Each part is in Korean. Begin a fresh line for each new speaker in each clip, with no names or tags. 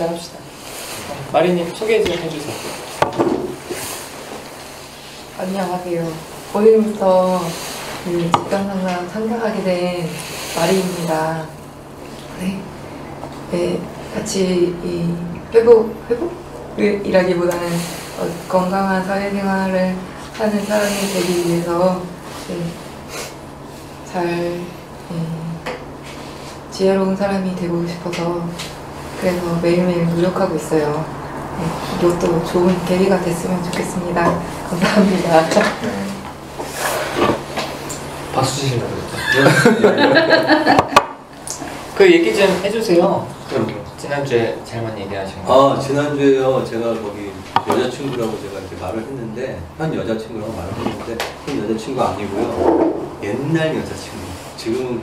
시작합시다. 마리님 소개 좀 해주세요.
안녕하세요. 오늘부터 직장상담 참가하게 된 마리입니다. 네, 같이 이 회복이라기보다는 건강한 사회생활을 하는 사람이 되기 위해서 잘 지혜로운 사람이 되고 싶어서 그래서 매일매일 노력하고 있어요. 이것도 좋은 계기가 됐으면 좋겠습니다. 감사합니다.
박수 치시려고 그랬죠? 그 얘기 좀 해주세요. 지난주에 잘못 얘기하신 거.
지난주에요. 제가 거기 여자친구라고 제가 이렇게 말을 했는데, 현 여자친구라고 말을 했는데, 현 여자친구 아니고요. 옛날 여자친구. 지금은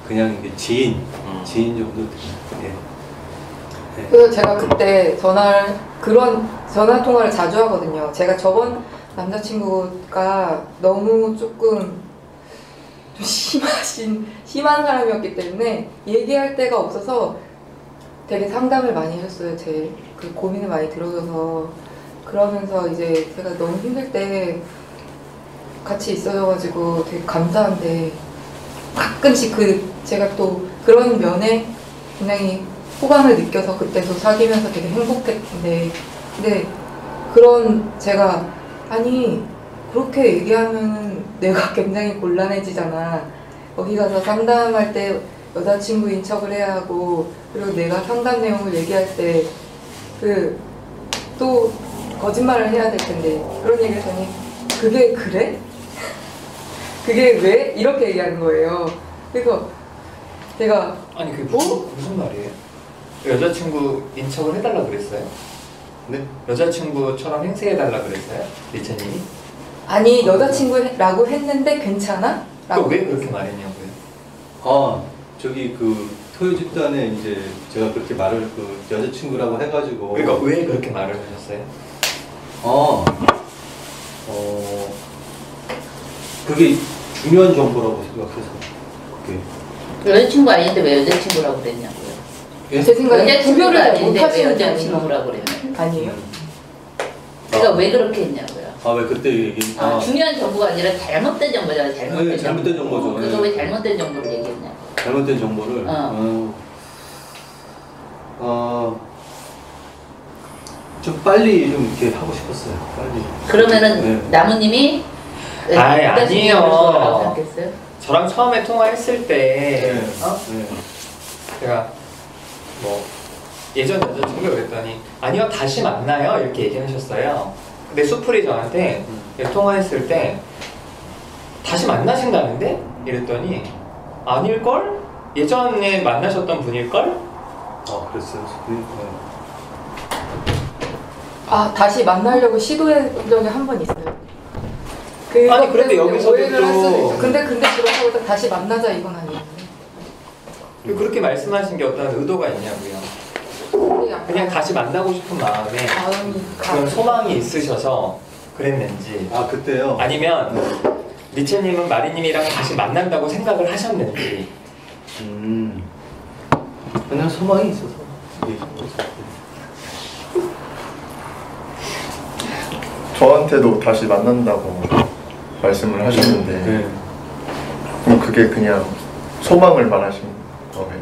그냥 이게 지인 정도 돼요. 네.
그래서 제가 그때 그런 전화 통화를 자주 하거든요. 제가 저번 남자친구가 너무 조금 좀 심한 사람이었기 때문에 얘기할 데가 없어서 되게 상담을 많이 하셨어요. 제 그 고민을 많이 들어줘서. 그러면서 이제 제가 너무 힘들 때 같이 있어줘가지고 되게 감사한데, 가끔씩 제가 또 그런 면에 굉장히 호감을 느껴서 그때도 사귀면서 되게 행복했는데, 근데 그런 제가 아니 그렇게 얘기하면 내가 굉장히 곤란해지잖아. 거기 가서 상담할 때 여자친구인 척을 해야 하고, 그리고 내가 상담 내용을 얘기할 때 또 거짓말을 해야 될 텐데, 그런 얘기를 했더니 그게 그래? 그게 왜? 이렇게 얘기하는 거예요. 그래서 제가
아니 그게 무슨 말이에요? 여자친구인 척을 해달라 그랬어요?
네?
여자친구처럼 행세해달라 그랬어요? 리처님이?
아니 여자친구라고 했는데 괜찮아? 라고.
왜 그렇게 말했냐고요?
저기 토요 집단에 이제 제가 그렇게 말을 여자친구라고 해가지고.
그러니까 왜 그렇게 말을 하셨어요?
그게 중요한 정보라고 생각해서.
여자친구 아닌데 왜 여자친구라고 그랬냐고요?
제 생각에
여자친구가
구별을 잘
아닌데 왜
못하시는 게
여자친구라고 그랬나요?
아니에요?
그러니까 왜 그렇게 했냐고요?
왜 그때 얘기?
중요한 정보가 아니라 잘못된 정보잖아요.
잘못된 정보죠.
그거 왜 잘못된 정보를 얘기했냐고?
잘못된 정보를. 좀 빨리 좀 이렇게 하고 싶었어요. 빨리.
그러면은 나무님이
아니에요.
생각했어요?
저랑 처음에 통화했을 때
네.
제가 뭐 예전 여자친구가 그랬더니 아니요 다시 만나요 이렇게 얘기하셨어요. 근데 수풀이 저한테 통화했을 때 다시 만나신다는데? 이랬더니 아닐걸? 예전에 만나셨던 분일걸?
그랬어요.
다시 만나려고 시도한 적이 한 번 있어요.
아니 그런데 여기서도
오해를 할 수도 있죠. 근데 그렇다고 해서 다시 만나자 이건 아니에요.
그렇게 말씀하신 게 어떤 의도가 있냐고요? 그냥 다시 만나고 싶은 마음에 그런 소망이 있으셔서 그랬는지.
그때요?
아니면 리체님은 마리님이랑 다시 만난다고 생각을 하셨는지.
그냥 소망이 있어서.
저한테도 다시 만난다고 말씀을 하셨는데 그럼 그게 그냥 소망을 말하신 거예요?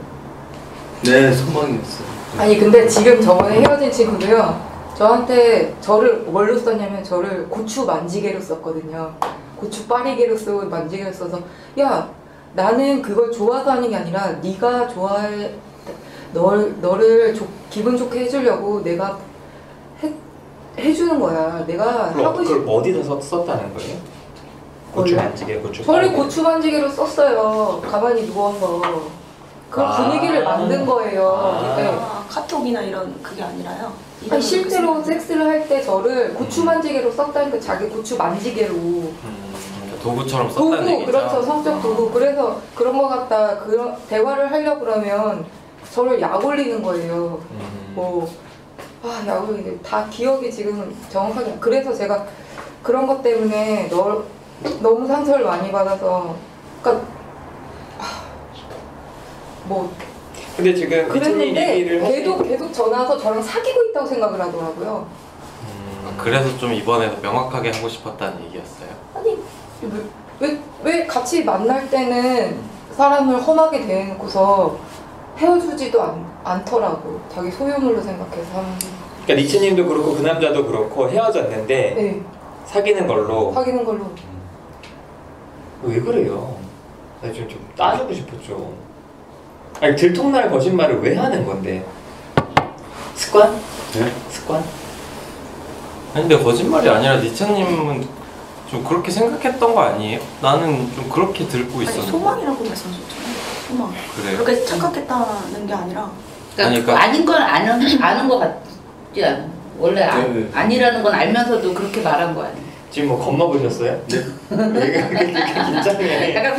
네, 소망이었어요.
아니 근데 지금 저번에 헤어진 친구도요, 저한테 저를 뭘로 썼냐면 저를 고추 만지개로 썼거든요. 고추 빠리개로 쓰고 만지개로 써서 야 나는 그걸 좋아서 하는 게 아니라 네가 좋아해 너를 기분 좋게 해주려고 내가 해주는 거야. 내가 하고 싶.
그걸 어디다 썼다는 거예요? 고추 만지개, 고추.
저를 고추 만지개로 썼어요. 가만히 누워서. 그런 분위기를 만든 거예요. 네.
카톡이나 이런 그게 아니라요?
아니, 실제로 섹스를 할 때 저를 고추 만지개로 썼다니까. 자기 고추 만지개로.
도구처럼 썼다는 얘기죠.
그렇죠. 성적 도구. 그래서 그런 거 같다. 그런 대화를 하려고 그러면 저를 약 올리는 거예요. 약 올리는데 다 기억이 지금 정확하게. 그래서 제가 그런 것 때문에 너무 상처를 많이 받아서, 그러니까
근데 지금 리치님 얘기를
그랬는데 계속 전화 와서 저랑 사귀고 있다고 생각을 하더라고요.
그래서 좀 이번에도 명확하게 하고 싶었다는 얘기였어요.
아니 왜 같이 만날 때는 사람을 험하게 대해놓고서 헤어지지도 않더라고. 자기 소유물로 생각해서 하는.
그러니까 리치님도 그렇고 그 남자도 그렇고 헤어졌는데
네.
사귀는 걸로. 왜 그래요? 나 좀 따지고 싶었죠. 아니 들통날 거짓말을 왜 하는 건데? 습관?
네?
습관?
아니 근데 거짓말이 아니라 니차님은 좀 그렇게 생각했던 거 아니에요? 나는 좀 그렇게 들고
아니
있었는데.
소망이라고 말씀하셨잖아요. 소망.
그래요?
그렇게 착각했다는 게 아니라
그러니까 아닌 건 아는 거 같지 않아? 원래
네.
아니라는 건 알면서도 그렇게 말한 거 아니에요?
지금 뭐 겁먹으셨어요? 네. 왜 그렇게 긴장해?
약간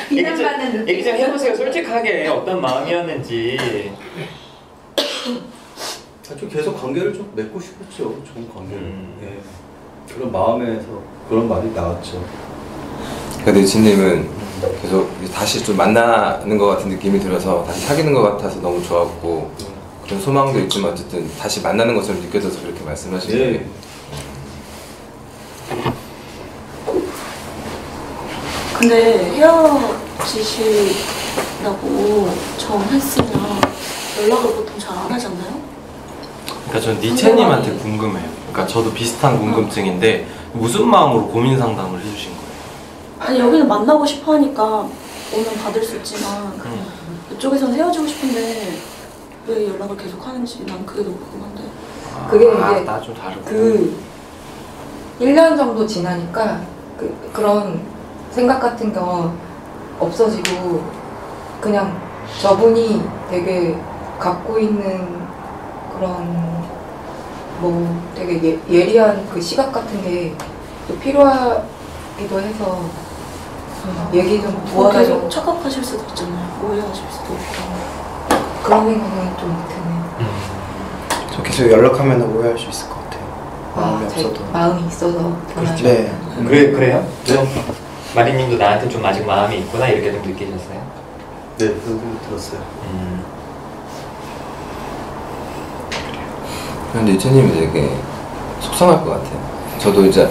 비난받는 느낌.
얘기 좀 해보세요. 솔직하게 어떤 마음이었는지.
좀 계속 관계를 좀 맺고 싶었죠. 좋은 관계를. 예. 그런 마음에서 그런 말이 나왔죠.
그러니까 니치님은 계속 다시 좀 만나는 것 같은 느낌이 들어서 다시 사귀는 것 같아서 너무 좋았고 그런 소망도 있지만 어쨌든 다시 만나는 것처럼 느껴져서 그렇게 말씀하시는 거예요.
근데 헤어지시라고 정했으면 연락을 보통 잘 안 하지 않나요?
그러니까 저는 니체님한테 궁금해요. 그러니까 저도 비슷한 궁금증인데 무슨 마음으로 고민 상담을 해주신 거예요?
아니 여기는 만나고 싶어 하니까 오면 받을 수 있지만 이쪽에서는 헤어지고 싶은데 왜 연락을 계속 하는지 난 그게 너무 궁금한데.
그게 이제
나 좀 다르고.
그 1년 정도 지나니까 그런 생각 같은 거 없어지고 그냥 저분이 되게 갖고 있는 그런 뭐 되게 예리한 그 시각 같은 게 또 필요하기도 해서 얘기 좀 도와달라고.
계속 착각하실 수도 있잖아요. 오해하실 수도 있고.
그런 생각은 좀 드네요.
저 계속 연락하면 오해할 수 있을 것 같아요. 마음이 없어도.
마음이 있어서
그렇죠. 네.
그래요? 마리님도 나한테 좀 아직 마음이 있구나 이렇게 좀 느끼셨어요?
네, 그런 생각 들었어요.
근데 니치님이 되게 속상할 것 같아요. 저도 이제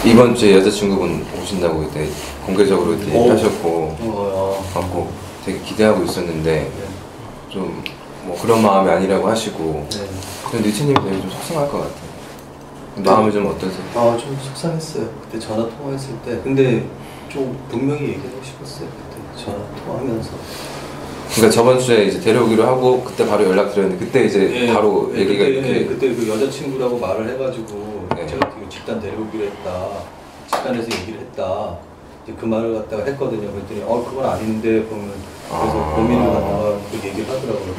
이번 주에 여자친구분 오신다고 이제 공개적으로 이렇게 얘기하셨고 갖고 되게 기대하고 있었는데 좀 뭐 그런 마음이 아니라고 하시고 근데 니치님이 되게 좀 속상할 것 같아요. 마음이 좀 어떠세요?
좀 속상했어요. 그때 전화 통화했을 때. 근데 좀 분명히 얘기하고 싶었어요. 그때 전화 통화하면서.
그러니까 저번 주에 이제 데려오기로 하고 그때 바로 연락드렸는데 그때 이제 바로 얘기가 이렇게
그때 그 여자친구라고 말을 해가지고 제가 되게 집단 데려오기로 했다. 집단에서 얘기를 했다. 이제 그 말을 갖다가 했거든요. 그랬더니 그건 아닌데 그러면 그래서 고민을 갖다가 그 얘기를 하더라고요.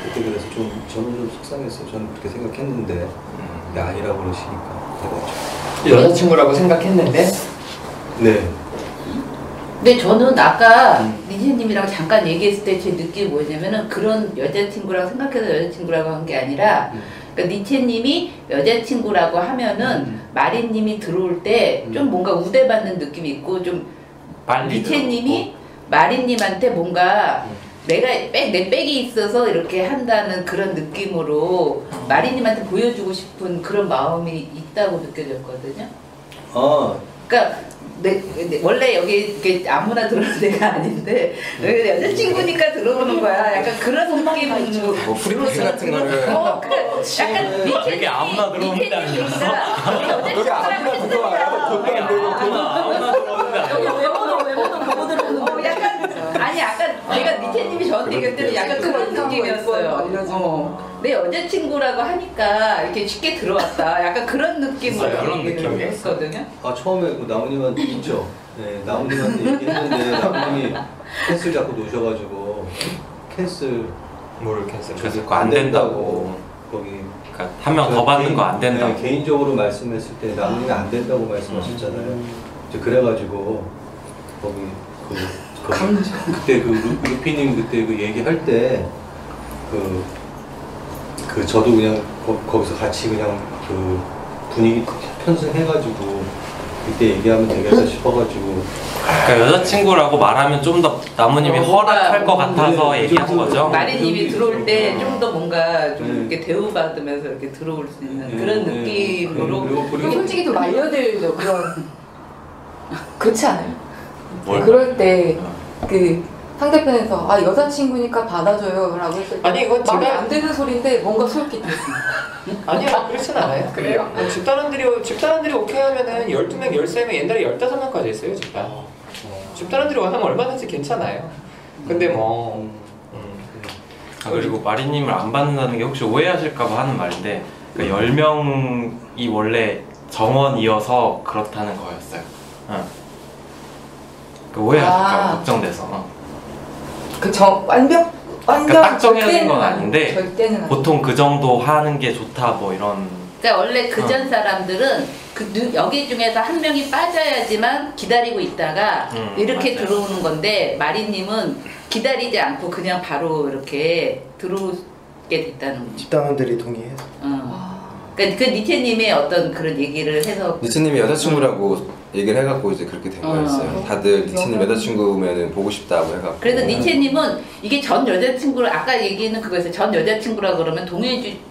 그때 그래서 저는 좀 속상했어요. 저는 그렇게 생각했는데 그게 아니라고 그러시니까
여자친구라고 생각했는데?
네.
근데 저는 아까 니제님이랑 잠깐 얘기했을 때 제 느낌이 뭐였냐면은 그런 여자친구라고 생각해서 여자친구라고 한 게 아니라 그러니까 니체님이 여자친구라고 하면은 마리님이 들어올 때 좀 뭔가 우대받는 느낌이 있고 좀 니체님이 마리님한테 뭔가 내 백이 있어서 이렇게 한다는 그런 느낌으로 마리님한테 보여주고 싶은 그런 마음이 있다고 느껴졌거든요. 그러니까 원래 여기 이렇게 아무나 들어오는 데가 아닌데 여기 여자친구니까 들어오는 거야. 약간 그런 느낌으로.
뭐 프리패스 같은 거를.
약간
되게 아무나 들어오는 데 아니었어?
여기 아무나 들어와요. 돈도 안 되고
아무나 들어오는 데 아니었어?
외모도 보고 들어오는 거.
약간 제가 니체님이 저한테 얘기할 때는 약간 그런 느낌이었어요. 내 여자친구라고 하니까 이렇게 쉽게 들어왔다. 약간 그런 느낌으로
그런 느낌이
했거든요.
처음에 그 나무님한테 있죠. 네, 나무님한테 얘기했는데 나무님이 캔슬 자꾸 놓으셔가지고
뭐를 캔슬?
그래서 그거 안 된다고.
거기
그러니까 한 명 더 받는 거 안 된다고.
네, 개인적으로 말씀했을 때 나무님이 안 된다고 말씀하셨잖아요. 이제 그래가지고 거기 그때 그 루피님 그때 그 얘기할 때 저도 그냥 거기서 같이 그냥 그 분위기 편승해가지고 그때 얘기하면 되겠다 싶어가지고.
그러니까 여자친구라고 말하면 좀 더 나무님이 허락할 것 같아서 얘기한 거죠.
마리님이 들어올 때 좀 더 뭔가 좀 이렇게 대우받으면서 이렇게 들어올 수 있는 그런 느낌으로.
그리고 솔직히 또 말려들죠. 그런 그렇지 않아요?
뭘?
그럴 때 그 상대편에서 아 여자친구니까 받아줘요 라고 했을 때
아니, 이건
말이
제가-
안 되는 소리인데 뭔가 솔깃해.
아니요, 그렇진 않아요.
그래요?
집단원들이 오케이 하면은 12명, 13명, 옛날에 15명까지 했어요, 집단. 집단원들이 원하면 얼마든지 괜찮아요. 근데 뭐.
그리고 마리님을 안 받는다는 게 혹시 오해하실까봐 하는 말인데, 그러니까 10명이 원래 정원이어서 그렇다는 거였어요. 그 오해하실까봐 걱정돼서.
완벽
그러니까 딱 정해진 건 아닌데
절대는 아니에요.
보통 그 정도 하는 게 좋다 뭐 이런.
그러니까 원래 그전 사람들은 여기 중에서 한 명이 빠져야지만 기다리고 있다가 이렇게
맞아요.
들어오는 건데 마리님은 기다리지 않고 그냥 바로 이렇게 들어오게 됐다는 거죠.
집단원들이 동의해서.
그러니까 그 니체님의 어떤 그런 얘기를 해서
니체님이 여자친구라고 얘기를 해갖고 이제 그렇게 된 거였어요. 다들 니체님 여자친구면은 보고 싶다고 해갖고.
그래서 니체님은 이게 전 여자친구를 아까 얘기는 그거였어요. 전 여자친구라 그러면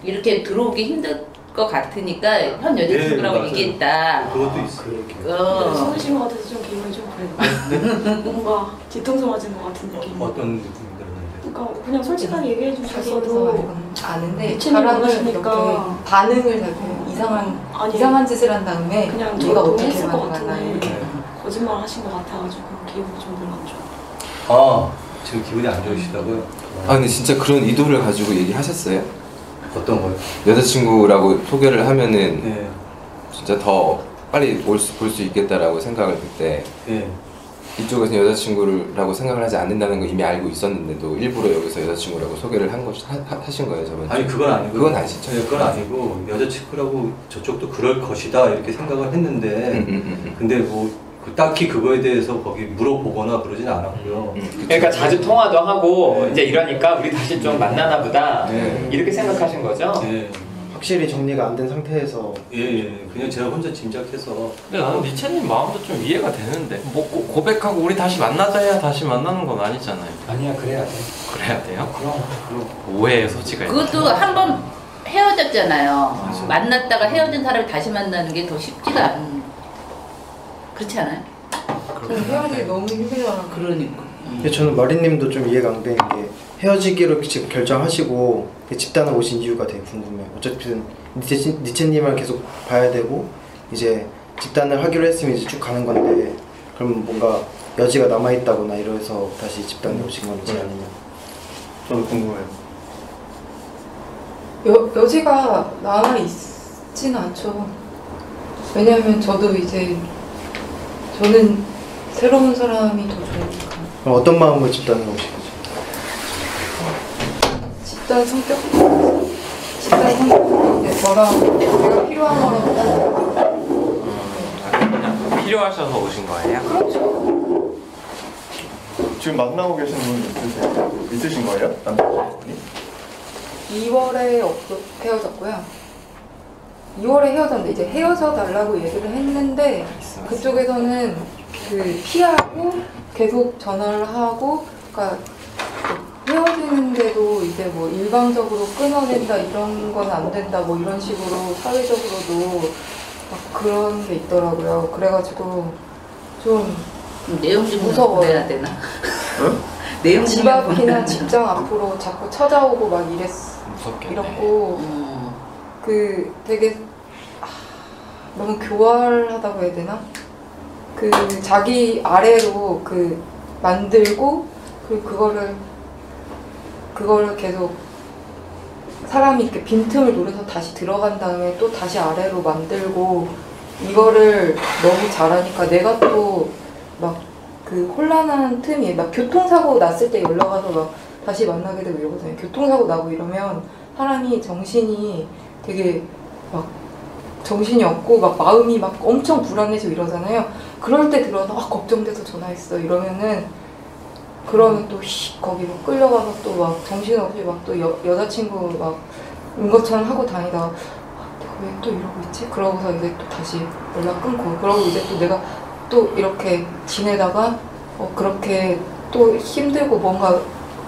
이렇게 들어오기 힘들 것 같으니까 현 여자친구라고
네,
얘기했다.
그것도 있어요.
숨으신 것 같아서 좀 기분이 좀 그래요. 뭔가 뒤통수 맞은 것 같은 느낌.
어떤 느낌이 들었는데?
그러니까 그냥 솔직하게 얘기해
주셔서
주셔도
아는데
미친놈
사람을
아니시니까.
이렇게 반응을 살펴요. 이상한 짓을 한 다음에
그냥
얘가 어떻게
동의했을 것
만났나
같은데
이렇게.
거짓말 하신 것 같아가지고 기분이 좀 별로 안 좋아.
아, 지금 기분이 안 좋으시다고요?
아 근데 진짜 그런 의도를 가지고 얘기하셨어요?
어떤 거요?
여자친구라고 소개를 하면은
네.
진짜 더 빨리 볼 수 있겠다라고 생각을 그때
네.
이쪽에서 여자친구라고 생각을 하지 않는다는 거 이미 알고 있었는데도 일부러 여기서 여자친구라고 소개를 하신 거예요 저번 주에?
아니 그건 아니고.
그건 아니시죠?
네, 그건 아니고 여자친구라고 저쪽도 그럴 것이다 이렇게 생각을 했는데 근데 뭐 딱히 그거에 대해서 거기 물어보거나 그러진 않았고요.
그러니까 자주 통화도 하고 이제 이러니까 우리 다시 좀 만나나 보다 이렇게 생각하신 거죠?
네.
확실히 정리가 안 된 상태에서
예, 그냥 제가 혼자 짐작해서.
근데 나는 니체님 마음도 좀 이해가 되는데 뭐 고백하고 우리 다시 만나자 해야 다시 만나는 건 아니잖아요.
아니야, 그래야 돼.
그래야 돼요?
그럼.
오해의 소지가 있는
그것도 한 번 헤어졌잖아요. 만났다가 헤어진 사람을 다시 만나는 게 더 쉽지가 않은. 그렇지 않아요?
저는 헤어지기 너무 힘들잖아.
그러니까.
근데 저는 마리님도 좀 이해가 안 되는 게 헤어지기로 지금 결정하시고 집단에 오신 이유가 되게 궁금해요. 어차피 니체님을 계속 봐야 되고 이제 집단을 하기로 했으면 이제 쭉 가는 건데 그럼 뭔가 여지가 남아있다거나 이래서 다시 집단에 오신 건지 아니면
저도 궁금해요.
여지가 남아있진 않죠. 왜냐면 저도 이제 저는 새로운 사람이 더 좋으니까.
그럼 어떤 마음으로 집단에 오신 거죠?
집단 성격 이제 저랑 제가 필요한 거라고.
그냥 필요하셔서 오신 거예요?
그렇죠.
지금 만나고 계신 분 있으신 거예요? 남자분이?
2월에 헤어졌고요. 2월에 헤어졌는데 이제 헤어져 달라고 얘기를 했는데 그쪽에서는 그 피하고 계속 전화를 하고, 그러니까 헤어지는데도 이제 뭐 일방적으로 끊어낸다 이런 건 안 된다 뭐 이런 식으로 사회적으로도 막 그런 게 있더라고요. 그래가지고 좀
내용 좀
무서워요.
내야 되나?
응?
내용
집 앞이나 직장 앞으로 자꾸 찾아오고 막
무섭겠네.
이랬고 그 되게 너무 교활하다고 해야 되나? 그 자기 아래로 그 만들고 그거를 계속 사람이 이렇게 빈틈을 노려서 다시 들어간 다음에 또 다시 아래로 만들고 이거를 너무 잘하니까 내가 또 막 그 혼란한 틈이 막 교통사고 났을 때 연락 와서 막 다시 만나게 되고 이러거든요. 교통사고 나고 이러면 사람이 정신이 되게 막 정신이 없고 막 마음이 막 엄청 불안해지고 이러잖아요. 그럴 때 들어서 걱정돼서 전화했어 이러면은 그러면 또 거기 막 끌려가서 또 막 정신없이 막 또 여자친구 막 인 것처럼 하고 다니다가 내가 왜 또 이러고 있지? 그러고서 이제 또 다시 연락 끊고 그러고 이제 또 내가 또 이렇게 지내다가 그렇게 또 힘들고 뭔가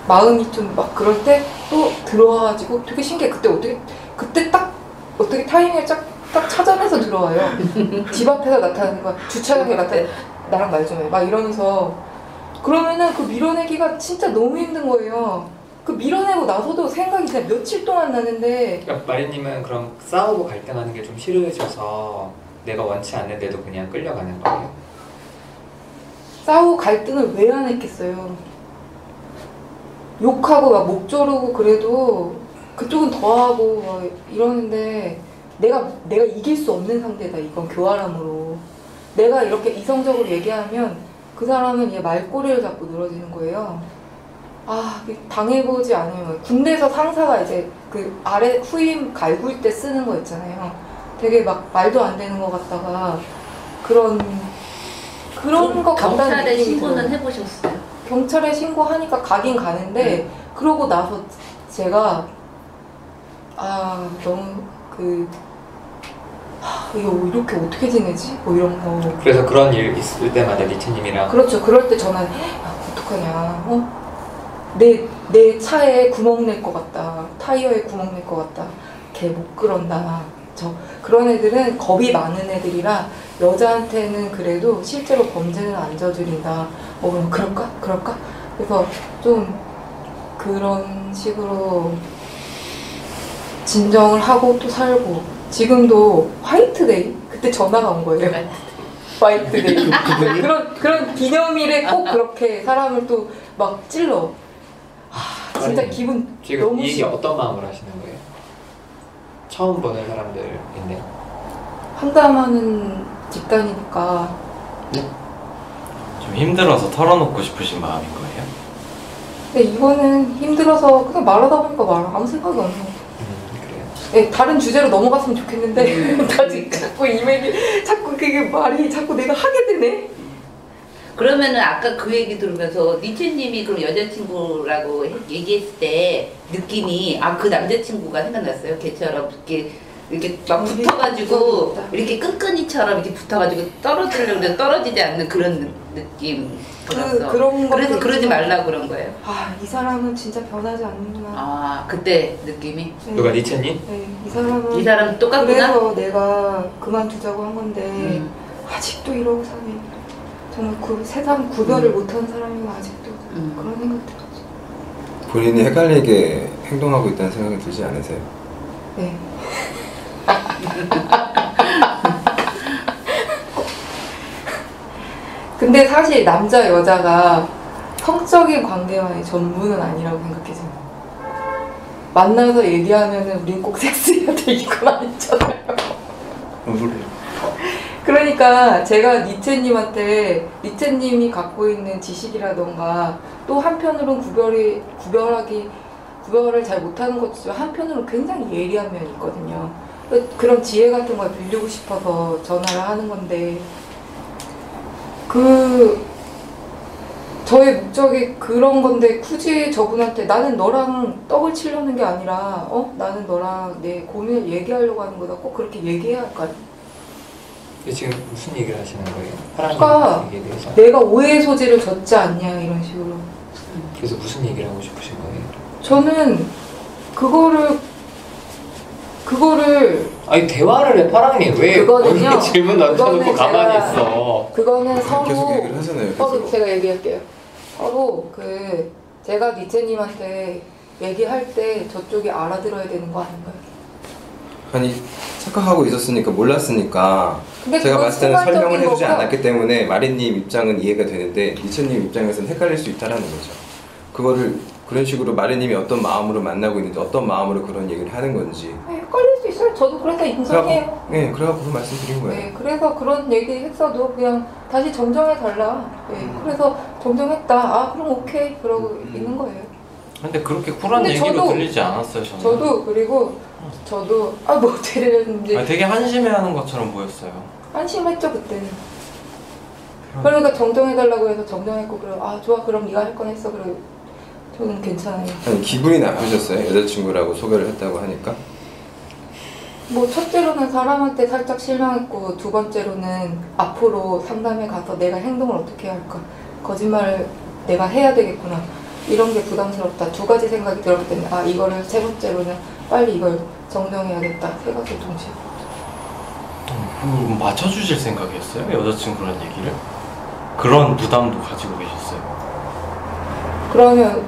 마음이 좀 막 그럴 때 또 들어와가지고 되게 신기해. 그때 딱 어떻게 타이밍을 딱 찾아내서 들어와요. 집 앞에서 나타나는 거야. 주차장에 나랑 말 좀 해. 막 이러면서 그러면은 그 밀어내기가 진짜 너무 힘든 거예요. 그 밀어내고 나서도 생각이 그냥 며칠 동안 나는데.
그러니까 마리님은 그럼 싸우고 갈등하는 게 좀 싫으셔서 내가 원치 않는데도 그냥 끌려가는 거예요?
싸우고 갈등을 왜 안 했겠어요. 욕하고 막 목 조르고 그래도 그쪽은 더하고 막 이러는데 내가 이길 수 없는 상대다. 이건 교활함으로 내가 이렇게 이성적으로 얘기하면 그 사람은 얘 말꼬리를 잡고 늘어지는 거예요. 아, 당해보지 않으면 군대에서 상사가 이제 그 아래 후임 갈굴 때 쓰는 거 있잖아요. 되게 막 말도 안 되는 것 같다가 그런 거
경찰에 신고는 해보셨어요?
경찰에 신고하니까 가긴 가는데 그러고 나서 제가 너무 이거 이렇게 어떻게 지내지? 뭐 이런 거.
그래서 그런 일 있을 때마다 니체님이랑
그렇죠. 그럴 때 전화를 어떡하냐. 내 차에 구멍 낼 것 같다. 타이어에 구멍 낼 것 같다. 걔 못 그런다. 그런 애들은 겁이 많은 애들이라 여자한테는 그래도 실제로 범죄는 안 저지른다. 그럼 그럴까? 그래서 좀 그런 식으로 진정을 하고 또 살고 지금도 화이트데이 그때 전화가 온 거예요. 화이트데이 그런 기념일에 꼭 그렇게 사람을 또 막 찔러. 진짜 기분
지금
너무
이 얘기 어떤 마음으로 하시는 거예요? 처음 보는 사람들인데
상담하는 집단이니까
좀 힘들어서 털어놓고 싶으신 마음인 거예요?
근데 이거는 힘들어서 그냥 말하다 보니까 아무 생각이 없는 거.
그래요?
네, 다른 주제로 넘어갔으면 좋겠는데 자꾸 이메일이 자꾸 그게 말이 자꾸 내가 하게 되네.
그러면은 아까 그 얘기 들으면서 니체님이 그럼 여자친구라고 얘기했을 때 느낌이 그 남자친구가 생각났어요. 걔처럼 이렇게 막 붙어가지고 이렇게 끈끈이처럼 이렇게 붙어가지고 떨어지려고 떨어지지 않는 그런 느낌.
그런 거
그래서 그러지 말라 그런 거예요.
이 사람은 진짜 변하지 않는구나.
그때 느낌이.
네.
누가 니체님?
네, 이
사람 똑같구나.
그래서 내가 그만두자고 한 건데 아직도 이러고 사네. 정말 세상 구별을 못하는 사람이고 아직도 그런 생각 들었죠.
본인이 헷갈리게 행동하고 있다는 생각이 들지 않으세요?
네. 근데 사실 남자 여자가 성적인 관계만이 전부는 아니라고 생각해요. 만나서 얘기하면은 우린 꼭 섹스해야 돼 이건 아니잖아요.
뭔 소리예요?
그러니까 제가 니체님이 갖고 있는 지식이라던가 또 한편으로는 구별을 잘 못하는 것도 한편으로는 굉장히 예리한 면이 있거든요. 그런 지혜 같은 걸 빌리고 싶어서 전화를 하는 건데 저의 목적이 그런 건데 굳이 저분한테 나는 너랑 떡을 치려는 게 아니라 나는 너랑 내 고민을 얘기하려고 하는 거다 꼭 그렇게 얘기해야 할까요?
지금 무슨 얘기를 하시는 거예요?
그러니까
얘기에 대해서?
내가 오해의 소지를 줬지 않냐 이런 식으로.
그래서 무슨 얘기를 하고 싶으신 거예요?
저는 그거를
아니 대화를 해 파랑이 왜
그거는요,
질문 던져놓고
그거는
가만히
제가-
있어.
그거는 서로
계속 얘기를 하잖아요. 계속.
제가 얘기할게요. 서로 제가 니체님한테 얘기할 때 저쪽이 알아들어야 되는 거 아닌가요?
아니 착각하고 있었으니까 몰랐으니까
근데
제가
그건
봤을 때는 설명을
순간적인
해주지
거고.
않았기 때문에 마리님 입장은 이해가 되는데 니체님 입장에서는 헷갈릴 수 있다는 거죠. 그거를 그런 식으로 마리님이 어떤 마음으로 만나고 있는지 어떤 마음으로 그런 얘기를 하는 건지
헷갈릴 수 있어요. 저도 그래서 인정해요.
네, 그래갖고 그 말씀드린 거예요.
네, 그래서 그런 얘기 했어도 그냥 다시 정정해달라. 그래서 정정했다. 그럼 오케이. 그러고 있는 거예요.
근데 그렇게 쿨한
근데
얘기로
저도-
들리지 않았어요, 저는.
저도 뭐 어떻게 되는지
되게 한심해하는 것처럼 보였어요.
안심했죠 그때는. 그러니까 정정해달라고 해서 정정했고 좋아 그럼 네가 할 건 했어. 그래 저는 괜찮아요.
아니 기분이 나쁘셨어요? 여자친구라고 소개를 했다고 하니까?
뭐 첫째로는 사람한테 살짝 실망했고 두 번째로는 앞으로 상담에 가서 내가 행동을 어떻게 할까, 거짓말을 내가 해야 되겠구나, 이런 게 부담스럽다, 두 가지 생각이 들었기 때문에 아 이거를 세 번째로는 빨리 이걸 정정해야겠다 세 가지 동시에.
맞춰주실 생각이었어요? 여자친구란 얘기를? 그런 부담도 가지고 계셨어요?
그러면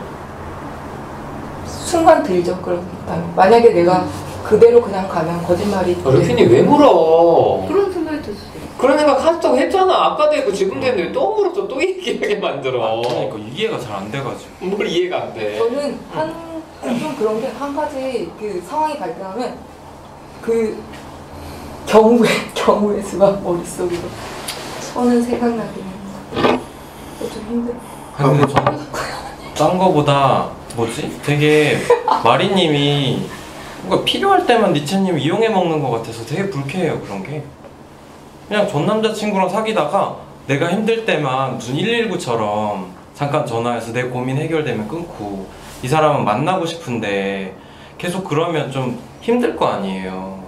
순간 들죠. 그런 부담이. 만약에 내가 그대로 그냥 가면 거짓말이.
루피님 왜 물어?
그런 생각이 들었어요.
그런 생각 한다고 했잖아. 아까도 했고 지금도 했는데 왜 또 물어서 또 얘기하게 만들어.
그러니까 이해가 잘 안 돼가지고.
뭘 이해가 안 돼.
저는 좀 그런 게 한 가지 그 상황이 발생하면 그 경우의 수가 머릿속으로 저는 생각나긴 해요. 좀 힘들어.
근데 저는 딴 거보다 뭐지? 되게 마리님이 뭔가 필요할 때만 니체님 이용해 먹는 것 같아서 되게 불쾌해요. 그런 게 그냥 전 남자친구랑 사귀다가 내가 힘들 때만 무슨 119처럼 잠깐 전화해서 내 고민 해결되면 끊고, 이 사람은 만나고 싶은데 계속 그러면 좀 힘들 거 아니에요.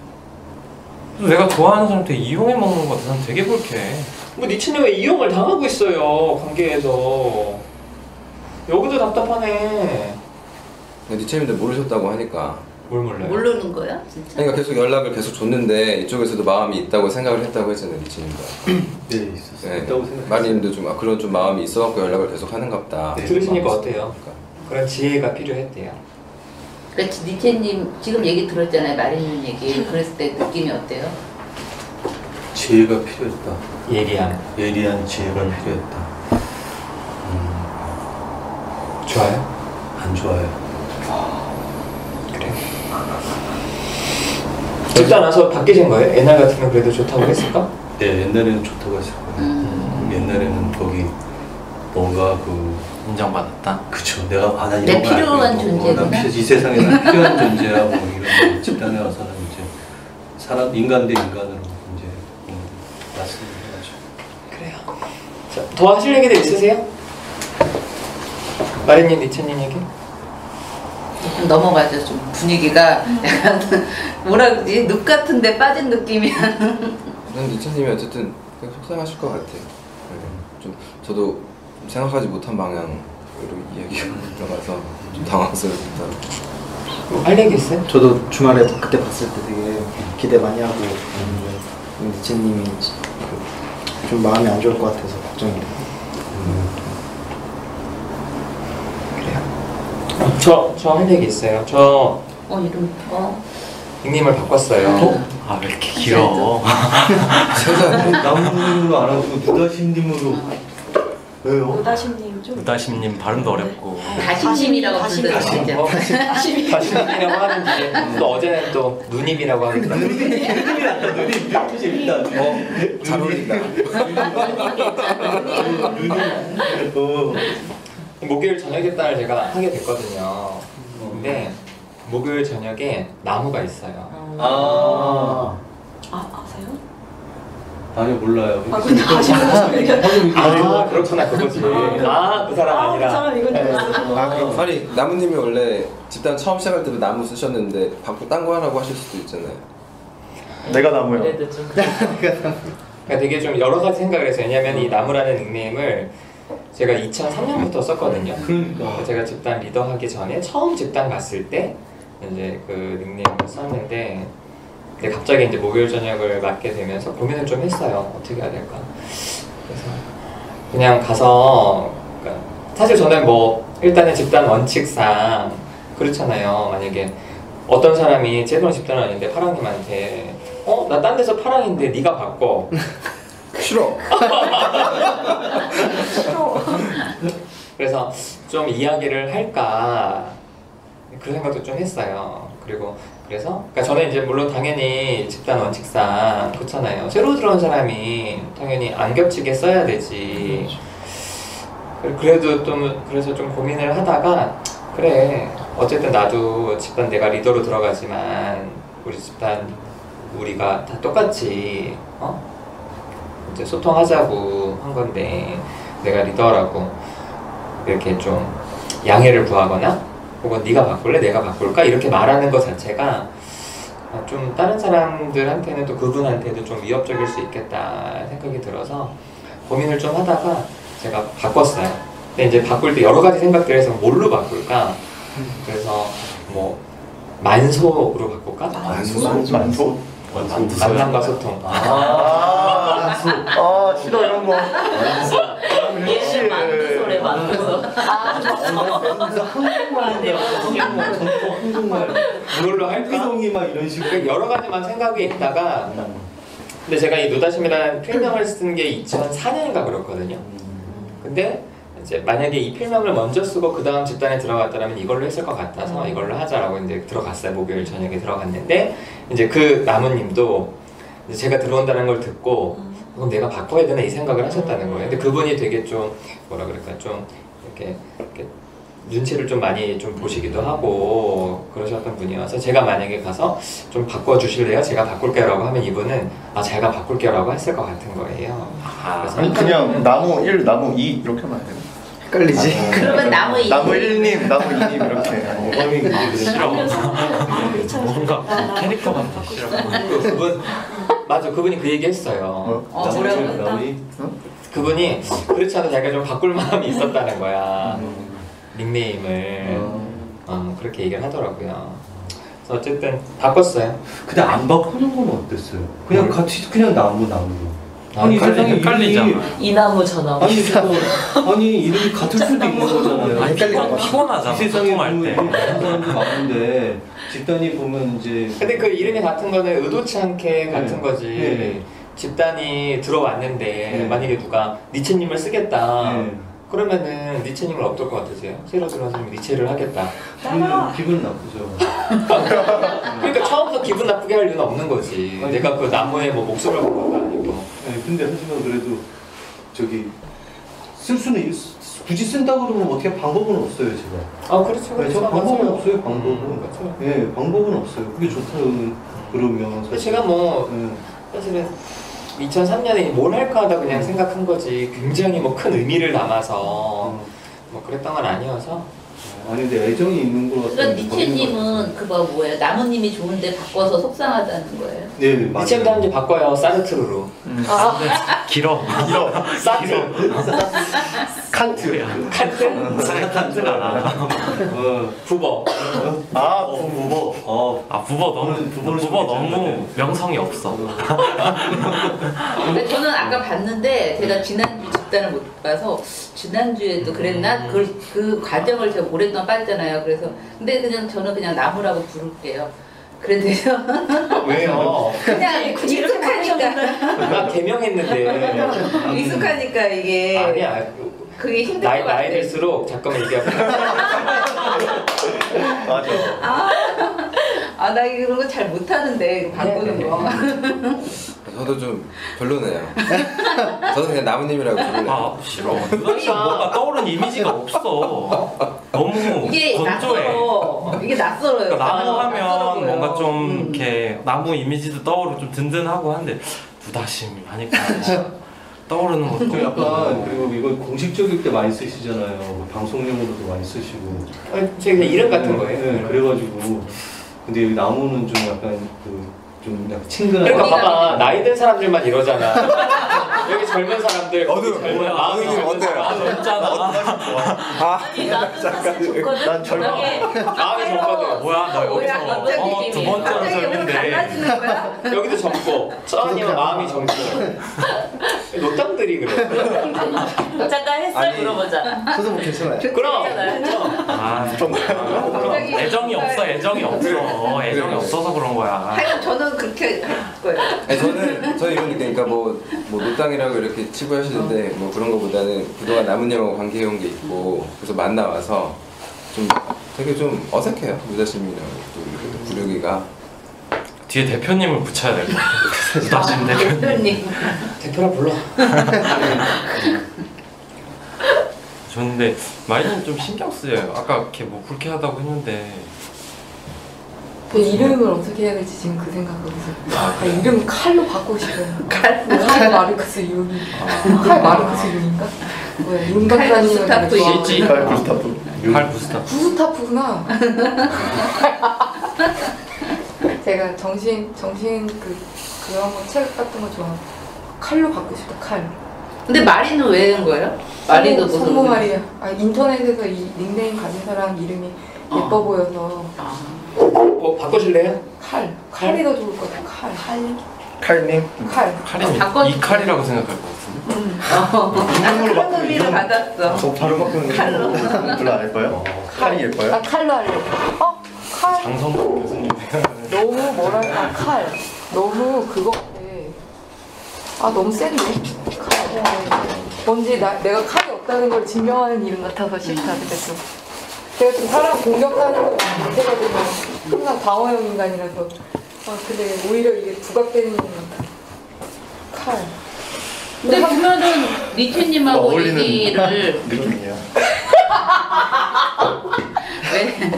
그래서 내가 좋아하는 사람한테 이용해 먹는 것 같아서 난 되게 불쾌해.
뭐 니치는 왜 이용을 당하고 있어요 관계에서. 여기도 답답하네.
니체님도 모르셨다고 하니까.
뭘 몰라요?
모르는 거야? 진짜?
그러니까 계속 연락을 계속 줬는데 이쪽에서도 마음이 있다고 생각을 했다고 했잖아요, 니체님도.
네, 있었어요.
네.
있다고 생각했어요.
마리님도 좀 그런 좀 마음이 있어갖고 연락을 계속 하는갑다.
네.
들으시니까
마음이
어때요?
있으니까.
그런 지혜가 필요했대요.
그렇지, 니체님 지금 얘기 들었잖아요. 마리님 얘기. 그랬을 때 느낌이 어때요?
지혜가 필요했다.
예리한
지혜가 필요했다.
좋아요?
안 좋아요.
그래. 듣다 나서 바뀌신 거예요? 옛날 같으면 그래도 좋다고 했을까?
네, 옛날에는 좋다고 했었거든요. 옛날에는 거기 뭔가
인정받았다.
그쵸. 내가 난
내
이런 거
필요한
알고 있고,
존재구나.
이 세상에 난 필요한 존재야. 뭐 이런 거. 집단에 와서는 이제 사람 인간 대 인간으로 이제 맞습니다.
그래요. 자, 더 하실 얘기도 있으세요? 마리님, 니체님 얘기?
좀 넘어가죠. 좀 분위기가 약간 뭐라 그러지? 늪 같은데 빠진 느낌이야.
난 니체님이 어쨌든 되게 속상하실 것 같아요. 좀 저도 좀 생각하지 못한 방향으로 이야기가 들어가서 좀 당황스럽다.
할 얘기 있어요?
저도 주말에 그때 봤을 때 되게 기대 많이 하고 니체님이 좀 마음이 안 좋을 것 같아서 걱정이 돼요.
그래요. 저 할 얘기 있어요. 저
이름
닉네임을 바꿨어요.
아 왜 이렇게 길어?
나무님으로 안 하고 누다신님으로. 왜요?
노다심님 좀.
우다심님 발음도 어렵고.
다심심이라고 부르더라고요.
다시님이라고 하는데 또 어제는 또 누님이라고 하더라고요.
재밌다.
잘 어울린다.
목요일 저녁에 딸 제가 하게 됐거든요. 근데 목요일 저녁에 나무가 있어요.
아세요?
아니 몰라요.
근데 아시는 얘기하는.
아 그렇구나 그거지. 그 사람 아니라.
그 사람 이건 좀.
아니 나무님이 원래 집단 처음 시작할 때도 나무 쓰셨는데 바꾸 딴 거 하라고 하실 수도 있잖아요.
내가 나무야.
그래도 좀.
그러니까 되게 좀 여러 가지 생각을 했어요. 왜냐면 이 나무라는 닉네임을 제가 2003년부터 썼거든요.
그러니까
제가 집단 리더 하기 전에 처음 집단 갔을 때 이제 그 닉네임을 썼는데, 근데 갑자기 이제 목요일 저녁을 맡게 되면서 고민을 좀 했어요. 어떻게 해야 될까. 그래서 그냥 가서, 그러니까 사실 저는 뭐 일단은 집단 원칙상 그렇잖아요. 만약에 어떤 사람이 제 손 집단은 아닌데 파랑님한테 나 딴 데서 파랑인데 네가 바꿔.
싫어.
그래서 좀 이야기를 할까 그런 생각도 좀 했어요. 그리고 그래서 그러니까 저는 이제 물론 당연히 집단 원칙상 그렇잖아요. 새로 들어온 사람이 당연히 안 겹치게 써야 되지. 그래도 좀 그래서 좀 고민을 하다가 그래 어쨌든 나도 집단 내가 리더로 들어가지만 우리 집단 우리가 다 똑같이 이제 소통하자고 한 건데 내가 리더라고 이렇게 좀 양해를 구하거나 혹은 네가 바꿀래 내가 바꿀까 이렇게 말하는 것 자체가 좀 다른 사람들한테는 또 그분한테도 좀 위협적일 수 있겠다 생각이 들어서 고민을 좀 하다가 제가 바꿨어요. 근데 이제 바꿀 때 여러 가지 생각들 해서 뭘로 바꿀까? 그래서 뭐 만소로 바꿀까?
만소?
만남과 소통.
싫어 이런 거.
얘는 만두소래 만두소.
한국말
그걸로 할까?
흑기동이 막 이런 식으로
그러니까 여러 가지만 생각이 있다가 근데 제가 이 노다심이라는 필명을 쓴 게 2004년인가 그렇거든요. 근데 이제 만약에 이 필명을 먼저 쓰고 그 다음 집단에 들어갔다면 이걸로 했을 것 같아서 이걸로 하자라고 이제 들어갔어요. 목요일 저녁에 들어갔는데 이제 그 나무님도 이제 제가 들어온다는 걸 듣고 그럼 내가 바꿔야 되나 이 생각을 하셨다는 거예요. 근데 그분이 되게 좀 뭐라 그럴까 좀 이렇게 눈치를 좀 많이 좀 보시기도 하고 그러셨던 분이어서 제가 만약에 가서 좀 바꿔주실래요? 제가 바꿀게요라고 하면 이분은 제가 바꿀게요라고 했을 것 같은 거예요.
아니 그냥 나무 1, 나무 2 이렇게 하면 안 되나?
헷갈리지?
그러면 나무 2.
나무 1님, 나무 2님 이렇게.
싫어. 뭔가 캐릭터 같아. 싫어.
그분 맞아 그분이 그 얘기 했어요.
뭐라고?
그분이 그렇지 않아도 자기가 좀 바꿀 마음이 있었다는 거야. 닉네임을 그렇게 얘기를 하더라고요. 그래서 어쨌든 바꿨어요.
근데 안 바꾸는 건 어땠어요? 그냥 같이 그냥 나무로 아니 세상에
헷갈리잖아.
이 나무 저 나무.
아니 이름이 같을 수도 있는 거잖아요.
아니 피곤하잖아.
이 세상에
소통할 때.
보면 다른 사람도 많은데 집단이 보면 이제
근데 그 이름이 같은 거는 의도치 않게 같은
네.
거지.
네.
집단이 들어왔는데
네.
만약에 누가 니체님을 쓰겠다.
네.
그러면은 니체님을 어떨 것 같으세요? 새로 들어온 사람이 니체를 하겠다.
기분 나쁘죠.
그러니까 처음부터 기분 나쁘게 할 이유는 없는 거지.
아니,
내가 그 나무에 뭐 목숨을 건 것도 아니고.
네, 근데 하지만 그래도 저기 쓸 수는 굳이 쓴다고 그러면 어떻게 방법은 없어요 제가.
그렇죠.
네, 저 방법은 없어요 방법은.
그렇죠.
네, 방법은 없어요. 그게 좋다는 그러면
근데 제가 뭐
네.
사실은 2003년에 뭘 할까 하다 그냥 생각한 거지 굉장히 뭐 큰 의미를 담아서 뭐 그랬던 건 아니어서.
아니 근데 애정이 있는 거 같아요.
그러니까 니체님은 그거 뭐예요? 나무님이 좋은데 바꿔서 속상하다는 거예요?
네, 맞아요.
니체도 한번 바꿔요. 사르트르로.
길어.
사르트.
칸트.
칸트가 나.
부버.
부버.
부버 너무 부버 너무 명성이 없어.
근데 저는 아까 봤는데 제가 지난주 집단을 못 봐서 지난주에도 그랬나? 그 과정을 제가 오랫동안 봤잖아요. 그래서 근데 그냥 저는 그냥 나무라고 부를게요. 그런데요.
왜요?
그냥 익숙하니까.
나 개명했는데.
익숙하니까 이게.
아니야.
그게 힘들 것 같아.
나이 들수록 잠깐만 이게.
맞아.
나 이런 거 잘 못하는데 바꾸는 거.
저도 좀 별로네요. 저도 그냥 나무님이라고 부르네요.
싫어. 뭔가 떠오르는 이미지가 없어. 너무
이게
건조해.
이게 낯설어요.
그러니까 나무
낯설어
하면
보여요.
뭔가 좀 이렇게 나무 이미지도 떠오르고 좀 든든하고 한데 부다심 하니까 떠오르는 것도
그 약간
없고.
그리고 이거 공식적일 때 많이 쓰시잖아요. 뭐 방송용으로도 많이 쓰시고.
제 그냥 이름 같은 거예요.
네, 그래가지고 근데 여기 나무는 좀 약간 좀 약간 친근한.
그러니까 봐봐 나이 든 사람들만 이러잖아. 여기 젊은 사람들. 젊은 마음이
어때요?
젊잖아.
난 젊어.
마음이 젊거든.
뭐야 너 여기서
갑자기
두 번째로
갑자기
젊은데.
달라지는 거야?
여기도 젊고 쩌아니면 마음이 젊고. 노땅들이 그래.
잠깐 햇살
아니,
물어보자.
저도 뭐 괜찮아요.
그럼.
그럼 애정이 없어. 애정이 없어서 그런 거야.
하여간 저는 그렇게 할 거예요.
아니, 저는 이런 느낌이니까 뭐 노땅이라고 이렇게 치부 하시는데 뭐 그런 거보다는 그동안 나무님하고 관계해온 게 있고 그래서 만나와서 좀 되게 좀 어색해요. 무자심이라고 부르기가.
뒤에 대표님을 붙여야 될 것 같아. 부다심 대표님.
대표님.
대표라 불러.
좋은데 마리님 좀 신경 쓰여요. 아까 이렇게 뭐 불쾌하다고 했는데
그 이름을 어떻게 해야 될지 지금 그 생각하고 있어요. 이름 칼로 바꾸고 싶어요. 칼 마르크스 융. 칼 마르크스 융인가? 뭐야 윤 박사님은
구스타프
CG.
칼 구스타프.
칼 부스타.
구스타프구나. 제가 정신 그런 거 책 같은 거 좋아. 칼로 바꾸고 싶다 칼.
근데 마리는 왜 한 거예요? 마리도
성모 마리아. 아 인터넷에서 이 닉네임 가진 사람 이름이 예뻐 보여서.
뭐 바꾸실래요?
칼이 더 좋을 것 같아. 칼.
칼님?
칼이면 이 칼이라고 생각할 것 같은데.
나는 그런 의미를 받았어.
저 바로 바꾸는 게
칼로.
별로 안 예뻐요? 칼이 예뻐요?
나 칼로 할래. 칼.
장성국 교수님
너무 뭐랄까 칼. 너무 그거 같아. 너무 센데. 칼. 뭔지 내가 칼이 없다는 걸 증명하는 이름 같아서 싫다 그랬어. 제가 좀 사람 공격하는 거 못하거든요. 항상 방어형 인간이라서. 근데 오히려 이게 부각되는 이름 같아. 칼.
근데 보면은 니체님하고 얘기를
느낌이에요.
왜?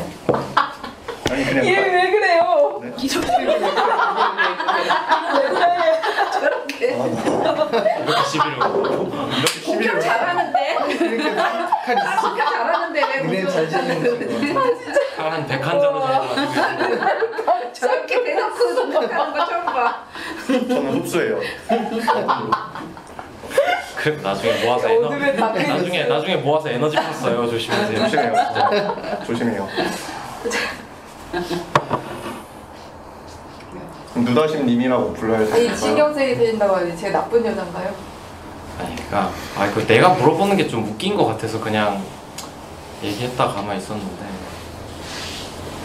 아니 그냥
얘 왜 그래요?
저렇게
이렇게 시비를
공격 잘하는데?
칼이 있어.
공격 잘하는데 왜
닉네임 잘 짓는 거.
한 100한 잔을 가지고
저렇게 대놓고 공격하는 거 처음 봐.
저는 흡수해요.
그래 나중에 모아서 나중에 모아서 에너지 팠어요. 조심하세요.
조심해요. 조심해요. 누다심님이라고 불러야
아니
될까요?
신경 쓰게 되신다고 하지. 제가 나쁜 여잔가요?
아니 그러니까 그 내가 물어보는 게 좀 웃긴 것 같아서 그냥 얘기했다 가만히 있었는데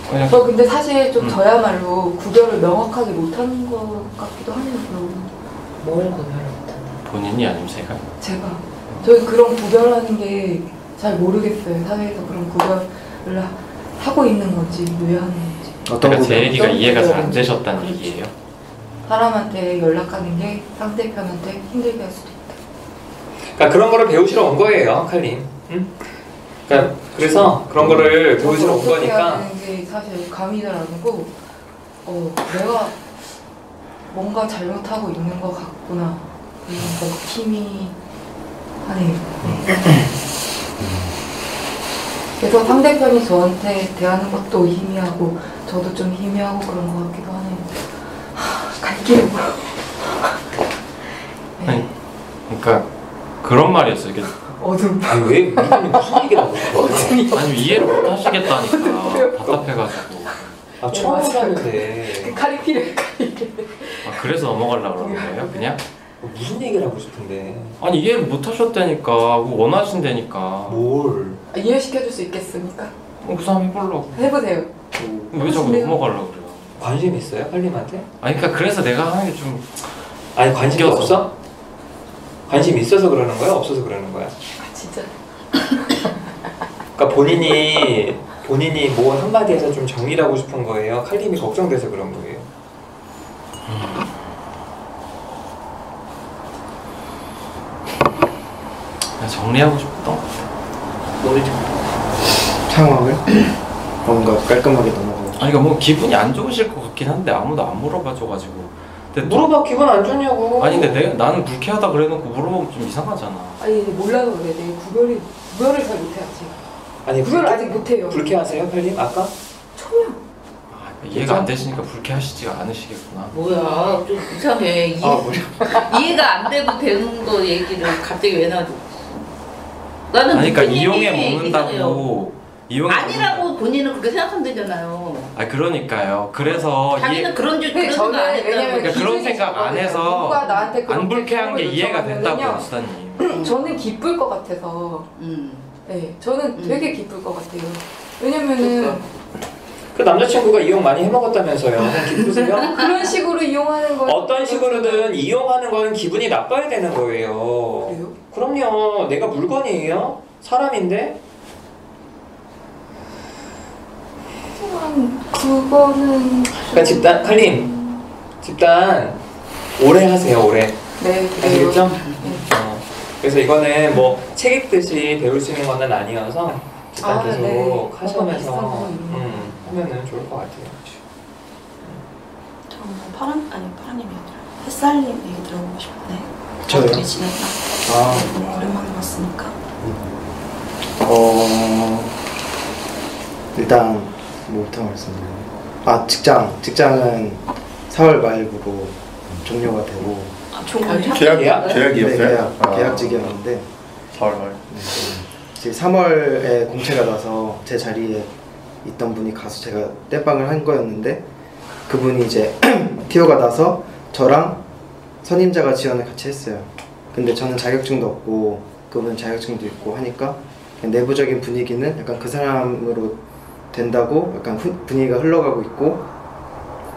그냥
저 근데 사실 좀 저야말로 구별을 명확하게 못하는 것 같기도 하네요.
뭘 구별을 못한다.
본인이 아니면 제가
저희 그런 구별하는 게 잘 모르겠어요. 사회에서 그런 구별을 하고 있는 건지 왜 하는 건지.
그러니까 제 얘기가
어떤
이해가 잘 안
구별인지.
되셨다는 얘기예요.
사람한테 연락하는 게 상대편한테 힘들게 할 수도 있다.
그러니까 그런 거를 배우시러 온 거예요, 칼님. 응? 그러니까 그래서 그런 거를 배우시러 온
어떻게 해야
거니까.
되는 게 사실 감이 잘 안 오고 내가 뭔가 잘못하고 있는 것 같구나. 먹힘이 하네요. 그래서 상대편이 저한테 대하는 것도 희미하고 저도 좀 희미하고 그런 것 같기도 하네요. 갈 길이 뭐야.
아니, 그러니까 그런 말이었어요. 이게
어둠.
아니 왜 민준이 무슨 얘기를 하고 싶어?
아니 이해를 못 하시겠다니까 답답해가지고.
처음 하는데
그 칼이 필요해. 칼이.
그래서 넘어가려고 그러는 거예요? 그냥?
무슨 얘기를 하고 싶은데?
아니 이해를 못 하셨다니까 원하신다니까.
뭘?
이해시켜줄 수 있겠습니까?
그 사람 해보려고.
해보세요.
왜 자꾸 넘어가려고 그래요?
관심 있어요, 칼님한테?
아니 그러니까 그래서 내가 하는 게 좀
아니 관심이
웃겨서.
없어? 관심 있어서 그러는 거야? 없어서 그러는 거야?
진짜.
그러니까 본인이 뭐 한마디에서 좀 정리를 하고 싶은 거예요? 칼님이 걱정돼서 그런 거예요?
그냥 정리하고 싶었던 것 같아요.
상황을 뭔가 깔끔하게 넘어가고.
아니 그러니까 뭐 기분이 안 좋으실 것 같긴 한데 아무도 안 물어봐줘가지고. 근데 또-
물어봐 기분 안 좋냐고.
아니 근데 나는 불쾌하다 그래놓고 물어보면 좀 이상하잖아.
아니 몰라서 그래. 내가 구별을 잘 못해 아직.
아니
구별을 아직 못해요.
불쾌하세요, 칼님? 아까?
전혀.
이해가 안 되시니까 불쾌하시지가 않으시겠구나.
뭐야 좀 이상해. 이해가 안 되고 되는 거 얘기를 갑자기 왜 놔줘? 나는
아니 그러니까
니체님이
이용해
이상해요.
먹는다고 이용해
아니라고 본인은 그렇게 생각하면 되잖아요.
아 그러니까요. 그래서
자기는 그런 줄
근데
그런 생각 안
저는
했다고.
왜냐면
그러니까 그런
기준이
생각 안
있거든요.
해서
누가 나한테
안
그렇게
불쾌한 게
도움을
이해가
요청하면은요.
됐다고요, 수다님.
저는 기쁠 것 같아서. 네, 저는 되게 기쁠 것 같아요. 왜냐면은
그 남자친구가 이용 많이 해먹었다면서요. 기쁘세요?
그런 식으로 이용하는 거
어떤 식으로든 이용하는 거는 기분이 나빠야 되는 거예요.
그래요?
그럼요. 내가 물건이에요? 사람인데?
그거는
그러니까 집단 오래 하세요, 오래.
네,
아시겠죠? 그래서 이거는 뭐 책 읽듯이 배울 수 있는 건 아니어서 집단 계속
네.
하시면서
비슷한 거
하면은 좋을 것 같아요.
파란님이 아니라 햇살님 얘기 들어보고 싶은데
저요?
어떻게 지냈나?
아.
오랜만에 봤으니까.
일단 뭐부터 말씀드려요? 아 직장은 4월 말부로 종료가 되고
계약이었어요?
계약직이었는데
4월 말.
지금 3월에 공채가 나서 제 자리에 있던 분이 가서 제가 땜빵을 한 거였는데 그분이 이제 티오가 나서 저랑 선임자가 지원을 같이 했어요. 근데 저는 자격증도 없고 그분은 자격증도 있고 하니까 그냥 내부적인 분위기는 약간 그 사람으로 된다고 약간 분위기가 흘러가고 있고,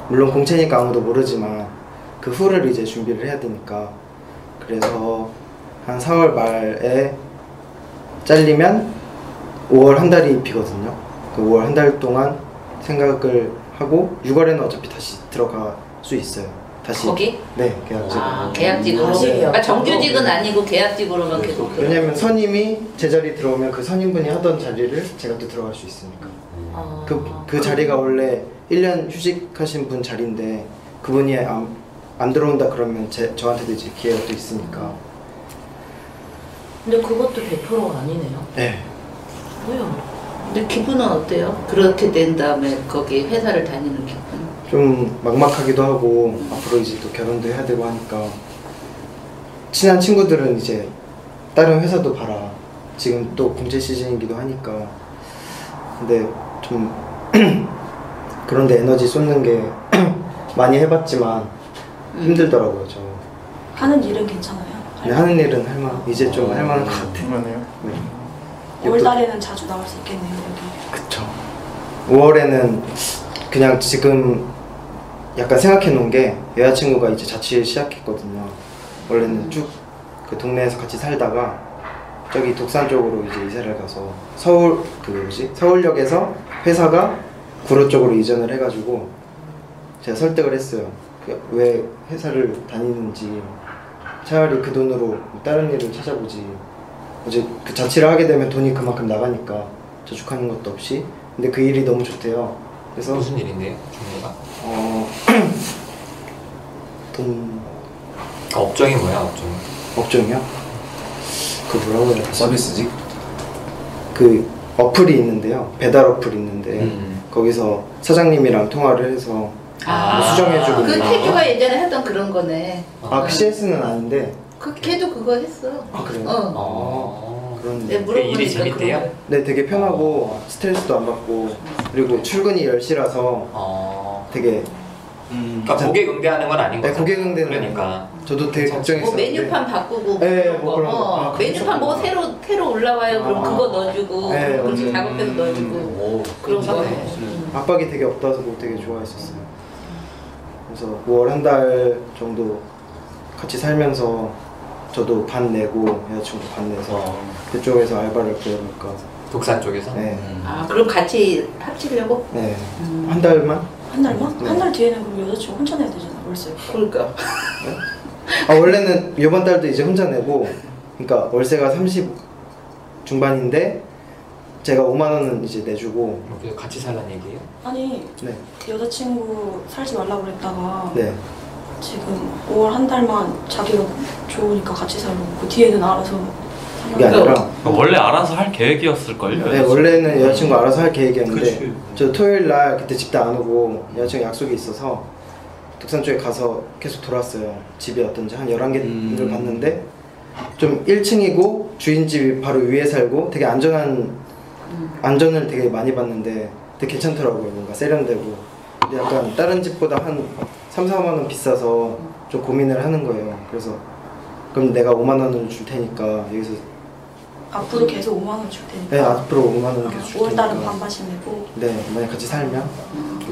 물론 공채니까 아무도 모르지만 그 후를 이제 준비를 해야 되니까, 그래서 한 4월 말에 잘리면 5월 한 달이 비거든요. 그 5월 한 달 동안 생각을 하고 6월에는 어차피 다시 들어갈 수 있어요. 다시.
거기?
네, 계약직.
계약직으로. 그러니까 정규직은 아니고 계약직으로만 계속.
왜냐면 선임이 제 자리 들어오면 그 선임분이 하던 자리를 제가 또 들어갈 수 있으니까. 그 자리가 원래 1년 휴직하신 분 자리인데 그분이 안 들어온다 그러면 저한테도 이제 기회가 또 있으니까.
근데 그것도 100%가 아니네요.
네.
뭐요? 근데 기분은 어때요? 그렇게 된 다음에 거기 회사를 다니는 기분?
좀 막막하기도 하고 앞으로 이제 또 결혼도 해야 되고 하니까 친한 친구들은 이제 다른 회사도 봐라. 지금 또 공채 시즌이기도 하니까. 근데 좀 그런데 에너지 쏟는 게 많이 해봤지만 힘들더라고요. 저.
하는 일은 괜찮아요?
근데 하는 일은 이제 좀 할만한 것 같아요.
할만해요?
네.
5월달에는 자주 나갈 수 있겠네요, 여기.
그쵸. 5월에는 그냥 지금 약간 생각해 놓은 게, 여자친구가 이제 자취를 시작했거든요. 원래는 쭉 그 동네에서 같이 살다가 저기 독산 쪽으로 이제 이사를 가서 서울역에서 회사가 구로 쪽으로 이전을 해가지고 제가 설득을 했어요. 왜 회사를 다니는지, 차라리 그 돈으로 다른 일을 찾아보지. 이제 그 자취를 하게 되면 돈이 그만큼 나가니까 저축하는 것도 없이. 근데 그 일이 너무 좋대요. 그래서
무슨 일인데요, 종류가? 업종이 뭐야,
업종이요? 그 뭐라고 해야 되지?
서비스직?
그 어플이 있는데요. 배달 어플이 있는데 거기서 사장님이랑 통화를 해서 수정해주고.
그 태주가 예전에 했던 그런 거네.
CS는 아닌데.
걔도 그거 했어.
그래요? 그런.
네, 물어보니까
일이 재밌대요?
그런 거.
네, 되게 편하고 스트레스도 안 받고, 그리고 출근이 10시라서 되게.
그러니까 고객 응대하는 건 아닌 거죠?
네, 고객 응대는.
그러니까.
저도 되게 걱정했었는데.
뭐 메뉴판 바꾸고
네,
그런
뭐
거.
그런 거.
메뉴판 뭐 새로 올라와요. 그럼 그거 넣어주고,
네,
그렇게
맞아요.
작업해서 넣어주고 그런 거.
압박이 되게 없다서 되게 좋아했었어요. 그래서 5월 한 달 정도 같이 살면서 저도 반 내고 여자친구 반 내서 그쪽에서 알바를 구해볼까.
독산 쪽에서?
네.
그럼 같이 합치려고?
네. 한 달만?
한 달만?
네.
한 달 뒤에는 그럼 여자친구 혼자 내야 되잖아, 월세.
그러니까.
원래는 이번 달도 이제 혼자 내고, 그러니까 월세가 30 중반인데 제가 5만 원은 이제 내주고.
그래서 같이 살란 얘기예요?
아니,
네.
여자친구 살지 말라고 그랬다가
네.
지금 5월 한 달만 자기가 좋으니까 같이 살고, 그 뒤에는 알아서
그게 아니라
원래 알아서 할 계획이었을걸요?
네, 원래는 여자친구 알아서 할 계획이었는데
그치.
저 토요일 날 그때 집도 안 오고 여자친구 약속이 있어서 독산 쪽에 가서 계속 돌았어요. 집이 어떤지 한 11개를 봤는데 좀 1층이고 주인집이 바로 위에 살고 되게 안전을 되게 많이 봤는데 되게 괜찮더라고요. 뭔가 세련되고. 근데 약간 다른 집보다 한 3, 4만 원 비싸서 좀 고민을 하는 거예요. 그래서 그럼 내가 5만 원을 줄 테니까 여기서
앞으로 계속 5만 원 줄 테니까.
네, 앞으로 5만 원 계속 줄
5월 달은
테니까.
반반씩 내고.
네, 만약 같이 살면.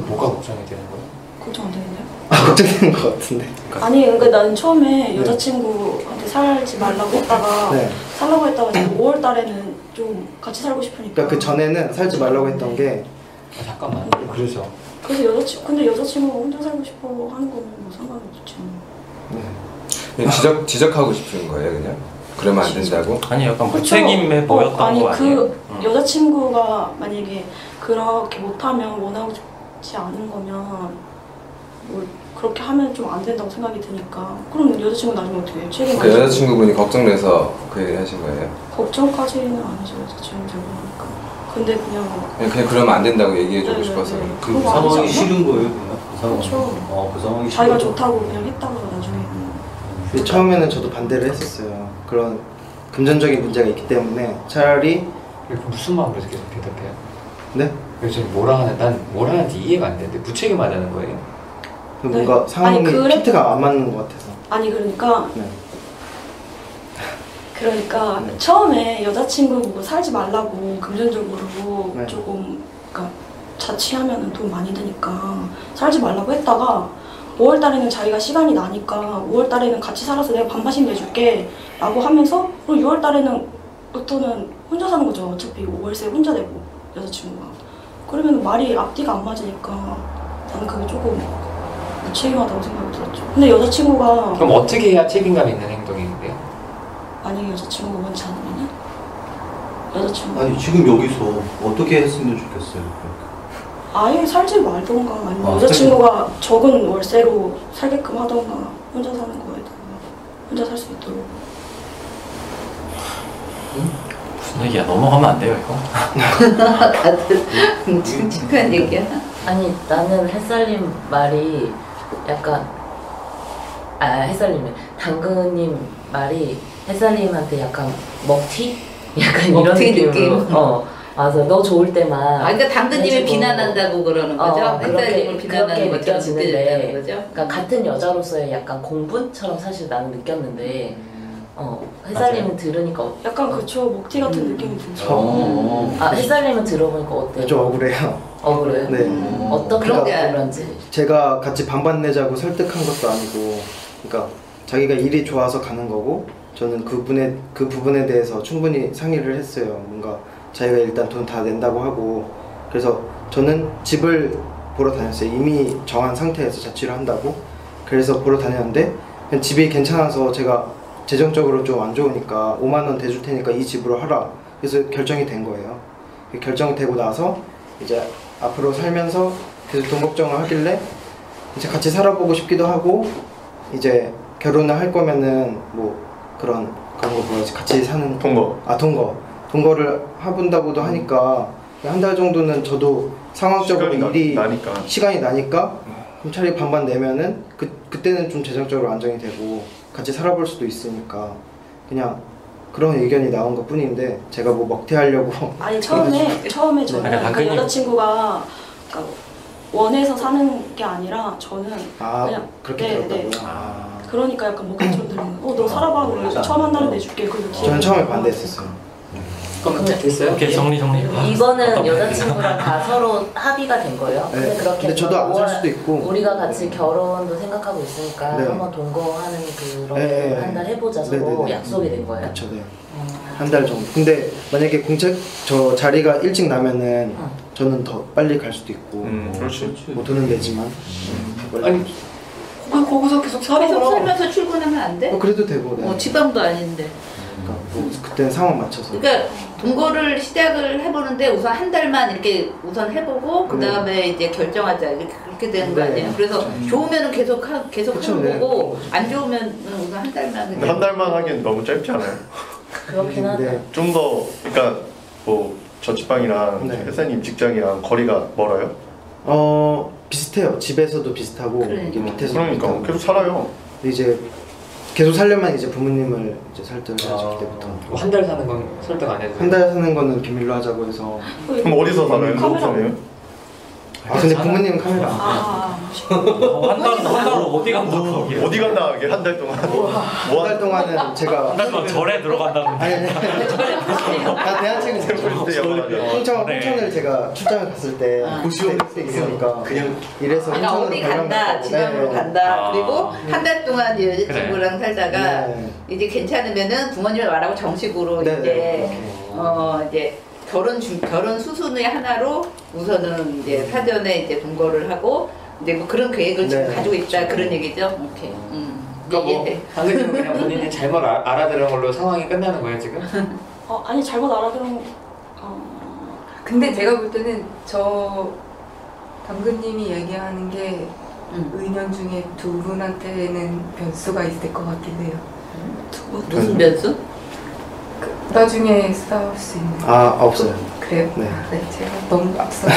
뭐가 걱정이 되는 거예요?
걱정 안 되는데요?
걱정되는 것 같은데.
아니, 그러니까 난 처음에 여자친구한테 살지 말라고 했다가
네.
살라고 했다가 지금 5월 달에는 좀 같이 살고 싶으니까.
그러니까 그 전에는 살지 말라고 했던 게
잠깐만. 그래서
근데 여자친구가 혼자 살고 싶어 하는 거면 뭐 상관이 없지.
그냥 지적하고 싶은 거예요, 그냥? 그러면 안 된다고?
아니 약간
그쵸?
무책임해 보였던
아니,
거 아니에요?
여자친구가 만약에 그렇게 못하면 원하고 싶지 않은 거면 뭐 그렇게 하면 좀 안 된다고 생각이 드니까. 그럼 여자친구 나중에 어떻게 해요? 책임 안
그
지고.
여자친구분이 걱정돼서 그 얘기 하신 거예요?
걱정까지는 아니죠. 여자친구 잘 모르니까. 근데 그냥
그냥 그러면 안 된다고 얘기해주고
네,
싶어서.
네, 네.
그
그거
상황이
아니지 않나?
싫은 거예요, 그냥? 그 상황이.
그렇죠.
그 상황이
자기가
싫은
좋다고 그냥 했다가 나중에
근데 처음에는 저도 반대를 했었어요. 그런 금전적인 문제가 있기 때문에 차라리
무슨 마음으로 계속 대답해요?
네?
그래서 뭐라 하는 난 뭐라 하는지 이해가 안 되는데 무책임하다는 거예요.
뭔가
네.
상황이
아니, 그래-
피트가 안 맞는 것 같아서.
아니 그러니까
네.
그러니까 처음에 여자친구고 살지 말라고 금전적으로
네.
조금 그러니까 자취하면 돈 많이 드니까 살지 말라고 했다가 5월 달에는 자기가 시간이 나니까 5월 달에는 같이 살아서 내가 반반씩 내줄게 라고 하면서 그리고 6월 달에는 부터는 혼자 사는 거죠. 어차피 월세 혼자 내고 여자친구가 그러면 말이 앞뒤가 안 맞으니까 나는 그게 조금 무책임하다고 생각이 들었죠. 근데 여자친구가
그럼 어떻게 해야 책임감 있는 행동인데요?
만약에 여자친구가 원치 않으면은 여자친구
아니, 지금 여기서 어떻게 했으면 좋겠어요?
아예 살지 말던가 아니면
아,
여자친구가 적은 월세로 살게끔 하던가 혼자 사는 거에다가 혼자 살 수 있도록
무슨 얘기야? 넘어가면 안 돼요 이거?
다들 끔찍한 얘기야.
아니 나는 햇살님 말이 약간 햇살님이 당근님 말이 햇살님한테 약간 먹튀? 약간 이런
먹튀
느낌으로
느낌.
맞아 너 좋을 때만
아, 그러니까 당근님을
해주고.
비난한다고 그러는 거죠?
그렇게
햇살님을 비난하는 것처럼
느껴지는데
느껴진다는 거죠?
그러니까 같은 여자로서의 약간 공분처럼 사실 나는 느꼈는데 햇살님은 들으니까
약간 그쵸 먹튀 같은 느낌이 들죠.
햇살님은 들어보니까 어때요?
좀 억울해요.
억울해요?
네.
어떤
그런 게
그런지
제가 같이 반반 내자고 설득한 것도 아니고, 그러니까 자기가 일이 좋아서 가는 거고, 저는 그 부분에 대해서 충분히 상의를 했어요. 뭔가 자기가 일단 돈 다 낸다고 하고, 그래서 저는 집을 보러 다녔어요. 이미 정한 상태에서 자취를 한다고. 그래서 보러 다녔는데 그냥 집이 괜찮아서 제가 재정적으로 좀 안 좋으니까 5만 원 대줄 테니까 이 집으로 하라. 그래서 결정이 된 거예요. 결정이 되고 나서 이제 앞으로 살면서 계속 돈 걱정을 하길래 이제 같이 살아보고 싶기도 하고, 이제 결혼을 할 거면은 뭐 그런 거 뭐지, 같이 사는 동거를 해본다고도 하니까 한 달 정도는 저도 상황적으로 시간이 나니까 그럼 차라리 반반 내면은 그때는 좀 재정적으로 안정이 되고 같이 살아볼 수도 있으니까 그냥 그런 의견이 나온 것 뿐인데, 제가 뭐 먹튀하려고
아니 처음에 저는 그 여자친구가 그러니까 원해서 사는 게 아니라 저는 그냥
그렇게 들었다고요?
그러니까 약간 먹튀처럼 들리는 너 살아봐 그래서 처음 한 달에 내줄게 그리고
저는 처음에 반대했었어요.
그럼 됐어요?
오케이 정리.
이거는 여자친구랑 다 서로 합의가 된 거예요?
네.
근데 그렇게
근데 저도 안 살 수도 있고
우리가 같이 결혼도 생각하고 있으니까
네.
한번 동거하는 그런
네.
한 달 해보자 서로
네네네.
약속이 된 거예요?
그렇죠. 네. 한 달 정도. 근데 만약에 저 자리가 일찍 나면은 저는 더 빨리 갈 수도 있고.
그렇지.
뭐 돈은 내지만.
아니 거기서 계속
계속 살면서 출근하면 안 돼?
그래도 되고. 네.
지방도 아닌데.
그러니까 뭐 그때는 상황 맞춰서.
그러니까 동거를 시작을 해보는데 우선 한 달만 이렇게 우선 해보고 그 다음에 이제 결정하자 이렇게 그렇게 되는 거 아니에요? 그래서 좋으면은 계속 하는 거고 안 좋으면은 우선 한 달만.
근데 한 달만 하기엔 너무 짧지 않아요?
그렇긴 하다.
좀 더 그러니까 뭐 저축방이랑 햇사님 직장이랑 거리가 멀어요?
비슷해요. 집에서도 비슷하고 이게 밑에서도
그러니까
비슷하고.
계속 살아요.
근데 이제 계속 살려면 이제 부모님을 이제 설득을 해야죠. 그때부터.
한 달 사는 건 설득 안 해도
한 달 사는 거는 비밀로 하자고 해서.
그럼 어디서 살아요? 노점이에요?
근데 부모님은 카메라.
한 달은 어디 간다 거기?
어디 간다 하게 한 달 동안.
한 달 동안은 제가
한 달 동안 절에 들어간다는데.
아니 다 대한민국 홍천을 제가 출장을 갔을 때 그때 있으니까
그냥
이래서
그러니까 어디 간다, 지방으로 간다. 그리고 한 달 동안 여자친구랑 살다가 이제 괜찮으면은 부모님을 말하고 정식으로 이제 이제 결혼 수순의 하나로 우선은 이제 사전에 이제 동거를 하고 이제 뭐 그런 계획을 지금 가지고 있다 그런 얘기죠. 오케이.
그러니까 뭐 당근님은 그냥 본인이 잘못 알아들은 걸로 상황이 끝나는 거예요 지금?
아니 잘못 알아들은
근데 제가 볼 때는 저 당근님이 얘기하는 게 의견 중에 두 분한테는 변수가 있을 것 같긴 해요.
무슨 변수?
나중에 싸울 수 있는.
없어요.
그래요?
네.
네, 제가 너무 앞서서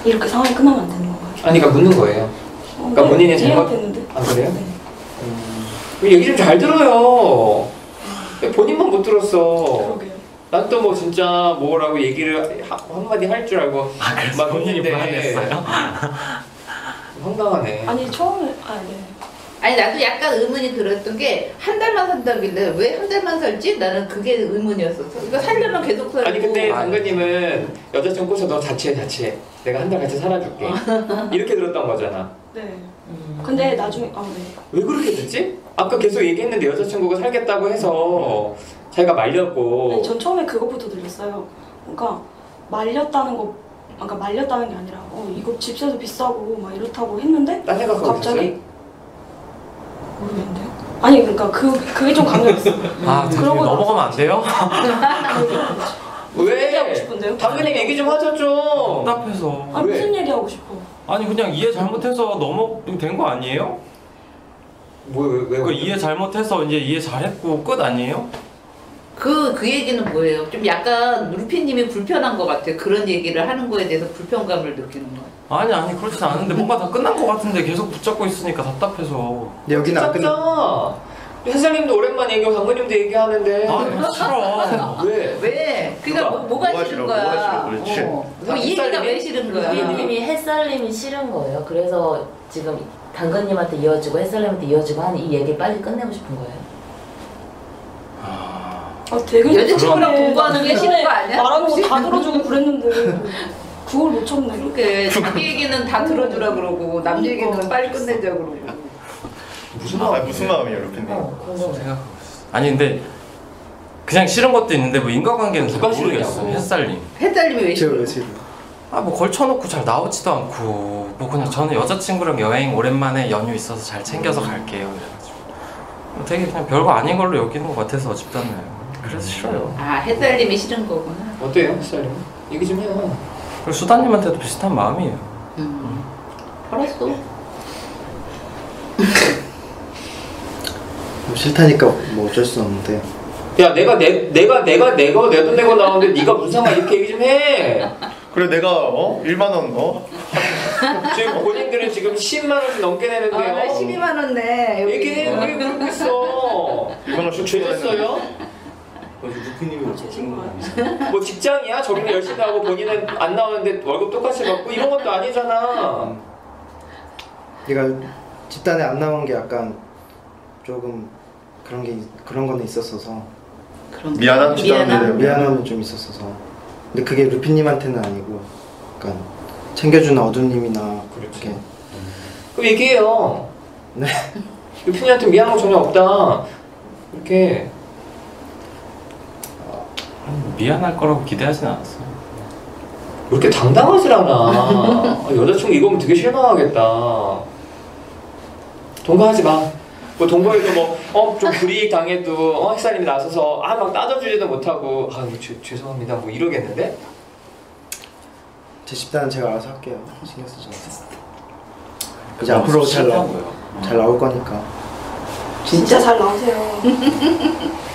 이렇게 상황이 끝나면 안 되는 건가요?
아니 그러니까 묻는 거예요. 그러니까 본인이 잘못.
이해했는데.
아 그래요?
네.
얘기 좀 잘 들어요. 왜 본인만 못 들었어.
그러게요.
난 또 뭐 진짜 뭐라고 얘기를 한마디 할 줄 알고
그래서
막
본인이
했는데
불안했어요?
황당하네.
아니 처음에 네.
아니 나도 약간 의문이 들었던 게 한 달만 산다길래 왜 한 달만 살지? 나는 그게 의문이었었어. 이거 살려면 계속 살고.
아니 근데 당근님은 여자친구 꼬셔 너 자취해. 내가 한 달 같이 살아줄게. 이렇게 들었던 거잖아.
네. 근데 나중에 네.
왜 그렇게 됐지? 아까 계속 얘기했는데 여자친구가 살겠다고 해서 자기가 말렸고.
아니, 전 처음에 그것부터 들렸어요. 그러니까 말렸다는 거, 그러니까 말렸다는 게 아니라 이거 집세도 비싸고 막 이렇다고 했는데
딴 생각하고
갑자기
있었어요?
모르겠는데. 아니 그러니까 그게 좀 강렬했어.
아,
그런 건
넘어가면 안 돼요?
얘기하고
왜?
싶은데요?
당근님 얘기 좀 하죠 좀.
답답해서.
아
왜?
무슨 얘기하고 싶어?
아니 그냥 이해 잘못해서 넘어된 거 아니에요?
왜?
그 이해 잘못해서 이제 이해 잘했고 끝 아니에요?
그 얘기는 뭐예요? 좀 약간 루피님이 불편한 것 같아. 그런 얘기를 하는 거에 대해서 불편감을 느끼는 거야.
아니 그렇진 않은데 뭔가 다 끝난 거 같은데 계속 붙잡고 있으니까 답답해서.
근데 여기는 안 끝나.
진짜. 혜살님도 오랜만에 얘기하고 당근님도 얘기하는데.
아 싫어.
왜?
왜? 그러니까 뭐가
뭐가
싫은
싫어,
거야?
뭐가 싫어, 그렇지.
뭐 이 얘기가 왜 싫은 거야?
루피님이 햇살님이 싫은 거예요. 그래서 지금 당근님한테 이어지고 햇살님한테 이어지고 하는 이 얘기 빨리 끝내고 싶은 거예요.
되게
여자친구랑
착하네.
공부하는 게 싫은 거 아니야?
말하는 거 다 들어주고 그랬는데 그걸 못 쳤네.
그러니까 자기 얘기는 다 들어주라 그러고 남 얘기는 빨리 끝내자 그러고.
무슨
무슨 마음이에요, 루피님?
궁금해.
생각하고 있어. 아니 근데 그냥 싫은 것도 있는데 뭐 인과관계는 잘
누가
모르겠어.
싫으냐고.
햇살님.
햇살님이 왜
제가
싫어?
왜 싫어?
아 뭐 걸쳐놓고 잘 나오지도 않고 뭐 그냥 저는 여자친구랑 여행 오랜만에 연휴 있어서 잘 챙겨서 갈게요 그래가지고 뭐 되게 그냥 별거 아닌 걸로 여기는 것 같아서 집단을 그래서 싫어요.
아 햇살님이 싫은 거구나.
어때요 혜살님? 얘기 좀 해요.
그리고 수다님한테도 비슷한 마음이에요.
알았어.
뭐 싫다니까 뭐 어쩔 수 없는데.
야 내가 내 돈 내고 나오는데 네가 무슨 상관 이렇게 얘기 좀 해.
그래 내가 1만 원
지금 본인들은 지금 10만 원씩 넘게 내는데요.
나 12만 원 내.
얘기해 왜 그러고 있어?
1만 원씩
죄졌어요?
루피님이 어떻게 찍는 거야?
뭐 직장이야? 저기는 열심히 하고 본인은 안 나오는데 월급 똑같이 받고 이런 것도 아니잖아.
얘가 집단에 안 나온 게 약간 조금 그런 거는 있었어서
미안한 집단인데
미안함이 좀 있었어서. 근데 그게 루피님한테는 아니고 약간 챙겨주는 어두님이나
그렇지.
이렇게.
그럼 얘기해요.
네.
유핀이한테 미안한 거 전혀 없다. 이렇게
미안할 거라고 기대하진 않았어요.
왜 이렇게 당당하질 않아. 아, 여자친구 이거 보면 되게 실망하겠다. 동거하지 마. 뭐 동거해도 좀 불이익 당해도 햇살님이 나서서 막 따져주지도 못하고 죄송합니다 뭐 이러겠는데?
제 집단은 제가 알아서 할게요. 신경 쓰지 마세요. 이제 앞으로 잘 나올 거니까.
진짜 잘 나오세요.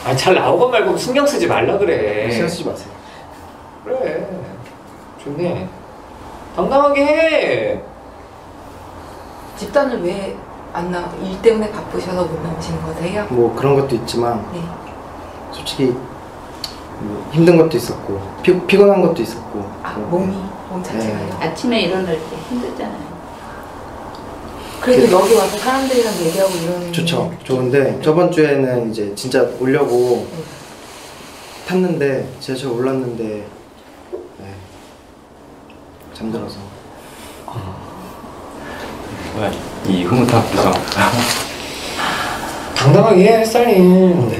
아니 잘 나오고 말고 신경 쓰지 말라 그래.
신경 쓰지 마세요.
그래 좋네. 당당하게 해.
집단을 왜 안 나와? 일 때문에 바쁘셔서 못 나오시는 거세요?
뭐 그런 것도 있지만
네.
솔직히 뭐 힘든 것도 있었고 피곤한 것도 있었고.
몸 자체가요?
네.
아침에 일어날 때 힘들잖아요.
그래도 여기 와서 사람들이랑 얘기하고 이런
좋죠. 좋은데 저번 주에는 이제 진짜 오려고 탔는데 지하철 올랐는데 네. 잠들어서.
뭐야 이 흐뭇한 표정.
당당하게 해 햇살님. 네.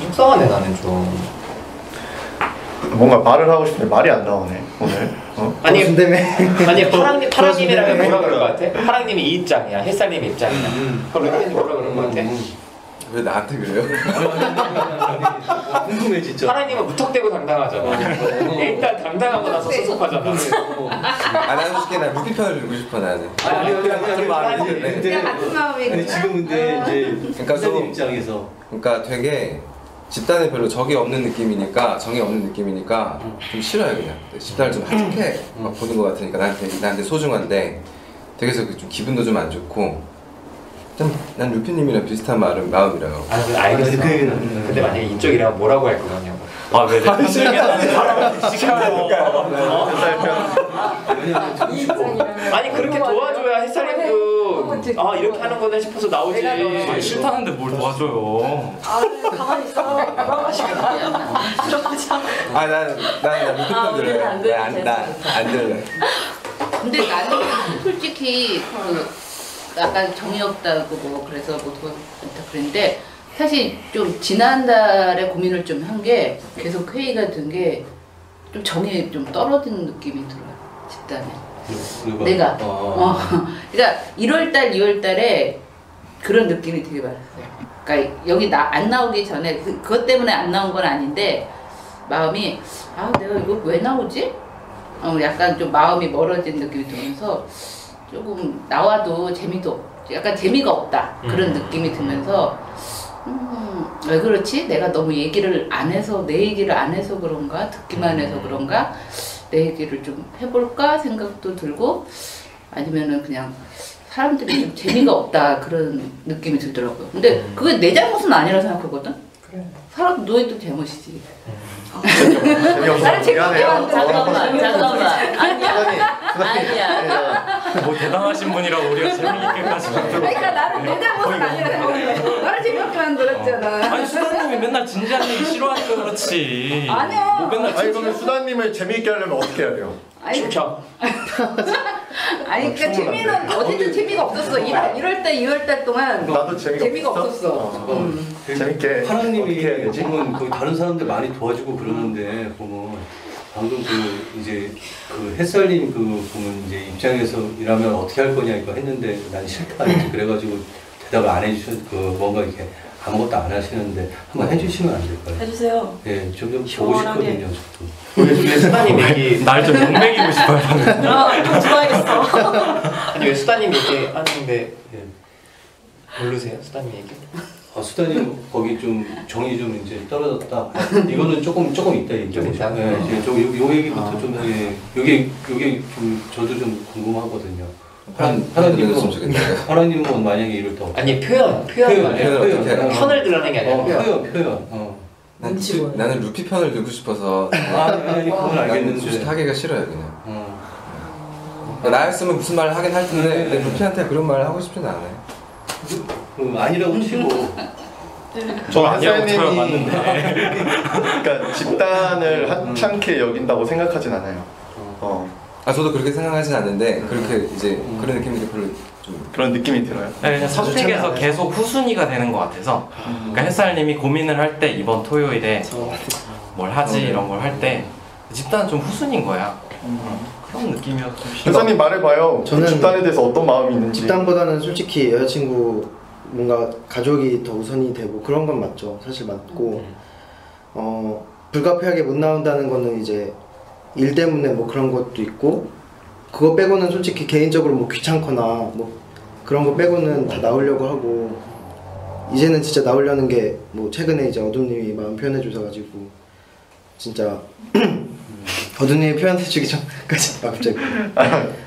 속상하네 나는 좀.
뭔가 말을 하고 싶은데 말이 안 나오네 오늘.
아니
근데
파랑님이라면 뭐라 그럴 것 같아? 파랑님이 이 입장이야 햇살님 입장이야. 그럼 왜 뭐라 그럴 것 같아?
왜 나한테 그래요?
궁금해 진짜.
파랑님은 무턱대고 당당하잖아. 일단 당당하고 나서 섭섭하잖아.
나는 솔직히 나 루피 편을 들고 싶어 나는.
그냥
마음인데.
그냥 같은 마음이.
아니 지금 근데 이제
그러니까
선생님
좀-
입장에서
그러니까 되게 집단에 별로 적이 없는 느낌이니까 정이 없는 느낌이니까 좀 싫어요 그냥. 집단을 좀 하찮게 막 보는 것 같으니까 나한테 소중한데 되게 좀 기분도 좀 안 좋고 난 루피님이랑 비슷한 마음이라요.
알겠어. 근데 만약에 이쪽이랑 뭐라고 할 거냐고.
왜 내 편들겠다는 사람한테 시켜요.
아니 그렇게 도와줘야 햇살님도 이렇게 하는 거네 싶어서 나오지.
싫다는데 뭘 도와줘요.
가만히 있어.
난 루피 편 들래. 안 들래.
근데 나는 솔직히 약간 정이 없다고 그래서 못 그랬는데 사실 좀 지난달에 고민을 좀 한 게 계속 회의가 든 게 좀 정이 좀 떨어지는 느낌이 들어요 집단에. 내가 그러니까 1월달 2월달에 그런 느낌이 되게 많았어요. 그러니까 여기 안 나오기 전에 그것 때문에 안 나온 건 아닌데 마음이 내가 이거 왜 나오지? 약간 좀 마음이 멀어진 느낌이 들면서 조금 나와도 약간 재미가 없다 그런 느낌이 들면서 왜 그렇지? 내가 너무 얘기를 안 해서 내 얘기를 안 해서 그런가? 듣기만 해서 그런가? 내 얘기를 좀 해볼까 생각도 들고 아니면은 그냥 사람들이 좀 재미가 없다 그런 느낌이 들더라고요. 근데 그게 내 잘못은 아니라 생각하거든. 그래. 사람 너희도 잘못이지. 나를 재미없게 만들어.
잠깐만. 아니야.
뭐 대단하신 분이라고 우리가 재미있게까지 만들어.
그러니까 나는 내 잘못은 아니라 생각해. 나를 재미없게 만들었잖아.
아니 수다님이 맨날 진지한 얘기 싫어하니까 그렇지.
아니야.
뭐 맨날
아니 그러면 수다님을 재미있게 하려면 어떻게 해야 돼요?
춤춰.
아니 그러니까 재미는 어쨌든 재미가 없었어. 1월달 2월달 동안
나도 재미가
없었어.
재밌게
하나님이
어떻게 해야 되지?
보면 거기 다른 사람들 많이 도와주고 그러는데 보면 방금 이제 햇살님 보면 이제 입장에서 일하면 어떻게 할 거냐 이거 했는데 난 싫다 이제 그래가지고 대답을 안 해주셔 뭔가 이렇게 아무것도 안 하시는데 한번 해주시면 안 될까요?
해주세요.
네, 좀 보고 싶거든요.
왜 수다님 얘기
날 좀 욕먹이고 싶어요.
좋아하겠어.
아니 왜 수다님 얘기 하는데 모르세요 수다님 얘기?
수다님 거기 좀 정이 좀 이제 떨어졌다. 이거는 조금 있다 얘기하고
있다?
싶어요. 요 얘기부터 좀 요게 좀 저도 좀 궁금하거든요. 하나님은 만약에 이럴 때
아니 표현 편을 드러내는 게 아니라
표현.
나는 루피 편을 들고 싶어서
아니 그건 알겠는데
하기가 싫어요 그냥. 나였으면 무슨 말을 하긴 할 텐데 근데 루피한테 그런 말을 하고 싶지는 않아요.
아니라고 치고
저
아니라고 쳐요 맞는데.
그러니까 집단을 하찮게 여긴다고 생각하진 않아요.
저도 그렇게 생각하진 않는데 그렇게 이제 그런 느낌이 별로 좀
그런 느낌이 들어요.
그냥 선택에서 계속 후순위가 되는 것 같아서. 그러니까 햇살님이 고민을 할 때 이번 토요일에 뭘 하지 이런 걸 할 때 집단은 좀 후순인 거야. 그런 느낌이어서 좀 싫어.
회사님 말해봐요.
저는
집단에 대해서 어떤 마음이 있는지.
집단보다는 솔직히 여자친구 뭔가 가족이 더 우선이 되고 그런 건 맞죠. 사실 맞고 불가피하게 못 나온다는 거는 이제 일 때문에 뭐 그런 것도 있고 그거 빼고는 솔직히 개인적으로 뭐 귀찮거나 뭐 그런 거 빼고는 다 나오려고 하고 이제는 진짜 나오려는 게 뭐 최근에 이제 어둠님이 마음 표현해 주셔가지고 진짜 어둠님이 표현해주기 전까지 갑자기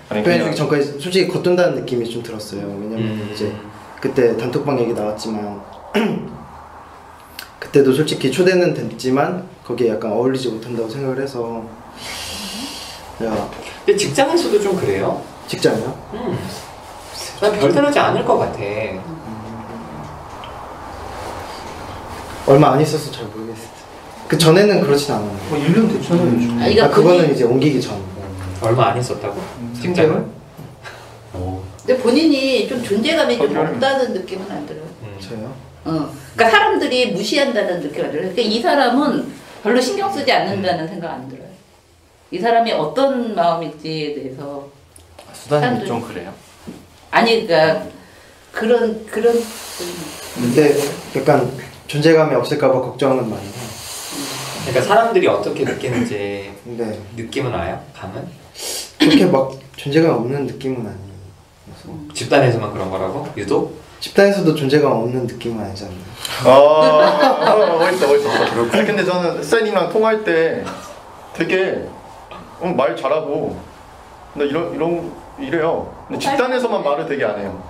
표현해주기 전까지 솔직히 겉돈다는 느낌이 좀 들었어요. 왜냐면 이제 그때 단톡방 얘기 나왔지만 그때도 솔직히 초대는 됐지만 거기에 약간 어울리지 못한다고 생각을 해서
근데 직장에서도 좀 그래요?
직장이요?
난 별다르지 않을 것 같아.
얼마 안 있어서 잘 모르겠어요. 그 전에는 그렇진 않았는데.
1년 됐잖아요.
그거는 이제 옮기기 전.
얼마 안 있었다고? 직장을?
근데 본인이 좀 존재감이 좀 없다는 느낌은 안 들어요.
저요?
그러니까 사람들이 무시한다는 느낌 안 들어요. 그러니까 이 사람은 별로 신경 쓰지 않는다는 생각 안 들어요. 이 사람이 어떤 마음일지에 대해서.
수다님 좀 그래요?
아니 그러니까 그런
근데 약간 존재감이 없을까봐 걱정은 많이 해요.
그러니까 사람들이 어떻게 느끼는지
네.
느낌은 와요? 감은?
그렇게 막 존재감 없는 느낌은 아니에요.
집단에서만 그런 거라고? 유독?
집단에서도 존재감 없는 느낌은 아니지 않나요?
멋있어. 아니, 근데 저는 햇살님이랑 통화할 때 되게 말 잘하고 나 이래요. 근데 집단에서만 말을 되게 안 해요.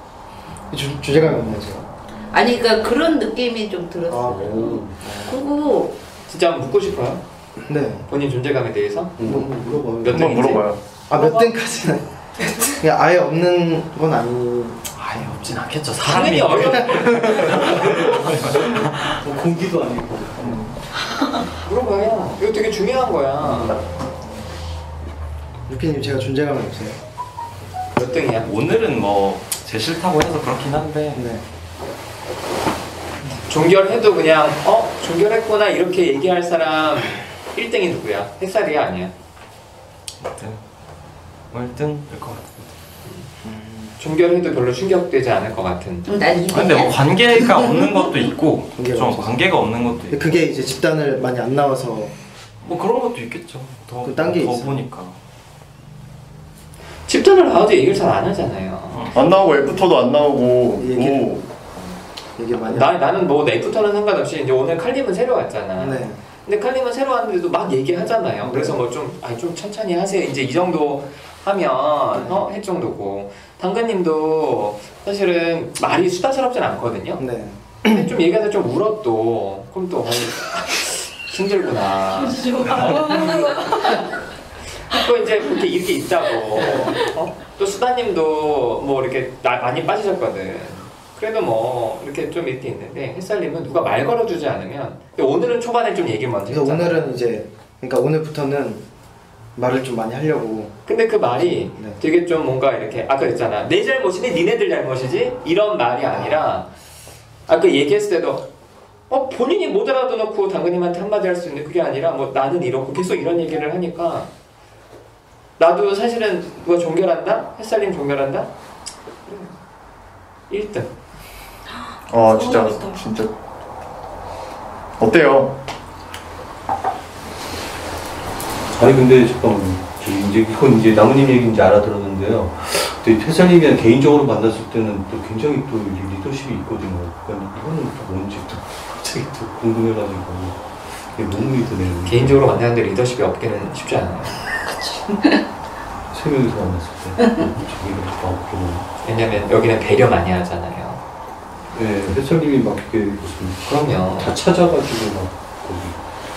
존재감이 없나요, 제가?
아니 그러니까 그런 느낌이 좀 들었어요. 그리고
진짜 한번 묻고 싶어요?
네.
본인 존재감에 대해서?
물어봐요.
몇
한번
등인지?
물어봐요.
몇 등까지는 그냥 아예 없는 건 아니.
아예 없진 않겠죠.
당연히
사람이
어려워.
공기도 아니고.
물어봐요. 이거 되게 중요한 거야.
루피님 제가 존재감이 없어요.
몇 등이야?
오늘은 뭐 제 싫다고 해서 그렇긴 한데
네.
종결해도 그냥 종결했구나 이렇게 얘기할 사람 1등이 누구야? 햇살이야 아니야?
1등일 것 같아요.
종결해도 별로 충격되지 않을 것 같은.
난
근데 뭐 관계가 없는 것도 있고
관계가
좀
없어서.
관계가 없는 것도
근데
있고
그게 이제 집단을 많이 안 나와서
뭐 그런 것도 있겠죠. 더
그딴 게 있어요.
보니까.
집단을 나와도 얘기를 잘 안 하잖아요.
안 나오고 애프터도 안 나오고
얘기 많이.
나는 뭐 애프터는 상관없이 이제 오늘 칼림은 새로 왔잖아.
네.
근데 칼림은 새로 왔는데도 막 얘기하잖아요.
네.
그래서 뭐 좀 천천히 하세요. 이제 이 정도 하면 할 정도고. 당근님도 사실은 말이 수다스럽진 않거든요.
네.
근데 좀 얘기하다 좀 울었도 그럼 또 힘들구나. 또 이제 이렇게 있다고. 또 수다님도 뭐 이렇게 많이 빠지셨거든. 그래도 뭐 이렇게 좀 이렇게 있는데 햇살님은 누가 말 걸어주지 않으면. 근데 오늘은 초반에 좀 얘기 먼저
그래서
했잖아.
오늘은 이제 그러니까 오늘부터는 말을 좀 많이 하려고.
근데 그 말이
네.
되게 좀 뭔가 이렇게 아까 그랬잖아. 내 잘못이니 니네들 잘못이지? 이런 말이 아니라 아까 얘기했을 때도 본인이 못 알아둬놓고 당근님한테 한마디 할 수 있는 그게 아니라 뭐 나는 이렇고 계속 이런 얘기를 하니까 나도 사실은 누가 종결한다? 햇살님 종결한다? 1등.
진짜 어때요?
아니 근데 잠깐만 이제 이건 이제 나무님 얘기인지 알아들었는데요. 근데 회사님이랑 개인적으로 만났을 때는 또 굉장히 또 리더십이 있거든요. 그러니까 이거는 또 뭔지 또 갑자기 또 궁금해가지고 이게 너무 믿으네요.
개인적으로 만나는데 리더십이 없기는 쉽지 않아요.
세 명이서 만났을 때 자기가 막
왜냐면 여기는 배려 많이 하잖아요.
네, 회사님이 막 이렇게 무슨
그럼요.
다 찾아가지고 막 거기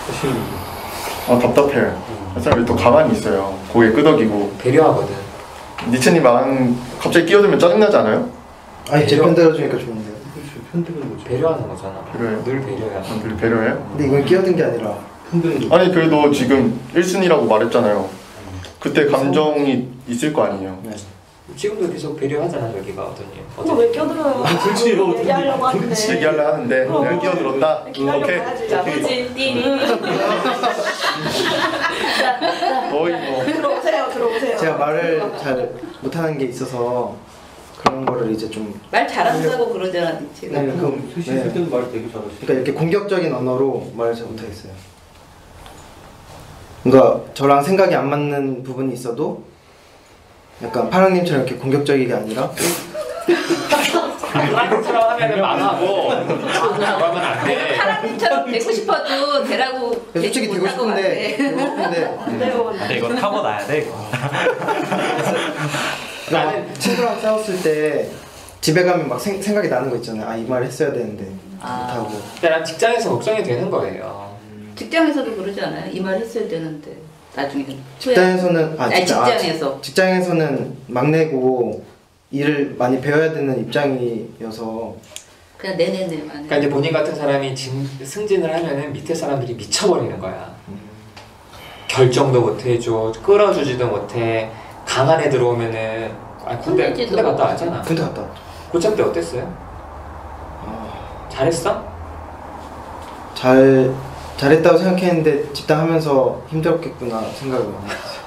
하시는
답답해. 햇살이 또 가만히 있어요. 고개 끄덕이고.
배려하거든.
니체님 마음 갑자기 끼어들면 짜증나지 않아요?
아니 제 편 들어주니까 좋은데요.
편드는 거죠.
배려하는 거잖아.
배려해요?
늘 배려야.
늘 배려해요?
근데 이건 끼어든 게 아니라
편드는 거죠.
아니 그래도 지금 1순위라고 말했잖아요. 그때 감정이 있을 거 아니에요.
네.
지금도 계속 배려하잖아 여기가 어떤님.
그거 왜 껴들어요?
그렇지요.
얘기하려고 하는데.
얘기하려 하는데 내가 끼어들었다.
기다려
오케이.
봐야지.
자부진 띠리.
거의 뭐.
들어오세요.
제가 말을 잘 못하는 게 있어서 그런 거를 이제 좀
말 잘한다고 그러잖아 니체가.
네,
수시 쓸 때도 말 되게 잘하시고.
그러니까 이렇게 공격적인 언어로 말을 잘 못하겠어요. 그러니까 저랑 생각이 안 맞는 부분이 있어도 약간 파랑님처럼 이렇게 공격적이게 아니라
파랑님처럼 하면은 망하고 그러면 안 돼.
사람들처럼 되고 싶어도 되라고.
솔직히 되고 싶은데
근데 이거 타고나야 돼 이거.
그러니까 친구랑 싸웠을 때 집에 가면 막 생각이 나는 거 있잖아요. 이 말 했어야 되는데 못하고.
근데 난 직장에서 걱정이 되는 거예요.
직장에서도 그러지 않아요? 이 말 했어야 되는데 나중에는.
직장에서는
직장에서.
직장에서는 막내고 일을 많이 배워야 되는 입장이어서
그냥 네네네.
그러니까 이제 본인 같은 사람이 승진을 하면은 밑에 사람들이 미쳐버리는 거야. 결정도 못 해줘, 끌어주지도 못해. 강한 애 들어오면은 군대 갔다 왔잖아.
군대 갔다 왔죠.
고참 때 어땠어요? 잘했어?
잘했다고 생각했는데 집단 하면서 힘들었겠구나 생각을 많이 했어요.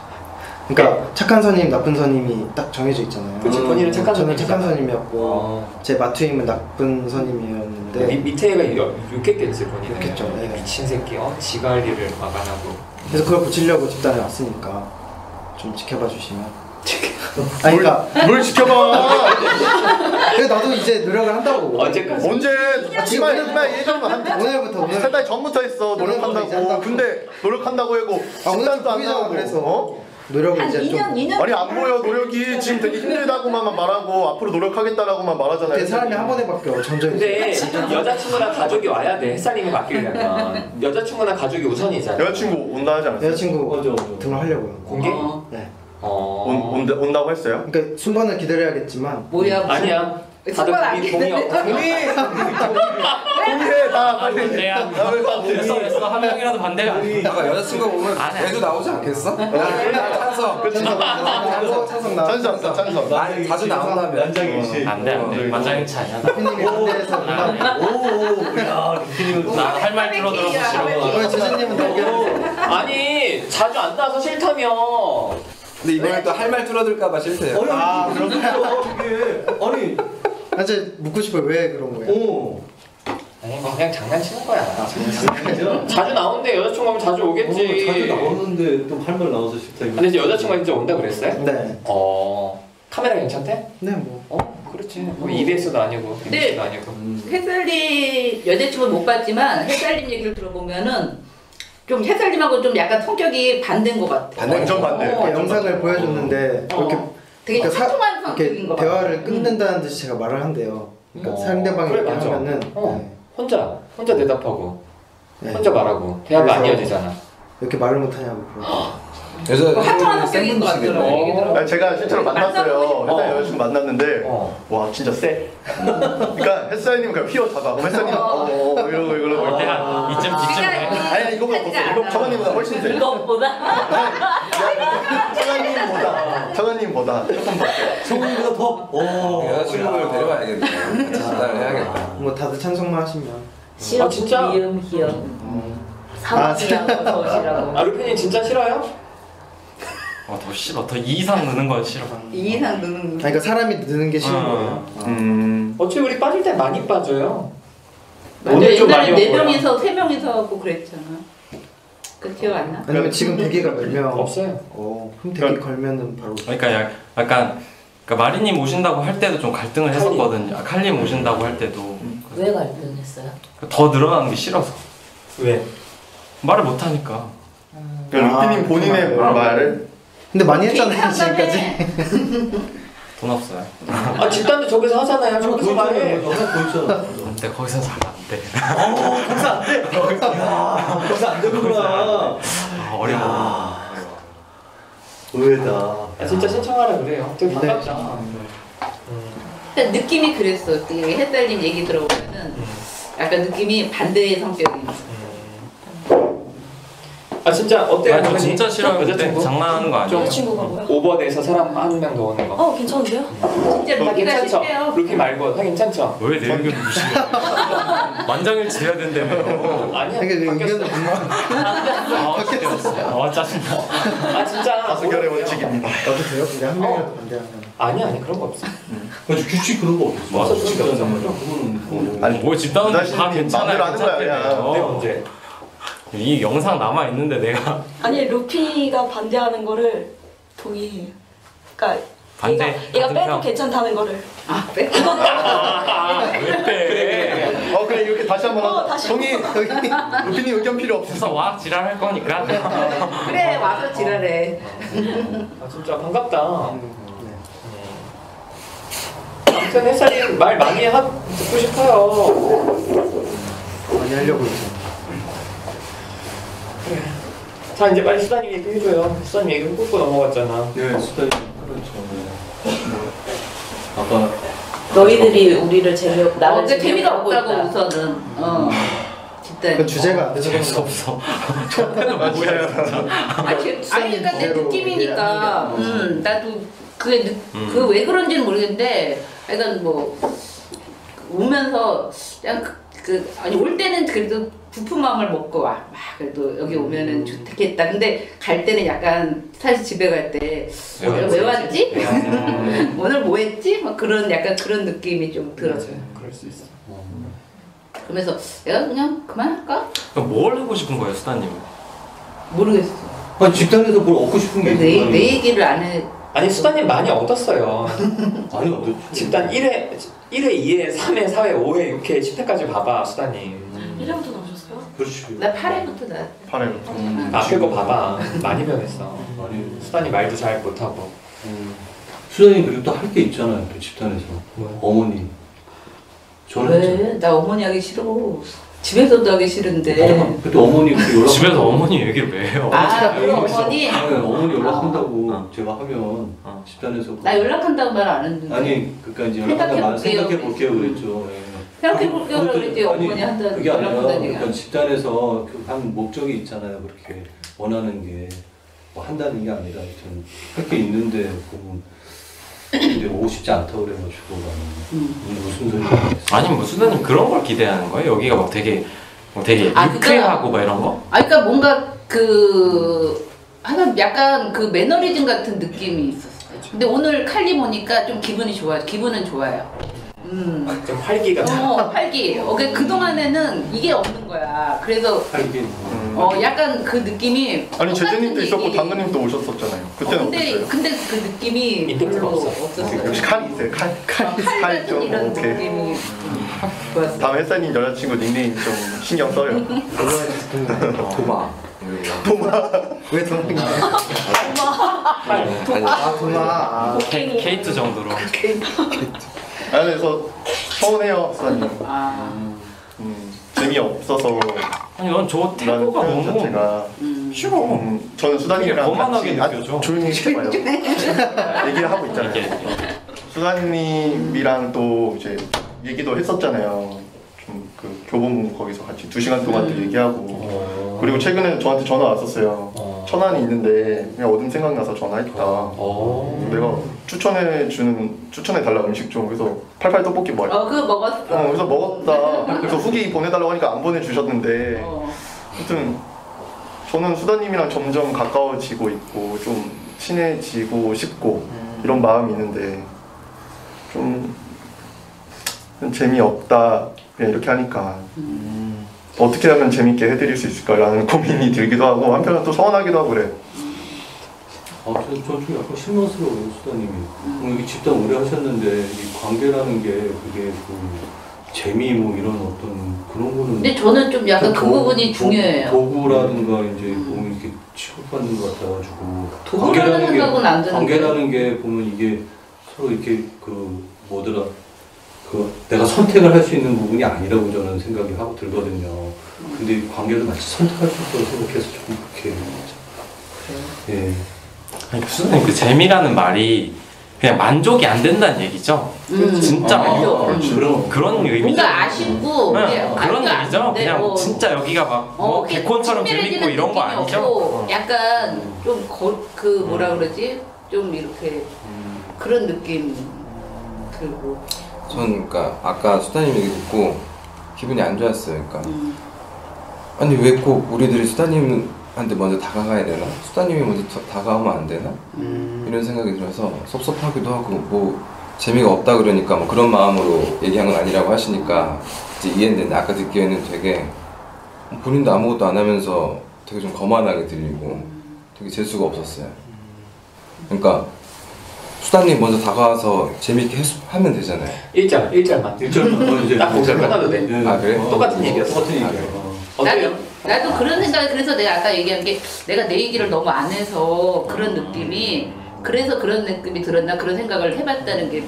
그러니까 착한 선임, 나쁜 선임이 딱 정해져 있잖아요.
그치, 본인은 착한
저는
선임이잖아.
착한 선임이었고 제 마투임은 나쁜 선임이었는데
밑에 애가 욕했겠지 본인은.
욕했죠. 네.
미친 새끼, 지가 할 일을 막 안 하고.
그래서 그걸 고치려고 집단에 왔으니까 좀 지켜봐 주시면. 아니 그러니까
뭘 지켜봐.
그래 나도 이제 노력을 한다고.
언제까지?
언제? 이말 예전만
오늘부터
세 달 전부터 했어
오늘부터 이제
노력한다고.
한다고.
근데 노력한다고 하고 집단도 안 나오고
그래서
어?
노력을
한
이제
2년
아니 안 보여 노력이 지금 되게 힘들다고만 말하고 앞으로 노력하겠다라고만 말하잖아요.
그때 사람이 한 번에 바뀌어 점점.
근데 여자친구나 가족이 와야 돼. 햇살님이 바뀌려면 여자친구나 가족이 우선이잖아.
여자친구 온다 하지 않았어요?
여자친구
맞아.
등록하려고요.
공개?
네.
온다고 했어요?
그러니까 순번을 기다려야겠지만.
뭐야 무슨
아니야. 다들
순번 안
공이 동의
동의해 다 빨리.
됐어 한 명이라도 반대가 아니
아까 여자친구 보면 애도 나오지 않겠어? 찬성.
찬성.
아니 자주 나온다면.
난장일치.
안돼 만장일치 아니야
대표님이 반대해서
오야 리키님은
나할 말 들어들어서 싫어
재진님은 대결.
아니 자주 안 나와서 싫다며.
근데 이번에 또 할 말 줄어들까봐 싫대요.
아 그렇군요 이게 아니
사실 묻고 싶어요. 왜 그런 거예요?
오
아니 뭐 그냥 장난치는 거야.
진짜
자주 나오는데 여자친구 하면 자주 오겠지.
자주 나오는데 또 할 말 나와서 싫다 이거.
근데 이제 여자친구가 진짜 온다 그랬어요?
네.
카메라 괜찮대?
네 뭐.
그렇지. 뭐 EBS도 아니고
네.
MBC도 아니고.
햇살님 여자친구 못 봤지만 햇살님 얘기를 들어보면은 좀 햇살님하고 좀 약간 성격이 반대인 것 같아.
완전 반대.
이렇게 영상을 보여줬는데 이렇게
되게
그러니까
소통한 성격인
이렇게
것 같아.
대화를 끊는다는 듯이 제가 말을 한대요. 그러니까 상대방이
그래,
이렇게
맞아.
하면은
혼자 대답하고
네.
혼자 말하고 대화가 안
그래서-
이어지잖아.
이렇게 말을 못하냐고 그러고.
여자
화통한 성격인 것 같더라고. 얘기 들어.
아니, 제가 실제로 만났어요.
만나보고 싶어.
햇살 여자친구 만났는데 와 진짜 세. 그러니까 햇살님 그냥 휘어잡아. 그럼 햇살님 이러고
한 이쯤 해
아니야 이거보다 더 세. 이거 정한님보다 훨씬 세.
이것보다
정한님보다 조금 더 세.
성훈이보다 더.
여자친구를 데려와야겠네. 같이 진단을 해야겠다.
뭐 다들 찬성만 하시면.
시험
진짜?
미음 희연 사막이랑 서울이라고.
루피님 진짜 싫어요?
더 싫어 더 2 이상 느는 건 싫어
이 이상 느는.
아니, 그러니까 사람이 느는 게 싫은 거예요.
어차피 우리 빠질 때 많이 빠져요.
맞아
오늘 좀
옛날에
많이
4명이서 3명이서 하고 그랬잖아. 그 기억 안 나?
아니면 지금 대기가 몇 명?
없어요.
그럼 대기 걸면은 바로.
그러니까 약간 그러니까 마리님 오신다고 할 때도 좀 갈등을 했었거든요 칼님 오신다고 할 때도
왜 갈등했어요?
더 늘어나는 게 싫어서
왜?
말을 못하니까
루피님 본인의 말을.
근데 많이 했잖아요 지금까지.
돈 없어요
집단도 저기서 하잖아요. 저기서 말해.
보이잖아.
근데 거기서 잘 안돼
거기서 안 돼. 야 거기서 안 되구나.
어려워
의외다.
진짜 신청하라 그래요. 되게 반갑다.
근데 느낌이 그랬어. 그 햇살님 얘기 들어보면은 약간 느낌이 반대의 성격이.
진짜 어때요?
아니, 저
당연히?
진짜 싫어하는데
여자친구?
장난하는 거 아니에요?
여자친구가 뭐야?
오버돼서 사람 한 명 더 오는 거.
괜찮은데요?
진짜 자기가
괜찮죠?
싫대요.
루피 말고 다 괜찮죠?
왜 내 의견 무시해 만장일치 해야 된다며
아니야.
그러니까 내 의견을
바뀌었어 짜증나
진짜.
다수결의 원칙입니다.
나도 돼요? 근데 한 명이라도 반대하면.
아니 그런 거 없어.
규칙 그런 거 없어.
맞아,
규칙
없어.
그거는
아니
뭐 집단은 다
나신님
괜찮아요
마음대로 하는 거야, 그냥.
네, 언제?
이 영상 남아 있는데 내가
아니 루피가 반대하는 거를 동의해요. 그러니까
반대
얘가
같은
빼도
편.
괜찮다는 거를.
왜 빼?
그래 이렇게 다시 한번 하자.
다시
동의. 루피님 의견 필요 없어.
그래서 와 지랄할 거니까
그래 와서 지랄해.
진짜 반갑다. 아무튼 햇살이 말 많이 듣고 싶어요.
많이 하려고 있어.
자 이제 빨리 수다님 얘기 해줘요. 수다님 얘기 훑고 넘어갔잖아.
네, 수다님 그렇죠. 아까
너희들이 우리를 재미없고 나를
어제 재미가
재미없고
없다고
있다.
우선은 집단.
그 주제가 안 돼서
재수 없어 저때는 뭐야 진짜
아니 그러니까 내 느낌이니까. 나도 그게 그 왜 그런지는 모르겠는데, 하여간 뭐 오면서 그냥 아니 올 때는 그래도 부푼 마음을 먹고 와. 막 그래도 여기 오면은 좋겠다. 근데 갈 때는 약간 사실 집에 갈 때 왜 왔지? 오늘 뭐 했지? 막 그런 약간 그런 느낌이 좀 들었어요.
그럴 수 있어.
그러면서 내가 그냥 그만할까?
그럼 뭘 하고 싶은 거예요 수다님?
모르겠어.
집단에서 뭘 얻고 싶은 게
내
있구나.
얘기를 안 해.
아니 수다님 많이 얻었어요.
많이 얻었죠.
집단 1회, 2회, 3회, 4회, 5회, 6회, 10회까지 봐봐 수다님.
1회부터 나오셨어요?
그렇지.
나 8회부터 나.
8회부터.
앞에 거 봐봐. 많이 변했어.
많이.
수다님 말도 잘 못하고.
수장님 그리고 또 할 게 있잖아요. 또 집단에서.
뭐요?
어머니. 저는
왜? 나 어머니 하기 싫어. 집에서도 하기 싫은데.
그때 어머니 그 연락.
집에서 어머니 얘기를 왜 해요?
아, 그 어머니?
네, 어머니 연락한다고
어.
제가 하면 집단에서.
나 연락한다고 말 안 했는데.
아니 그러니까 이제 연락한다고 생각해 볼게요 그랬죠. 예.
생각해볼게요
그것도-
그랬지. 어머니
아니,
한다는
그게 아니라
연락한다는 얘기가.
그러니까 집단에서 한 목적이 있잖아요. 그렇게 원하는 게 뭐 한다는 게 아니라 하여튼 할 게 있는데 보면 근데 오고 싶지 않다고 그래가지고 나는 무슨 소리야.
아니 뭐 수다님 그런 걸 기대하는 거예요? 여기가 막 되게
아,
유쾌하고 막 이런 거?
아, 그러니까 뭔가 하여간 약간 그 매너리즘 같은 느낌이 있었어요. 근데 오늘 칼리 보니까 좀 기분이 좋아요. 기분은 좋아요.
좀 활기가 나.
활기. 그동안에는 이게 없는 거야. 그래서
할게
약간 그 느낌이.
아니 제재님도
똑같은
있었고
얘기.
당근님도 오셨었잖아요. 그때는 어땠어요?
근데 그 느낌이
임팩트가
별로
없어.
없었어요.
역시 칼이 있어요. 칼
칼 같은
좀
이런
오케이.
느낌이 좋았어요.
다음 햇살님 여자친구 닉네임 좀 신경 써요.
도마.
왜 도망이냐? 아 도마. 아.
케이트 정도로.
그래서 서운해요, 수다님. 재미없어서
아니 넌 저
라는
태도가
표현
너무
자체가
싫어.
저는 수다님이랑
되게 거만하게
같이
느껴져.
조용히 해봐요. 얘기를 하고 있잖아요. 수다님이랑 또 이제 얘기도 했었잖아요. 좀 그 교보문 거기서 같이 2시간 동안 또 얘기하고 그리고 최근에 저한테 전화 왔었어요. 천안이 있는데 그냥 얻은 생각나서 전화했다. 내가 추천해 달라 음식 좀. 그래서 팔팔 떡볶이 뭐야?
그거 먹었어.
그래서 먹었다. 그래서 후기 보내달라고 하니까 안 보내주셨는데 아무튼 저는 수다님이랑 점점 가까워지고 있고 좀 친해지고 싶고 이런 마음이 있는데 좀 재미없다 그냥 이렇게 하니까 어떻게 하면 재밌게 해드릴 수 있을까라는 고민이 들기도 하고 한편은 또 서운하기도 하고 그래요.
좀 약간 실망스러워요 수다님이. 여기 집단 오래 하셨는데 이 관계라는 게 그게 그 재미 뭐 이런 어떤 그런 거는.
근데 저는 좀 약간 그 부분이 중요해요.
도구라든가 이제 보면 이렇게 취급받는 것 같아가지고.
도구라는 생각은 안 드는데.
관계라는 게 보면 이게 서로 이렇게 그 뭐더라. 그 내가 선택을 할 수 있는 부분이 아니라고 저는 생각이 하고 들거든요. 근데 관계도 마치 선택할 수 있다고 생각해서 조금 그렇게. 예.
아니 수다님 그 재미라는 말이 그냥 만족이 안 된다는 얘기죠. 진짜 그런 의미죠.
뭔가 아쉽고
그런 의미죠. 그냥
뭐,
진짜 여기가 막 개콘처럼 재밌고 이런 거 아니죠.
약간 좀 그 뭐라 그러지? 좀 이렇게 그런 느낌 들고.
전 그러니까 아까 수다님 얘기 듣고 기분이 안 좋았어요. 그러니까 아니 왜 꼭 우리들이 수다님한테 먼저 다가가야 되나? 수다님이 먼저 다가오면 안 되나? 이런 생각이 들어서 섭섭하기도 하고 뭐 재미가 없다 그러니까 뭐 그런 마음으로 얘기한 건 아니라고 하시니까 이제 이해했는데 아까 듣기에는 되게 본인도 아무것도 안 하면서 되게 좀 거만하게 들리고 되게 재수가 없었어요. 그러니까 수다님 먼저 다가와서 재밌게 하면 되잖아요.
1절만
이제
딱 거기서 끝나도 돼.
아 그래?
똑같은 얘기였어.
똑같은 얘기야.
나도 그런 생각이. 그래서 내가 아까 얘기한 게 내가 내 얘기를 너무 안 해서 그런 느낌이, 그래서 그런 느낌이 들었나 그런 생각을 해봤다는 게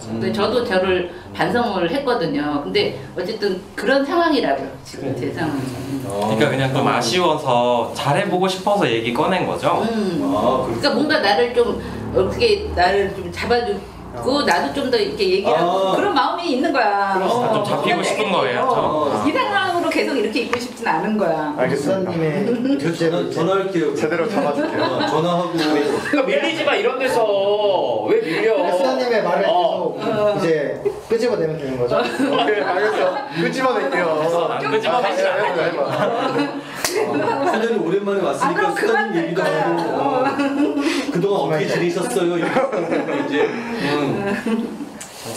근데 저도 저를 반성을 했거든요. 근데 어쨌든 그런 상황이라고요. 지금 제 상황이.
그러니까 그냥 좀 아쉬워서 잘해보고 싶어서 얘기 꺼낸 거죠.
그러니까 뭔가 나를 좀 어떻게 나를 좀 잡아주고 나도 좀 더 이렇게 얘기하고 그런 마음이 있는 거야.
좀 잡히고 싶은 거예요.
이 상황으로 계속 이렇게 있고 싶진 않은 거야.
알겠습니다.
수다님의
전화할게요.
제대로 잡아줄게요.
전화하고.
그러니까 밀리지 마 이런 데서 왜 밀려?
수다님의 말을 계속 이제 끄집어내면 되는 거죠?
오케이 알겠어. 끄집어낼게요.
안 끄집어내지
해봐.
사장님 오랜만에 왔으니까 수다님 얘기도 하고 그동안 어떻게 지내셨어요? 이제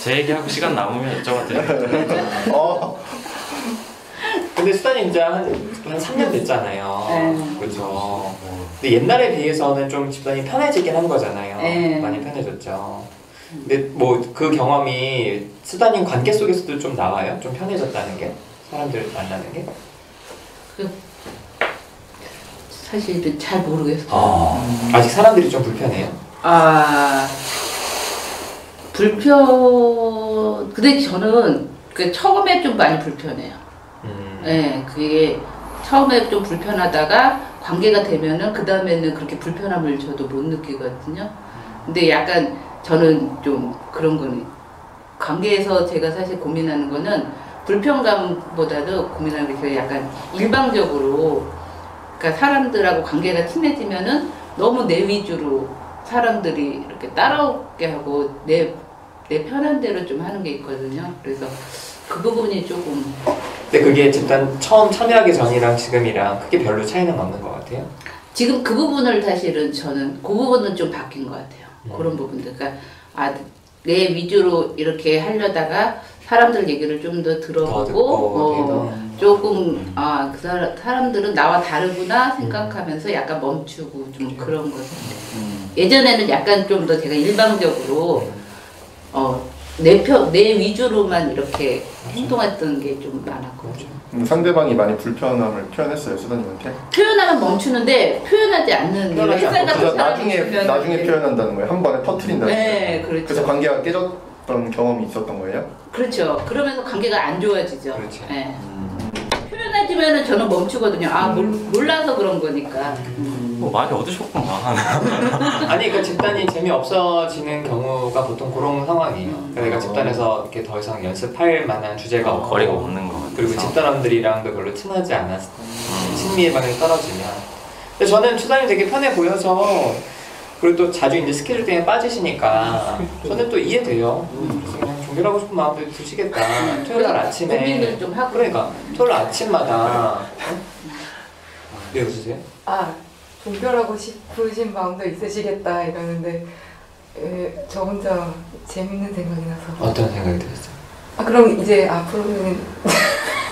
제 얘기하고 시간 남으면 여쭤봐도 돼요.
근데 수다님 이제 한 3년 됐잖아요.
네.
그렇죠. 근데 옛날에 비해서는 좀 집단이 편해지긴 한 거잖아요.
네.
많이 편해졌죠. 근데 뭐 그 경험이 수다님 관계 속에서도 좀 나와요? 좀 편해졌다는 게? 사람들 만나는 게?
사실은 잘 모르겠어요.
아직 사람들이 좀 불편해요?
근데 저는 처음에 좀 많이 불편해요. 네, 그게 처음에 좀 불편하다가 관계가 되면은 그 다음에는 그렇게 불편함을 저도 못 느끼거든요. 근데 약간 저는 좀 그런 거는 관계에서 제가 사실 고민하는 거는 불편감보다도 고민하는 게 약간 일방적으로, 그러니까 사람들하고 관계가 친해지면은 너무 내 위주로 사람들이 이렇게 따라오게 하고 내 편한 대로 좀 하는 게 있거든요. 그래서 그 부분이 조금.
근데 그게 집단 처음 참여하기 전이랑 지금이랑 크게 별로 차이는 없는 것 같아요?
지금 그 부분을 사실은 저는 그 부분은 좀 바뀐 것 같아요. 그런 부분들. 그러니까 내 위주로 이렇게 하려다가 사람들 얘기를 좀 더 들어보고 조금 그 사람들은 나와 다르구나 생각하면서 약간 멈추고 좀 그런 것 같아요. 예전에는 약간 좀 더 제가 일방적으로 내 위주로만 이렇게 행동했던 게 좀 많았거든요.
상대방이 많이 불편함을 표현했어요, 수다님한테?
표현하면 멈추는데 표현하지 않는 햇살 같은
나중에 표현한다는 거예요? 한 번에 터트린다는 거예요?
네, 그렇죠.
그래서 관계가 깨졌던 경험이 있었던 거예요?
그렇죠. 그러면서 관계가 안 좋아지죠.
그렇죠.
네. 표현하지면은 저는 멈추거든요. 몰라서 그런 거니까.
뭐 많이 얻으셨구만.
아니 그 집단이 재미없어지는 경우가 보통 그런 상황이에요. 그러니까 내가 집단에서 이렇게 더 이상 연습할 만한 주제가 없고
거리가 없는 거 같아요.
그리고 집단원들이랑도 별로 친하지 않았 친미의 반응이 떨어지면. 근데 저는 수단이 되게 편해 보여서, 그리고 또 자주 이제 스케줄 때문에 빠지시니까 저는 또 이해돼요. 그래서 그냥 종결하고 싶은 마음도 드시겠다. 토요일 날 아침에
고민을 좀 하고.
그러니까 토요일 아침마다 네, 웃으세요?
종결하고 싶으신 마음도 있으시겠다 이러는데 저 혼자 재밌는 생각이 나서.
어떤 생각이 들었어요?
그럼 이제 앞으로는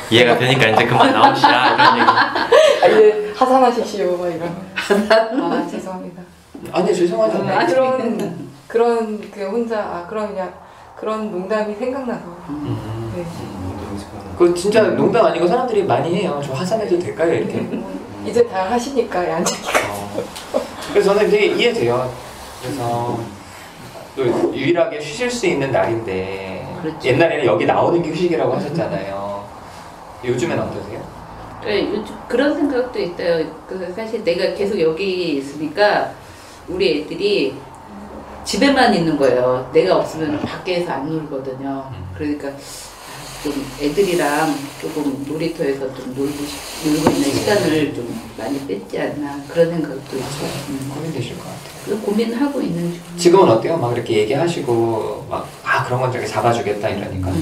이해가 되니까 이제 그만 나오시라 이런 얘기.
이제 하산하십시오 막 이런. 죄송합니다.
아니 죄송하지 않아요.
그런 그 혼자 그런 농담이 생각나서. 네.
그 진짜 농담 아니고 사람들이 많이 해요. 저 하산해도 될까요 이렇게?
이제 다 하시니까 얀적이가.
그래서 저는 되게 이해돼요. 그래서 또 유일하게 쉬실 수 있는 날인데,
그렇죠.
옛날에는 여기 나오는 게 휴식이라고 하셨잖아요. 요즘엔 어떠세요?
네, 요즘 그런 생각도 있어요. 사실 내가 계속 여기 있으니까 우리 애들이 집에만 있는 거예요. 내가 없으면 밖에서 안 놀거든요. 그러니까 좀 애들이랑 조금 놀이터에서 좀 놀고 있는 시간을 좀 많이 뺐지 않나 그런 생각도 있어요.
고민되실 것 같아요.
그래서 고민하고 있는 중.
지금은 어때요? 막 이렇게 얘기하시고 막 그런 건 저기 잡아주겠다 이러니까.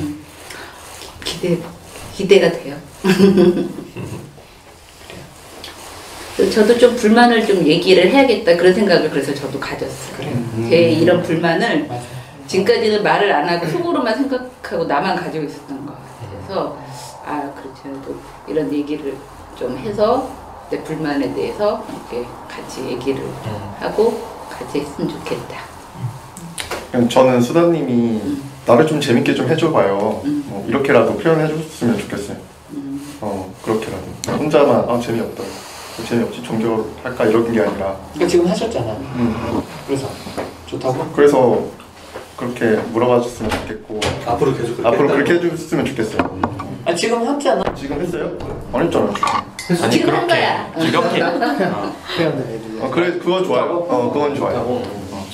기대가 돼요. 저도 좀 불만을 좀 얘기를 해야겠다 그런 생각을 그래서 저도 가졌어요.
그래요.
제 이런 불만을
맞아요.
지금까지는 말을 안 하고 속으로만 생각하고 나만 가지고 있었던 것 같아서 그렇죠. 또 이런 얘기를 좀 해서 내 불만에 대해서 이렇게 같이 얘기를 하고 같이 했으면 좋겠다.
그냥 저는 수다님이 나를 좀 재밌게 좀 해줘봐요. 이렇게라도 표현해줬으면 좋겠어요. 그렇게라도 혼자만 재미없다. 재미없지 종결할까 이런 게 아니라.
그러니까 지금 하셨잖아. 그래서 좋다고?
그래서 그렇게 물어봐줬으면 좋겠고
앞으로 계속
그렇게 해줬으면 좋겠어요.
지금 했잖아.
지금 했어요? 안 했잖아요.
아니
지금 한
그렇게
거야.
이렇게
표현을 해주세요.
그래 그거 좋아요. 그건 좋아요.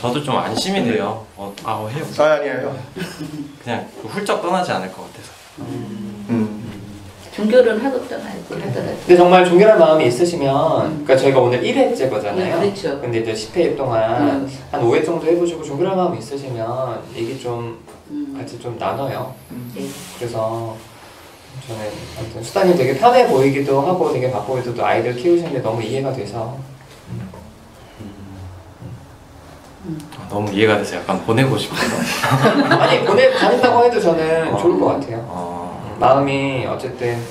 저도 좀 안심이 돼요. 해요.
아니에요.
그냥 훌쩍 떠나지 않을 것 같아서.
종결은 하고 떠나야지 하더라도.
근데 정말 종결할 마음이 있으시면, 그러니까 저희가 오늘 1회째 거잖아요.
그렇죠.
근데 이제 10회 동안 한 5회 정도 해보시고 종결할 마음이 있으시면 얘기 좀 같이 좀 나눠요. 그래서 저는 아무튼 수단이 되게 편해 보이기도 하고 되게 바쁘고 또 아이들 키우시는데 너무 이해가 돼서.
너무 이해가 돼서 약간 보내고 싶어요.
아니 보낸다고 해도 저는 좋을 것 같아요. 마음이 어쨌든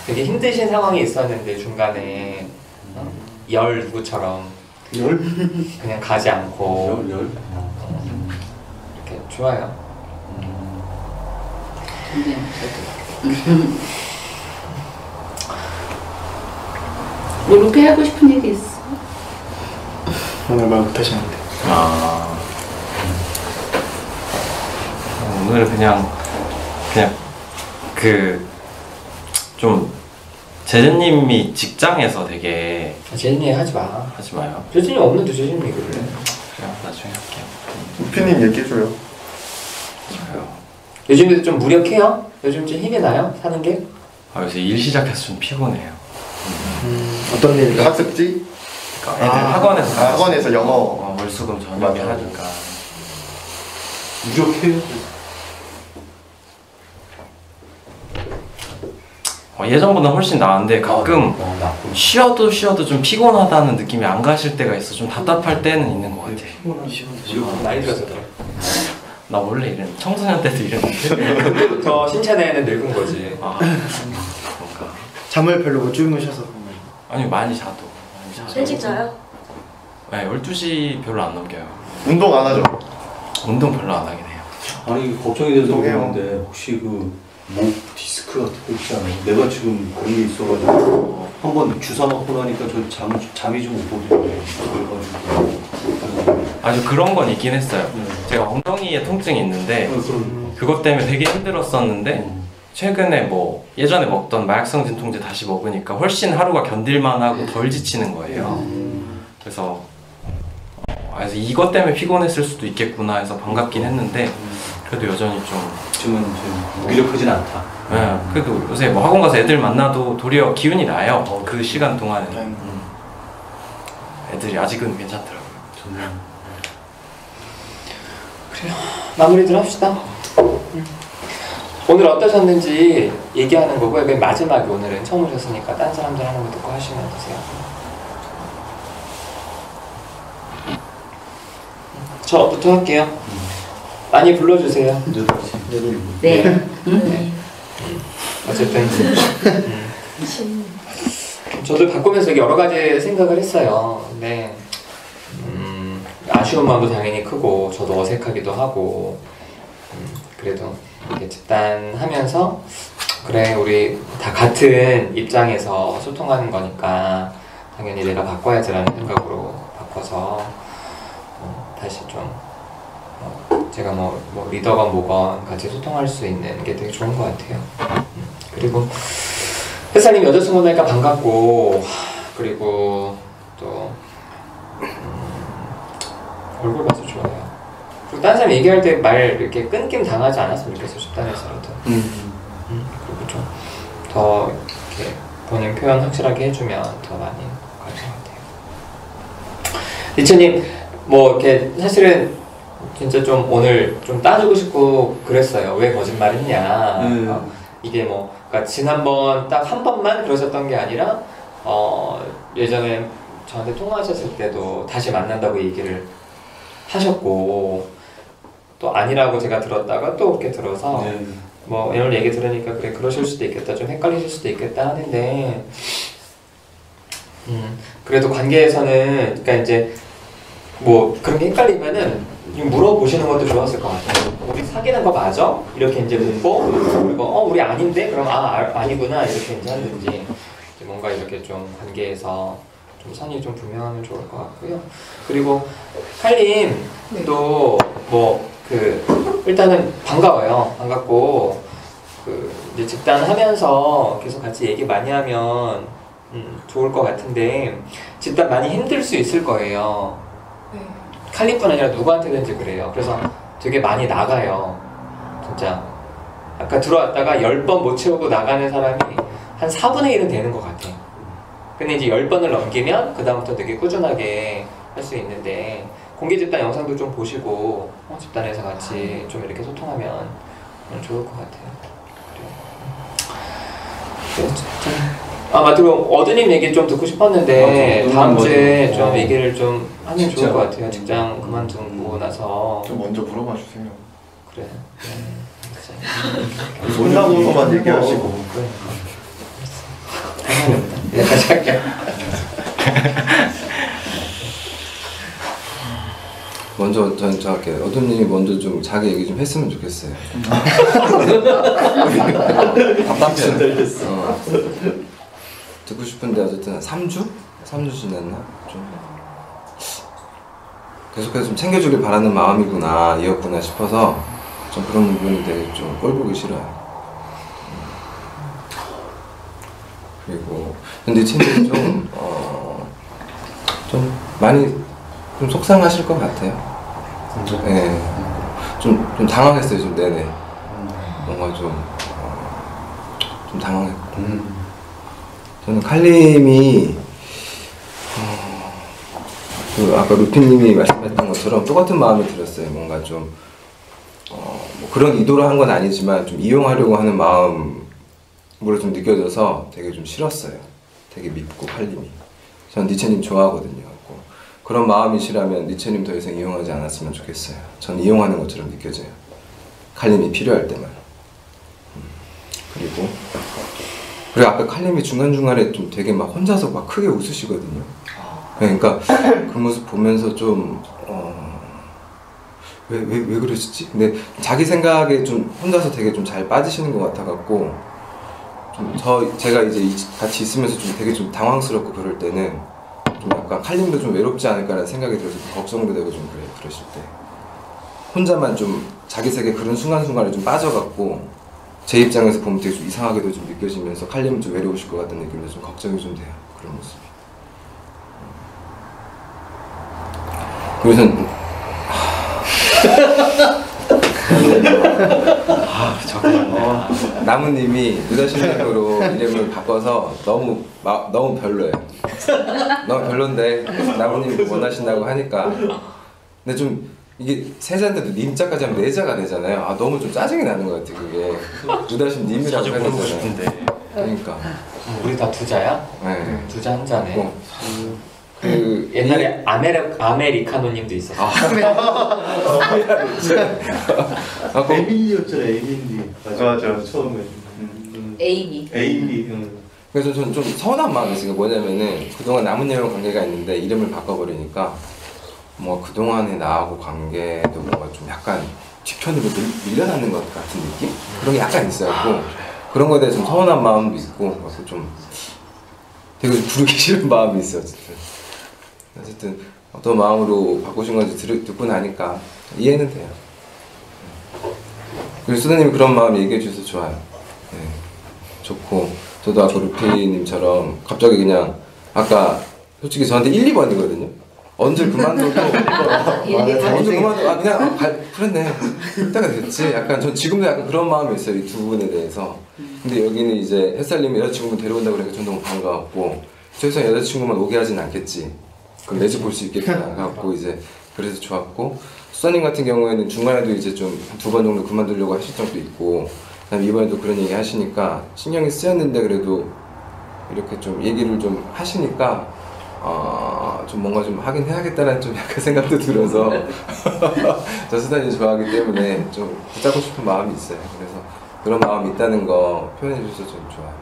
되게 힘드신 상황이 있었는데 중간에 열 누구처럼
열?
그냥 가지 않고
열?
이렇게 좋아요.
네, 뭐 이렇게 하고 싶은 얘기 있어?
오늘 말 못하셨는데.
오늘 그냥 그 좀 제재님이 직장에서 되게
제진이 하지 마.
하지 마요.
제진이 없는데 제진이 얘기를 해.
그냥 나중에 할게요.
우피님 얘기해줘요.
저요.
요즘에도 좀 무력해요? 요즘 좀 힘이 나요? 사는 게?
요새 일 시작해서 좀 피곤해요.
어떤 일?
학습지?
그러니까 애들 학원에서
학원에서 영어.
월수금 저녁에
맞아.
하니까
무력해요.
예전보다 훨씬 나은데 가끔
나쁜.
쉬어도 좀 피곤하다는 느낌이 안 가실 때가 있어. 좀 답답할 때는 있는 것 같아.
나이 들어서 그래.
나 원래 청소년 때도 이랬는데.
그때부터 신체내에는 늙은 거지.
그런가.
잠을 별로 못 주무셔서.
아니 많이 자도.
일찍 자요?
네, 12시 별로 안 넘겨요.
운동 안 하죠?
운동 별로 안 하긴 해요.
아니 걱정이 돼서
운동해요.
그러는데 혹시 그 목 디스크 같은 거 있지 않아요? 내가 지금 그런 게 있어가지고 한번 주사 맞고 나니까 저 잠이 좀 오거든요. 그래가지고
아주 그런 건 있긴 했어요.
네.
제가 엉덩이에 통증이 있는데
그럼
그것 때문에 되게 힘들었었는데 최근에 뭐 예전에 먹던 마약성 진통제 다시 먹으니까 훨씬 하루가 견딜만 하고 덜 지치는 거예요. 그래서 그래서 이것 때문에 피곤했을 수도 있겠구나 해서 반갑긴 했는데 그래도 여전히
지금은 좀 무기력하진 않다.
네, 그래도 요새 뭐 학원 가서 애들 만나도 도리어 기운이 나요. 그 시간 동안에는 애들이 아직은 괜찮더라고요.
저는
그래요. 마무리들 합시다. 오늘 어떠셨는지 얘기하는 거고요. 맨 마지막에 오늘은 처음 오셨으니까 딴 사람들 하는 거 듣고 하시면 되세요. 저부터 할게요. 많이 불러주세요.
네.
어쨌든 저도 바꾸면서 여러 가지 생각을 했어요. 근데 아쉬운 마음도 당연히 크고 저도 어색하기도 하고 그래도 이렇게 집단하면서 그래 우리 다 같은 입장에서 소통하는 거니까 당연히 내가 바꿔야지라는 생각으로 바꿔서 다시 좀 제가 뭐 리더건 뭐건 같이 소통할 수 있는 게 되게 좋은 것 같아요. 그리고 햇살님 여자친구 나니까 반갑고 그리고 또 얼굴 봐서 좋아요. 그리고 다른 사람 얘기할 때 말 이렇게 끊김 당하지 않았으면 좋겠어요. 집단에서라도. 그리고 좀 더 이렇게 본인 표현 확실하게 해주면 더 많이 갈 것 같아요. 리처님 뭐 이렇게 사실은 진짜 좀 오늘 좀 따지고 싶고 그랬어요. 왜 거짓말했냐. 이게 뭐 그러니까 지난번 딱 한 번만 그러셨던 게 아니라 예전에 저한테 통화하셨을 때도 다시 만난다고 얘기를 하셨고 또 아니라고 제가 들었다가 또 그렇게 들어서 뭐 오늘 얘기 들으니까 그래 그러실 수도 있겠다 좀 헷갈리실 수도 있겠다 하는데 그래도 관계에서는 그러니까 이제 뭐 그런 게 헷갈리면은 물어보시는 것도 좋았을 것 같아요. 우리 사귀는 거 맞아? 이렇게 이제 묻고 그리고 우리 아닌데? 그럼 아니구나 이렇게 이제 하든지 이제 뭔가 이렇게 좀 관계에서 좀 선이 좀 분명하면 좋을 것 같고요. 그리고 할림도 뭐 일단은 반가워요. 반갑고 이제 집단하면서 계속 같이 얘기 많이 하면 좋을 것 같은데 집단 많이 힘들 수 있을 거예요. 칼리뿐 아니라 누구한테든지 그래요. 그래서 되게 많이 나가요. 진짜 아까 들어왔다가 10번 못 채우고 나가는 사람이 한 4분의 1은 되는 것 같아요. 근데 이제 10번을 넘기면 그 다음부터 되게 꾸준하게 할 수 있는데 공개 집단 영상도 좀 보시고 집단에서 같이 좀 이렇게 소통하면 좋을 것 같아요. 맞다. 그럼 어드님 얘기 좀 듣고 싶었는데 다음 주에 좀 얘기를 좀 하면 좋을 것 같아요. 직장 그만두고 나서
좀 먼저 물어봐 주세요.
그래.
끝나고서만 얘기하시고.
네, 다시 할게요.
먼저 저 할게요. 어둠님이 먼저 좀 자기 얘기 좀 했으면 좋겠어요.
답답해.
듣고 싶은데 어쨌든 3주? 3주 지났나? 좀 계속해서 좀 챙겨주길 바라는 마음이구나, 이었구나 싶어서 좀 그런 부분이 되게 좀 꼴보기 싫어요. 그리고 근데 친구는 좀 많이 좀 속상하실 것 같아요. 네. 좀 당황했어요, 좀 내내. 뭔가 좀 당황했고. 저는 칼림이 그 아까 루피님이 말씀했던 것처럼 똑같은 마음이 들었어요. 뭔가 좀 뭐 그런 의도로 한 건 아니지만 좀 이용하려고 하는 마음으로 좀 느껴져서 되게 좀 싫었어요. 되게 밉고 칼림이. 전 니체님 좋아하거든요. 그런 마음이시라면 니체님 더 이상 이용하지 않았으면 좋겠어요. 전 이용하는 것처럼 느껴져요. 칼림이 필요할 때만. 그리고 아까 칼림이 중간중간에 좀 되게 막 혼자서 막 크게 웃으시거든요. 그러니까 그 모습 보면서 좀 왜 그러시지? 근데 자기 생각에 좀 혼자서 되게 좀 잘 빠지시는 것 같아갖고 제가 이제 같이 있으면서 좀 되게 좀 당황스럽고 그럴 때는 좀 약간 칼림도 좀 외롭지 않을까라는 생각이 들어서 걱정도 되고 좀 그래요. 그러실 때 혼자만 좀 자기 세계 그런 순간순간에 좀 빠져갖고 제 입장에서 보면 되게 좀 이상하게도 좀 느껴지면서 칼림은 좀 외로우실 것 같은 느낌에서 좀 걱정이 좀 돼요. 그런 모습이. 그래서 나무님이 유다신님으로 이름을 바꿔서 너무 별로예요. 너무 별론데 나무님이 원하신다고 하니까. 근데 좀 이게 세자인데도 님자까지 하면 네자가 되잖아요. 아 너무 좀 짜증이 나는 것 같아 그게. 유다신 님이라고 해야 되잖아요. 그러니까.
우리 다 두자야?
네.
두자 한 자네.
그
옛날에 아메리카노님도 있었어.
에밀리였잖아, 에밀리.
맞아.
처음에.
에이미.
그래서 저는 좀 서운한 마음이 있어요. 뭐냐면은 그동안 나무님이랑 관계가 있는데 이름을 바꿔버리니까 뭐 그동안의 나하고 관계도 뭔가 좀 약간 뒤편으로 밀려나는 것 같은 느낌? 그런 게 약간 있어요. 그런 거에 대해서 좀 서운한 마음도 있고 그래서 좀 되게 부르기 싫은 마음이 있어요. 어쨌든 어떤 마음으로 바꾸신 건지 듣고 나니까 이해는 돼요. 그리고 수다님이 그런 마음 얘기해 주셔서 좋아요. 네. 좋고 저도 아까 루피님처럼 갑자기 그냥 아까 솔직히 저한테 1, 2번이거든요. 언제 그만둬도 언제 그만둬도 그냥 그랬네 그때가 됐지. 약간 전 지금도 약간 그런 마음이 있어요. 이 두 분에 대해서. 근데 여기는 이제 햇살님이 여자친구분 데려온다고 그러니까 전 너무 반가웠고 최소한 여자친구만 오게 하진 않겠지. 그럼 내 집 볼 수 있겠구나 갖고 이제 그래서 좋았고 수사님 같은 경우에는 중간에도 이제 좀 2번 정도 그만두려고 하실 적도 있고 그다음에 이번에도 그런 얘기 하시니까 신경이 쓰였는데 그래도 이렇게 좀 얘기를 좀 하시니까 좀 뭔가 좀 하긴 해야겠다는 좀 약간 생각도 들어서 저 수사님 좋아하기 때문에 좀 붙잡고 싶은 마음이 있어요. 그래서 그런 마음이 있다는 거 표현해 주셔서 좀 좋아요.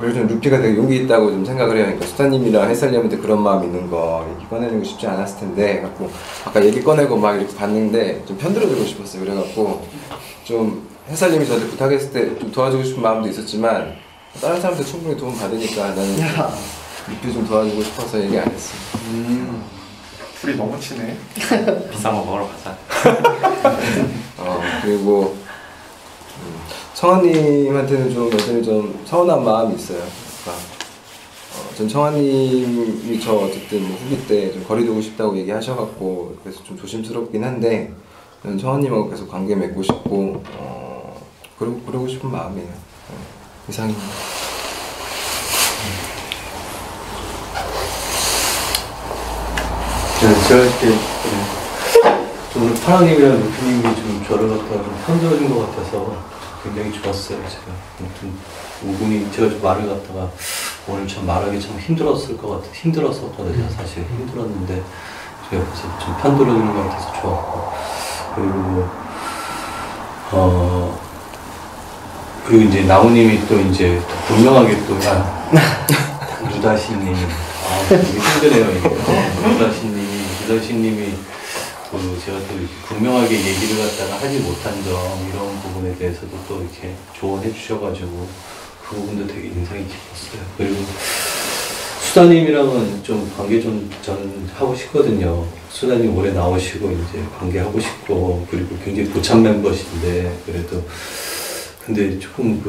그리고 좀 루피가 되게 용기 있다고 좀 생각을 해요. 그러니까 수사님이랑 햇살님한테 그런 마음 있는 거 얘기 꺼내는 거 쉽지 않았을 텐데 갖고 아까 얘기 꺼내고 막 이렇게 봤는데 좀 편들어주고 싶었어요. 그래갖고 좀 햇살님이 저한테 부탁했을 때 좀 도와주고 싶은 마음도 있었지만 다른 사람들 충분히 도움 받으니까 나는 루피 좀 도와주고 싶어서 얘기 안 했어.
둘이 너무 친해.
비싼 거 먹으러 가자.
그리고 청아님한테는 좀 여전히 좀 서운한 마음이 있어요. 그러니까 전 청아님이 저 어쨌든 뭐 후기 때 좀 거리 두고 싶다고 얘기하셔갖고 그래서 좀 조심스럽긴 한데 저는 청아님하고 계속 관계 맺고 싶고 그러고 싶은 마음이에요. 이상입니다.
제가 이렇게 오늘 파랑님이랑 루피님이 좀 저를 갖다가 좀 편들어준 것 같아서 굉장히 좋았어요. 제가 아무튼 5분이 제가 좀 말을 갖다가 오늘 참 말하기 참 힘들었었거든요. 사실 힘들었는데 제가 옆에서 좀 편들어주는 것 같아서 좋았고 그리고 이제 나무님이 또 이제 또 분명하게 또 유다신님 되게 힘드네요. 유다신님이 제가 또 분명하게 얘기를 갖다가 하지 못한 점 이런 부분에 대해서도 또 이렇게 조언해 주셔가지고 그 부분도 되게 인상이 깊었어요. 그리고 수다님이랑은 좀 관계 좀 전 하고 싶거든요. 수다님 올해 나오시고 이제 관계하고 싶고 그리고 굉장히 고참 멤버신데 그래도 근데 조금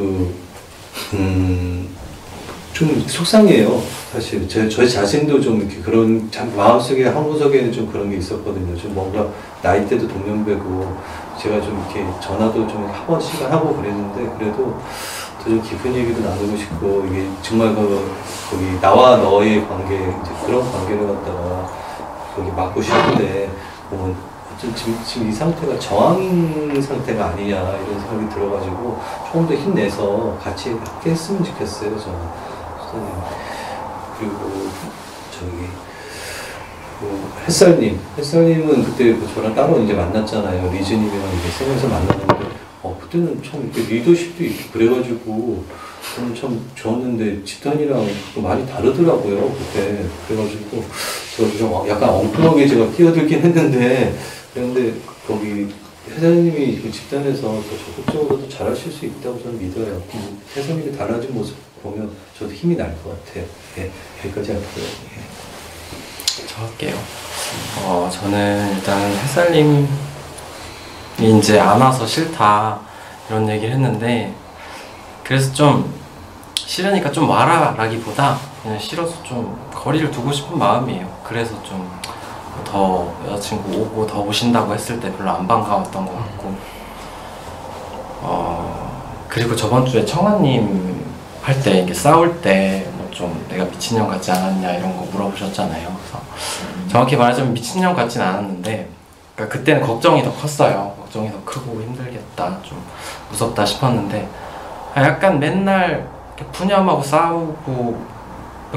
좀 속상해요. 사실 저 자신도 좀 이렇게 그런 마음속에 한 구석에는 좀 그런 게 있었거든요. 좀 뭔가 나이대도 동년배고 제가 좀 이렇게 전화도 좀 한 번씩은 하고 그랬는데 그래도 더 좀 깊은 얘기도 나누고 싶고 이게 정말 거기 나와 너의 관계 이제 그런 관계를 갖다가 거기 맡고 싶은데 보면 어쩜 지금 이 상태가 저항 상태가 아니냐 이런 생각이 들어가지고 조금 더 힘내서 같이 함께 했으면 좋겠어요. 저는 수사님 그리고 햇살님은 그때 저랑 따로 이제 만났잖아요. 리즈님이랑 이제 세 명이서 만났는데 그때는 참 이렇게 리더십도 있고 그래가지고 저는 참 좋았는데 집단이랑 많이 다르더라고요. 그때 그래가지고 제가 좀 약간 엉뚱하게 제가 끼어들긴 했는데 그런데 거기 혜선님이 집단에서 더 적극적으로 더 잘하실 수 있다고 저는 믿어요. 혜선님이 달라진 모습 보면 저도 힘이 날 것 같아요. 예, 여기까지 할게요. 예.
저 할게요. 저는 일단 햇살님이 이제 안 와서 싫다 이런 얘기를 했는데 그래서 좀 싫으니까 좀 와라라기보다 그냥 싫어서 좀 거리를 두고 싶은 마음이에요. 그래서 좀 더 여자친구 오고 더 오신다고 했을 때 별로 안 반가웠던 것 같고 그리고 저번 주에 청아님 할 때 이게 싸울 때 뭐 좀 내가 미친년 같지 않았냐 이런 거 물어보셨잖아요. 그래서 정확히 말하자면 미친년 같진 않았는데 그러니까 그때는 걱정이 더 컸어요. 걱정이 더 크고 힘들겠다 좀 무섭다 싶었는데 약간 맨날 푸념하고 싸우고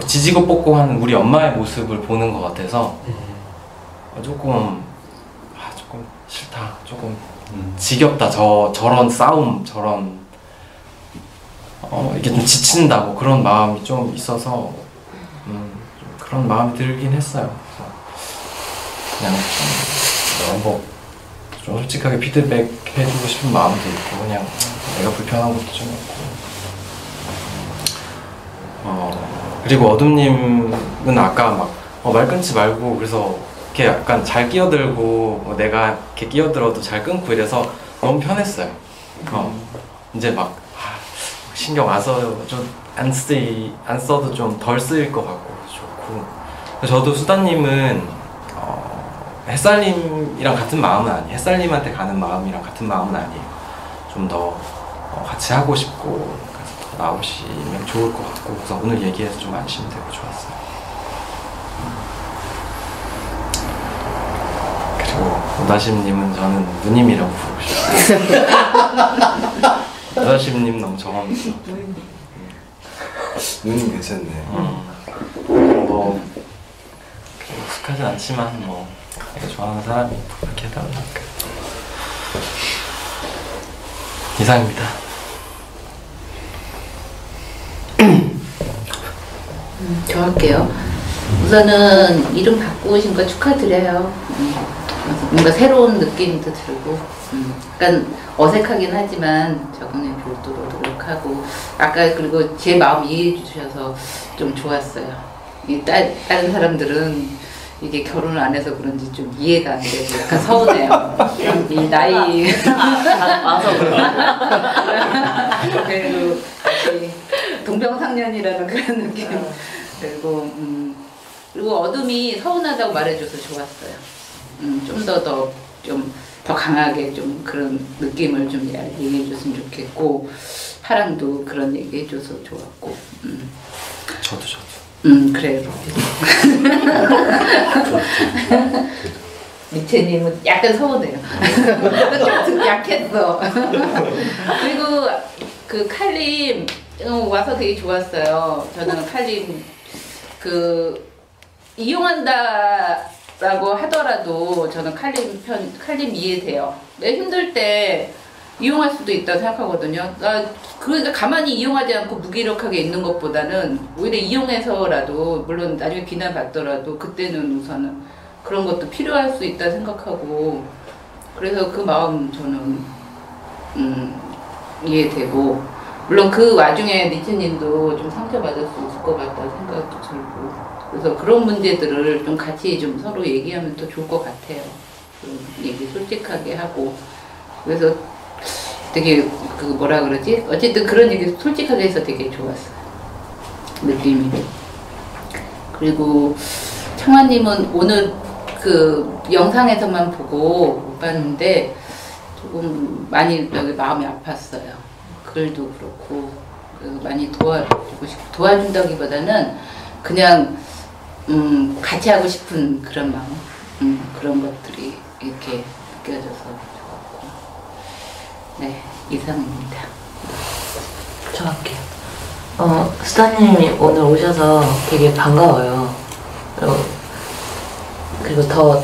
지지고 볶고 하는 우리 엄마의 모습을 보는 것 같아서 조금 싫다 조금 지겹다 저런 싸움 저런 이게 좀 지친다고 그런 마음이 좀 있어서 좀 그런 마음이 들긴 했어요. 그냥 좀 솔직하게 피드백 해주고 싶은 마음도 있고 그냥 내가 불편한 것도 좀 있고 그리고 어둠님은 아까 말 끊지 말고 그래서 이렇게 약간 잘 끼어들고 내가 이렇게 끼어들어도 잘 끊고 이래서 너무 편했어요. 이제 막 신경 안 써도 좀 안 써도 좀 덜 쓰일 것 같고 좋고 저도 수다님은 햇살님이랑 같은 마음은 아니에요. 햇살님한테 가는 마음이랑 같은 마음은 아니에요. 좀 더 같이 하고 싶고 그래서 더 나오시면 좋을 것 같고 그래서 오늘 얘기해서 좀 안심이 되고 좋았어요. 그리고 오다심님은 저는 누님이라고 부르고 싶어요. 오다심님 너무 정없어.
누님 괜찮네.
뭐 익숙하진 않지만 뭐 내가 좋아하는 사람이 그렇게 해달라니까. 이상입니다.
저 할게요. 우선은 이름 바꾸신 거 축하드려요. 뭔가 새로운 느낌도 들고 약간 어색하긴 하지만 적응에 별도로 노력하고 아까 그리고 제 마음 이해해 주셔서 좀 좋았어요. 다른 사람들은 이게 결혼을 안 해서 그런지 좀 이해가 안 되고 약간 서운해요. 이 나이
와서
그리고 동병상련이라는 그런 느낌. 그리고 어둠이 서운하다고 말해줘서 좋았어요. 좀 더 강하게 좀 그런 느낌을 좀 얘기해줬으면 좋겠고 파랑도 그런 얘기해줘서 좋았고.
저도.
그래요. 미채님은 약간 서운해요. 좀 약했어. 그리고 그 칼림 와서 되게 좋았어요. 저는 칼림 이용한다라고 하더라도 저는 칼림 이해돼요. 내 힘들 때 이용할 수도 있다 생각하거든요. 그러니까 가만히 이용하지 않고 무기력하게 있는 것보다는 오히려 이용해서라도 물론 나중에 비난받더라도 그때는 우선은 그런 것도 필요할 수 있다 생각하고 그래서 그 마음 저는 이해되고 물론 그 와중에 니체님도 좀 상처받을 수 있을 것 같다는 생각도 들고 그래서 그런 문제들을 좀 같이 좀 서로 얘기하면 더 좋을 것 같아요. 좀 얘기 솔직하게 하고 그래서 되게 그 뭐라 그러지? 어쨌든 그런 얘기 솔직하게 해서 되게 좋았어요. 느낌이. 그리고 청아님은 오늘 그 영상에서만 보고 못 봤는데 조금 많이 여기 마음이 아팠어요. 글도 그렇고 많이 도와준다기보다는 그냥 같이 하고 싶은 그런 마음 그런 것들이 이렇게 느껴져서 좋았고 네 이상입니다.
저 할게요. 수다님이 오늘 오셔서 되게 반가워요. 그리고 더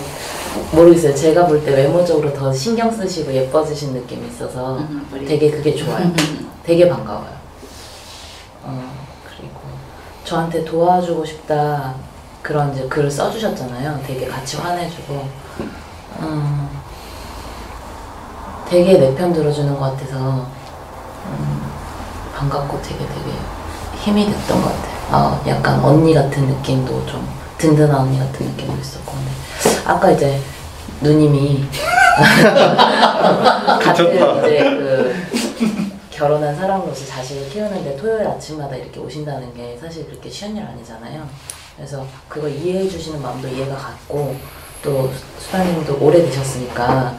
모르겠어요. 제가 볼 때 외모적으로 더 신경 쓰시고 예뻐지신 느낌이 있어서 되게 그게 좋아요. 되게 반가워요. 그리고 저한테 도와주고 싶다 그런 이제 글을 써주셨잖아요. 되게 같이 화내주고 되게 내 편 들어주는 것 같아서 반갑고 되게 힘이 됐던 것 같아요. 약간 언니 같은 느낌도 좀 든든한 언니 같은 느낌도 있었고 근데 아까 이제 누님이 같은 이제 그 결혼한 사람으로서 자식을 키우는데 토요일 아침마다 이렇게 오신다는 게 사실 그렇게 쉬운 일 아니잖아요. 그래서 그거 이해해 주시는 마음도 이해가 갔고 또 수다님도 오래되셨으니까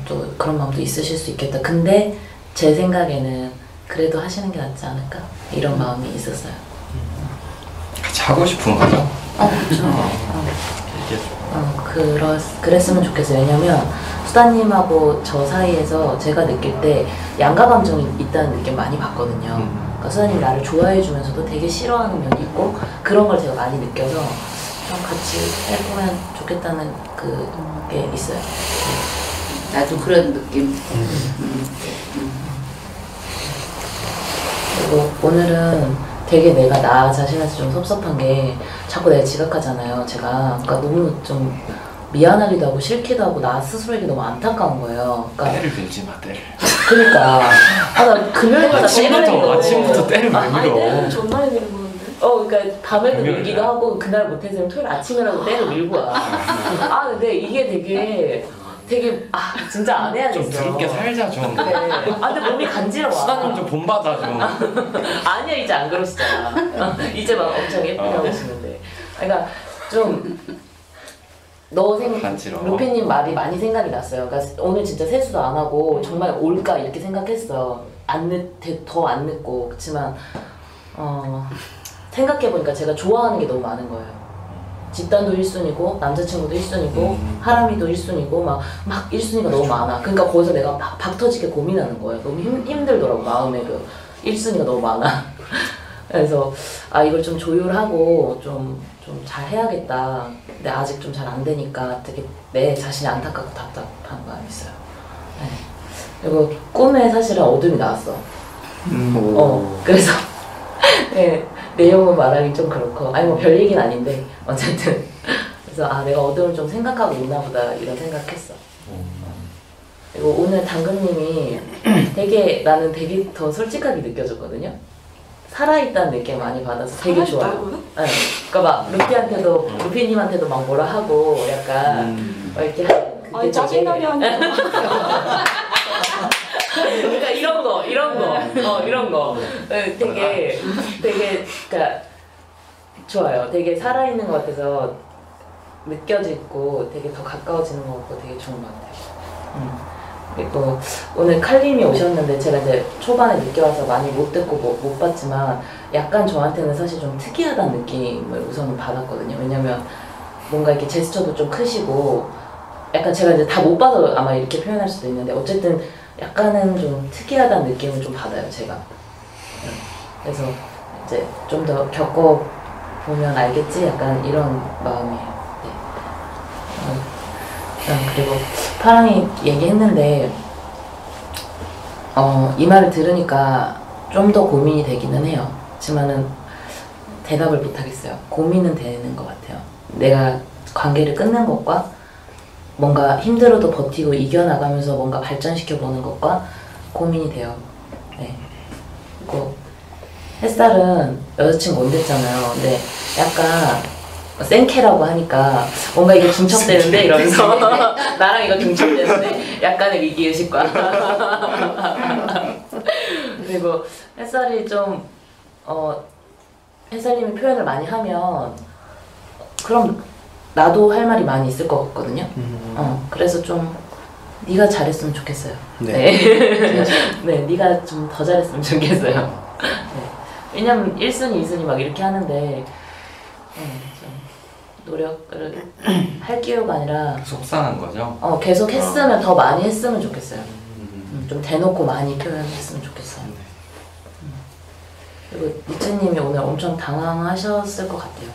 또 그런 마음도 있으실 수 있겠다. 근데 제 생각에는 그래도 하시는 게 낫지 않을까? 이런 마음이 있었어요.
같이 하고 싶은 거죠?
그렇죠. 그랬으면 좋겠어요. 왜냐면 수다님하고 저 사이에서 제가 느낄 때 양가 감정이 있다는 느낌 많이 받거든요. 그러니까 수다님이 나를 좋아해 주면서도 되게 싫어하는 면이 있고 그런 걸 제가 많이 느껴서 좀 같이 해보면 좋겠다는 그게 있어요.
나도 그런 느낌.
그리고 오늘은 되게 내가 나 자신한테 좀 섭섭한 게 자꾸 내가 지각하잖아요. 제가 그러니까 너무 좀 미안하기도 하고 싫기도 하고 나 스스로에게 너무 안타까운 거예요. 그러니까
때를 밀지 마 때를.
그러니까 나 금요일마다
아침부터 때를 왜 밀어?
전날에 미는 거는데.
그러니까 밤에도
금요일
밀기도
날.
하고 그날 못해서 토요일 아침이라도 때를 밀고 와. 근데 이게 되게 진짜 안 해야겠어.
좀 부럽게 살자 좀.
네. 근데 몸이 간지러워.
수다님 좀 본받아 좀.
아니야 이제 안 그러시잖아. 이제 막 엄청 예쁘게 하고 계시는데. 그러니까 좀
간지러워.
루피님 말이 많이 생각이 났어요. 그러니까 오늘 진짜 세수도 안 하고 정말 올까 이렇게 생각했어. 더 안 늦고 그렇지만 생각해 보니까 제가 좋아하는 게 너무 많은 거예요. 집단도 1순위고 남자친구도 1순위고 하람이도 1순위고 막 1순위가 너무 많아. 그러니까 거기서 내가 막 박터지게 고민하는 거예요. 너무 힘들더라고. 마음에 그 1순위가 너무 많아. 그래서 이걸 좀 조율하고 좀 잘 해야겠다. 근데 아직 좀 잘 안 되니까 되게 내 자신이 안타깝고 답답한 마음이 있어요. 네. 그리고 꿈에 사실은 어둠이 나왔어. 그래서 네, 내용은 말하기 좀 그렇고 뭐 별 얘기는 아닌데 어쨌든 그래서 내가 어둠을 좀 생각하고 있나 보다 이런 생각했어. 그리고 오늘 당근님이 나는 되게 더 솔직하게 느껴졌거든요. 살아있다는 느낌 많이 받아서 되게 좋아요. 네. 그러니까 막 루피님한테도 막 뭐라 하고 약간 막 이렇게
아니 짜증나게 하니까.
그러니까 이런 거 되게 그러니까 좋아요. 되게 살아있는 것 같아서 느껴지고 되게 더 가까워지는 것 같고 되게 좋은 것 같아요. 그리고 오늘 칼림이 오셨는데 제가 이제 초반에 늦게 와서 많이 못 듣고 못 봤지만 약간 저한테는 사실 좀 특이하다는 느낌을 우선은 받았거든요. 왜냐면 뭔가 이렇게 제스처도 좀 크시고 약간 제가 이제 다 못 봐서 아마 이렇게 표현할 수도 있는데 어쨌든 약간은 좀 특이하다는 느낌을 좀 받아요, 제가. 그래서 이제 좀 더 겪어보면 알겠지? 약간 이런 마음이에요. 네. 그리고 파랑이 얘기했는데 이 말을 들으니까 좀 더 고민이 되기는 해요. 하지만은 대답을 못 하겠어요. 고민은 되는 것 같아요. 내가 관계를 끊는 것과 뭔가 힘들어도 버티고 이겨나가면서 뭔가 발전시켜 보는 것과 고민이 돼요. 네. 그리고 햇살은 여자친구 못 됐잖아요. 근데 약간 생캐라고 하니까 뭔가 이게 중첩되는데 이러면서 나랑 이거 중첩되는데 약간의 위기의식과 그리고 햇살이 좀 햇살님이 표현을 많이 하면 그럼 나도 할 말이 많이 있을 것 같거든요. 그래서 좀 네가 잘했으면 좋겠어요. 네. 네, 네가 좀 더 잘했으면 좋겠어요. 네. 왜냐면 1순위, 2순위 막 이렇게 하는데 좀 노력을 할 기회가 아니라
속상한 거죠?
계속 했으면 더 많이 했으면 좋겠어요. 좀 대놓고 많이 표현했으면 좋겠어요. 그리고 니체님이 오늘 엄청 당황하셨을 것 같아요.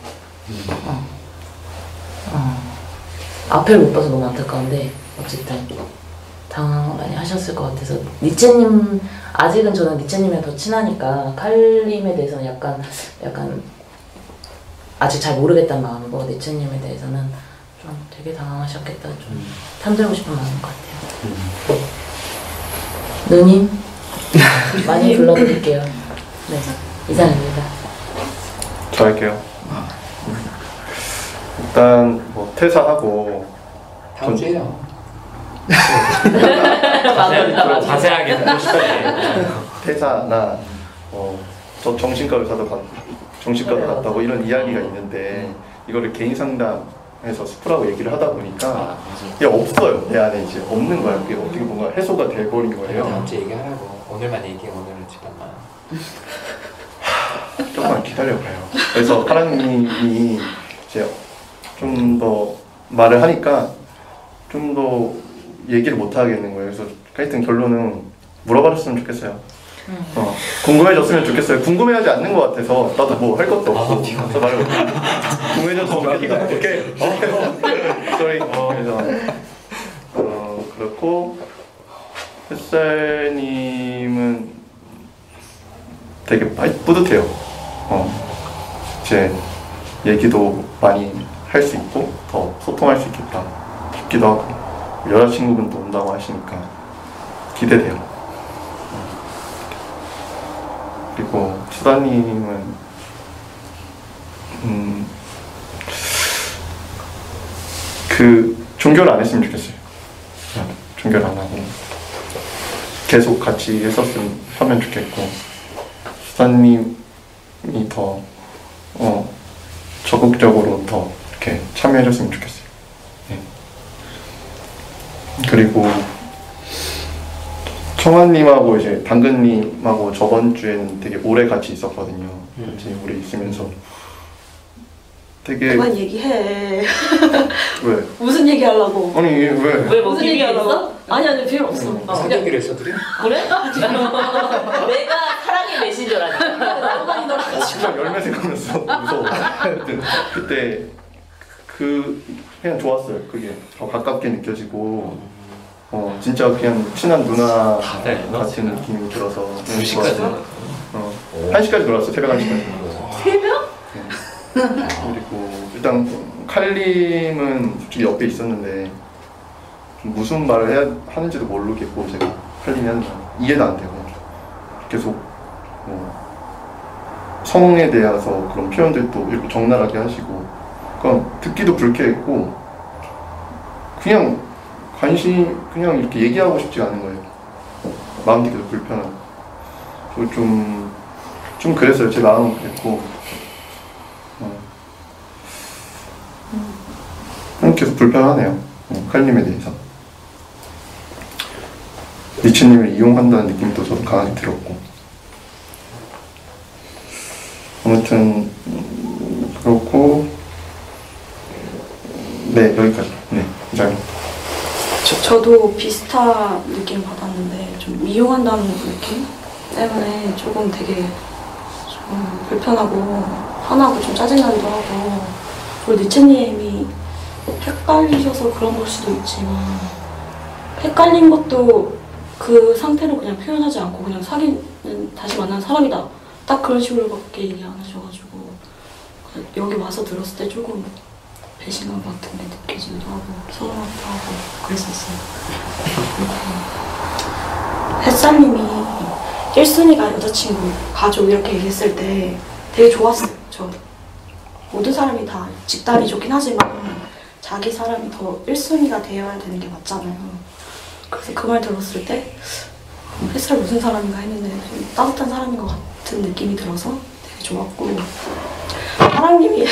앞을 못 봐서 너무 안타까운데 어쨌든 당황 많이 하셨을 것 같아서 니체님 아직은 저는 니체님이랑 더 친하니까 칼림에 대해서는 약간 아직 잘 모르겠다는 마음이고 니체님에 대해서는 좀 되게 당황하셨겠다 좀 편들고 싶은 마음인 것 같아요. 누님 많이 불러드릴게요. 네 이상입니다.
저 할게요. 일단 뭐 퇴사하고
다음 주에요.
자세하게 듣고 싶어요.
퇴사나 저 정신과 의사도 정신과도 갔다고 이런 이야기가 있는데 이거를 개인 상담에서 스프라고 얘기를 하다 보니까 이게 없어요. 내 안에 이제 없는 거야. 그게 어떻게 뭔가 해소가 돼버린 거예요.
다음 주에 얘기하라고. 오늘만 얘기해. 오늘은 집안만.
조금만 기다려봐요. 그래서 파랑님이 이제 좀 더 말을 하니까 좀 더 얘기를 못 하겠는 거예요. 그래서 하여튼 결론은 물어봐줬으면 좋겠어요. 궁금해졌으면 좋겠어요. 궁금해하지 않는 것 같아서 나도 뭐 할 것도 없고 그래서 말을 못해. 궁금해졌으면 좋겠다. 오케이. sorry. 그래서 그렇고 햇살님은 되게 뿌듯해요. 이제 얘기도 많이 할 수 있고 더 소통할 수 있겠다 싶기도 하고 여자친구분도 온다고 하시니까 기대돼요. 그리고 수다님은 그 종교를 안 했으면 좋겠어요. 종교를 안 하고 계속 같이 하면 좋겠고 수다님이 더 적극적으로 더 이렇게 참여해줬으면 좋겠어요. 네. 그리고 청아님하고 이제 당근님하고 저번 주에는 되게 오래 같이 있었거든요. 같이 오래 있으면서 되게
그만 얘기해.
왜?
무슨 얘기 하려고?
아니 왜?
왜
무슨 얘기 하려고? 아니 필요 없어.
무슨 얘기를 했어 둘이?
그래? 내가 사랑의 메신저라니까.
진짜 열매 생각났어. 무서워. 하여튼 그때 그냥 좋았어요. 그게 더 가깝게 느껴지고 진짜 그냥 친한 누나 같은 느낌이 들어서
2시까지
1시까지 놀았어. 새벽 1시까지.
새벽?
그리고 일단 칼림은 솔직히 옆에 있었는데 좀 무슨 말을 해야 하는지도 모르겠고 제가 칼림이 하는 말 이해도 안 되고 계속 성에 대해서 그런 표현들도 이렇게 적나라하게 하시고 그러니까 듣기도 불쾌했고 그냥 그냥 이렇게 얘기하고 싶지 않은 거예요. 마음이 계속 불편하고 좀 그랬어요. 제 마음은 그랬고 계속 불편하네요. 칼림에 대해서 니체님을 이용한다는 느낌도 저도 강하게 들었고 아무튼 그렇고 네 여기까지. 네 이상입니다.
저도 비슷한 느낌 받았는데 좀 이용한다는 느낌 때문에 조금 되게 좀 불편하고 화나고 좀 짜증나기도 하고 그리고 니체님이 헷갈리셔서 그런 걸 수도 있지만 헷갈린 것도 그 상태로 그냥 표현하지 않고 그냥 사귀는 다시 만난 사람이다. 딱 그런 식으로밖에 얘기 안 하셔가지고 여기 와서 들었을 때 조금 배신감 같은 게 느껴지기도 하고 서운하기도 하고 그랬었어요. 햇살님이 1순위가 여자친구, 가족 이렇게 얘기했을 때 되게 좋았어요. 저 모든 사람이 다 집단이 좋긴 하지만 자기 사람이 더 1순위가 되어야 되는 게 맞잖아요. 그래서 그 말 들었을 때 햇살 무슨 사람인가 했는데 좀 따뜻한 사람인 것 같은 느낌이 들어서 되게 좋았고 파랑님이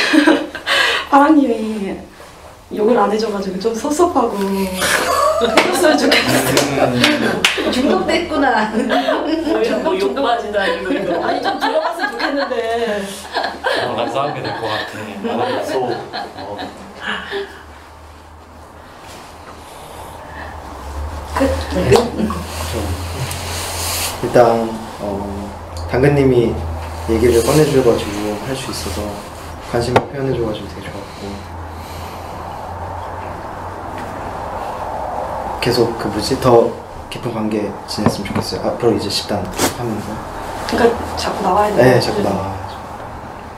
욕을 안 해줘가지고 좀 섭섭하고 해줬으면 좋겠어요.
중독됐구나.
뭐 용도까지도 아니고.
아니 좀 들어봤으면 좋겠는데
안 싸우게 될 것 같아.
일단 당근님이 얘기를 꺼내줘가지고 할 수 있어서 관심을 표현해줘가지고 되게 좋았고 계속 더 깊은 관계 지냈으면 좋겠어요. 앞으로 이제 10단 하면서.
그러니까 자꾸 나와야 돼요.
네, 자꾸 나와야죠.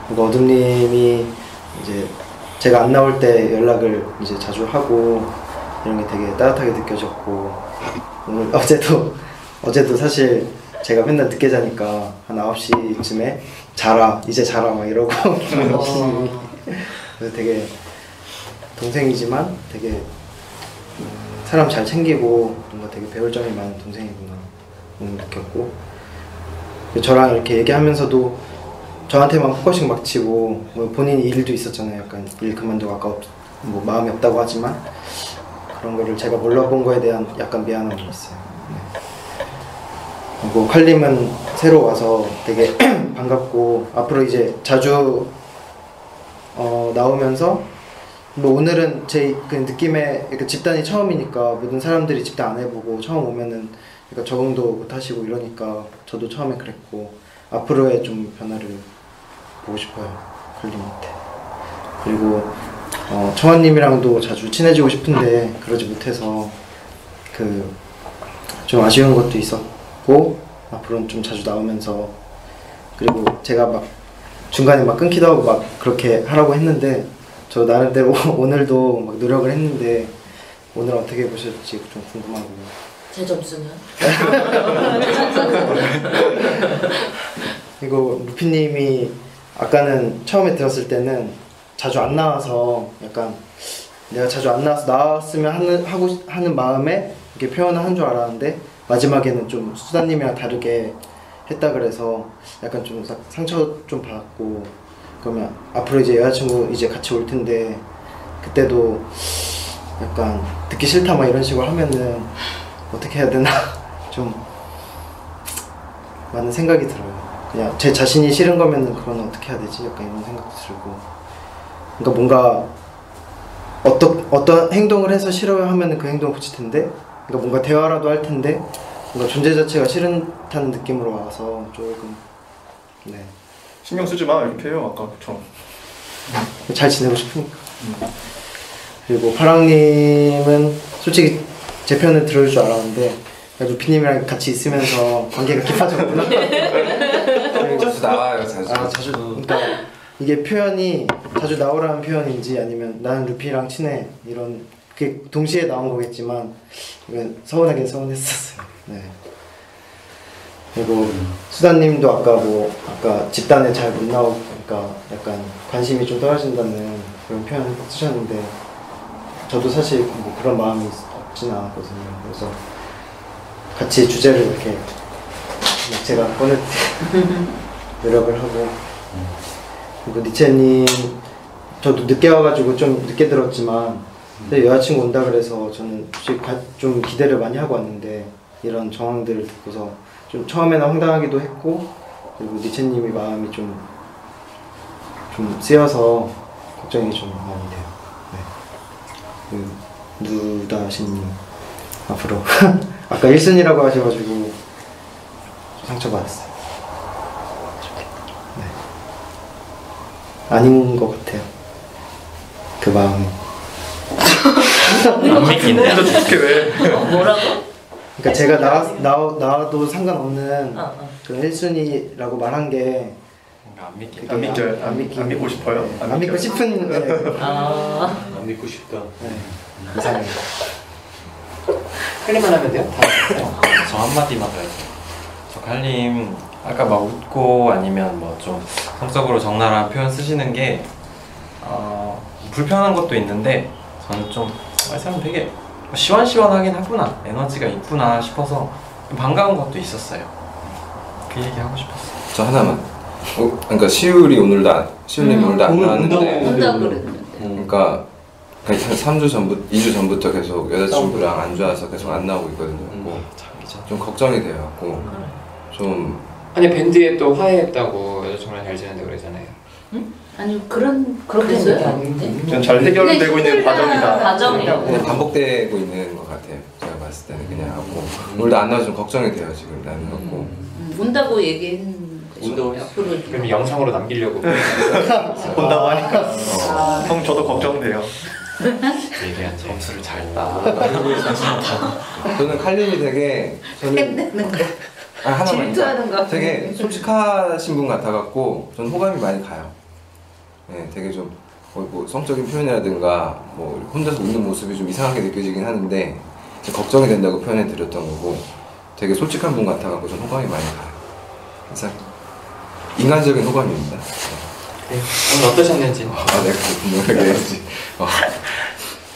그리고 어둠님이 이제 제가 안 나올 때 연락을 이제 자주 하고 이런 게 되게 따뜻하게 느껴졌고 오늘 어제도 사실 제가 맨날 늦게 자니까 한 9시쯤에 이제 자라 막 이러고 그래서 되게 동생이지만 되게 사람 잘 챙기고 뭔가 되게 배울 점이 많은 동생이구나 느꼈고 저랑 이렇게 얘기하면서도 저한테만 포커싱 막 치고 뭐 본인이 일도 있었잖아요. 약간 일 그만두고 아까 뭐 마음이 없다고 하지만 그런 거를 제가 몰라본 거에 대한 약간 미안함이 있어요. 네. 그리고 칼림은 새로 와서 되게 반갑고 앞으로 이제 자주 나오면서 뭐 오늘은 제 그 느낌에 그러니까 집단이 처음이니까 모든 사람들이 집단 안 해보고 처음 오면은 그러니까 적응도 못 하시고 이러니까 저도 처음에 그랬고 앞으로의 좀 변화를 보고 싶어요. 칼림한테. 그리고 청아님이랑도 자주 친해지고 싶은데 그러지 못해서 좀 아쉬운 것도 있었고 앞으로는 좀 자주 나오면서 그리고 제가 막 중간에 막 끊기도 하고 막 그렇게 하라고 했는데 저 나름대로 오늘도 막 노력을 했는데 오늘 어떻게 보실지 좀 궁금하고.
제 점수는?
그리고 루피님이 아까는 처음에 들었을 때는 자주 안 나와서 약간 내가 자주 안 나왔으면 하는 마음에 이렇게 표현을 한 줄 알았는데 마지막에는 좀 수다님이랑 다르게 했다 그래서 약간 좀 상처 좀 받았고 그러면 앞으로 이제 여자친구 이제 같이 올 텐데 그때도 약간 듣기 싫다 막 이런 식으로 하면은 어떻게 해야 되나 좀 많은 생각이 들어요. 그냥 제 자신이 싫은 거면은 그건 어떻게 해야 되지? 약간 이런 생각도 들고 그러니까 뭔가 어떤 행동을 해서 싫어하면은 그 행동을 고칠 텐데 그러니까 뭔가 대화라도 할 텐데 뭔가 존재 자체가 싫다는 느낌으로 와서 조금 네
신경 쓰지 마 이렇게 해요 아까처럼.
잘 지내고 싶으니까. 그리고 파랑님은 솔직히 제 편을 들어줄 줄 알았는데 루피님이랑 같이 있으면서 관계가 깊어졌구나.
자주 나와요 자주.
자주. 그러니까 이게 표현이 자주 나오라는 표현인지 아니면 나는 루피랑 친해 이런 그게 동시에 나온 거겠지만 이건 서운하긴 서운했었어요. 네. 그리고 수다님도 아까 집단에 잘 못 나오니까 약간 관심이 좀 떨어진다는 그런 표현을 쓰셨는데 저도 사실 뭐 그런 마음이 없지는 않았거든요. 그래서 같이 주제를 이렇게 제가 꺼낼 때 노력을 하고 그리고 니체님 저도 늦게 와가지고 좀 늦게 들었지만 여자친구 온다 그래서 저는 좀 기대를 많이 하고 왔는데 이런 정황들을 듣고서 좀 처음에는 황당하기도 했고 그리고 니체님이 마음이 좀 쓰여서 걱정이 좀 많이 돼요. 네. 누다신님 앞으로 아까 1순위라고 하셔가지고 상처받았어요. 네. 아닌 것 같아요. 그 마음이.
안 믿긴데.
혼자 축축해 왜?
뭐라고?
그러니까 제가 나와도 상관없는
어.
그런 1순위라고 말한 게
안 믿기.
그게
안 믿고 싶어요.
안 믿고 싶은 네.
안 믿고 싶다.
이상해요.
할리만 하면 돼요?
저 한마디만 더 해주세요. 저 칼님 아까 막 웃고 아니면 뭐 좀 성적으로 적나라한 표현 쓰시는 게 불편한 것도 있는데 저는 좀 이 사람 되게 시원시원하긴 하구나, 에너지가 있구나 싶어서 좀 반가운 것도 있었어요. 그 얘기 하고 싶었어요.
저 하나만. 그러니까 시우님이 오늘도 안 나왔는데.
혼자 그랬는데.
그러니까 3주 전부터 2주 전부터 계속 여자친구랑 안 좋아서 계속 안 나오고 있거든요. 좀 걱정이 돼요. 좀
아니 밴드에 또 화해했다고 여자친구랑 잘 지낸다고 그러잖아요.
아니
그렇게
했어요?
얘기 아닌데?
좀 잘 해결되고 있는 과정이다.
과정이라고.
그냥 반복되고 있는 것 같아요. 제가 봤을 때는 그냥 하고 오늘도 안 나와서 좀 걱정이 돼요. 지금 나는 갖고.
운다고 얘기했는 거죠.
운다고
앞으로
그럼 영상으로 남기려고
본다고 하니까 형 저도 걱정돼요.
얘기한 점수를 잘 따.
저는 칼림이 되게
팬되는 거.
하나만
질투하는 거.
되게 솔직하신 분 같아갖고 전 호감이 많이 가요. 네, 되게 좀 뭐 성적인 표현이라든가 뭐 혼자서 웃는 모습이 좀 이상하게 느껴지긴 하는데 걱정이 된다고 표현해 드렸던 거고 되게 솔직한 분 같아갖고 전 호감이 많이 가요. 그래서 인간적인 호감입니다.
네, 오늘 어떠셨는지.
내가 분명하게 해야지.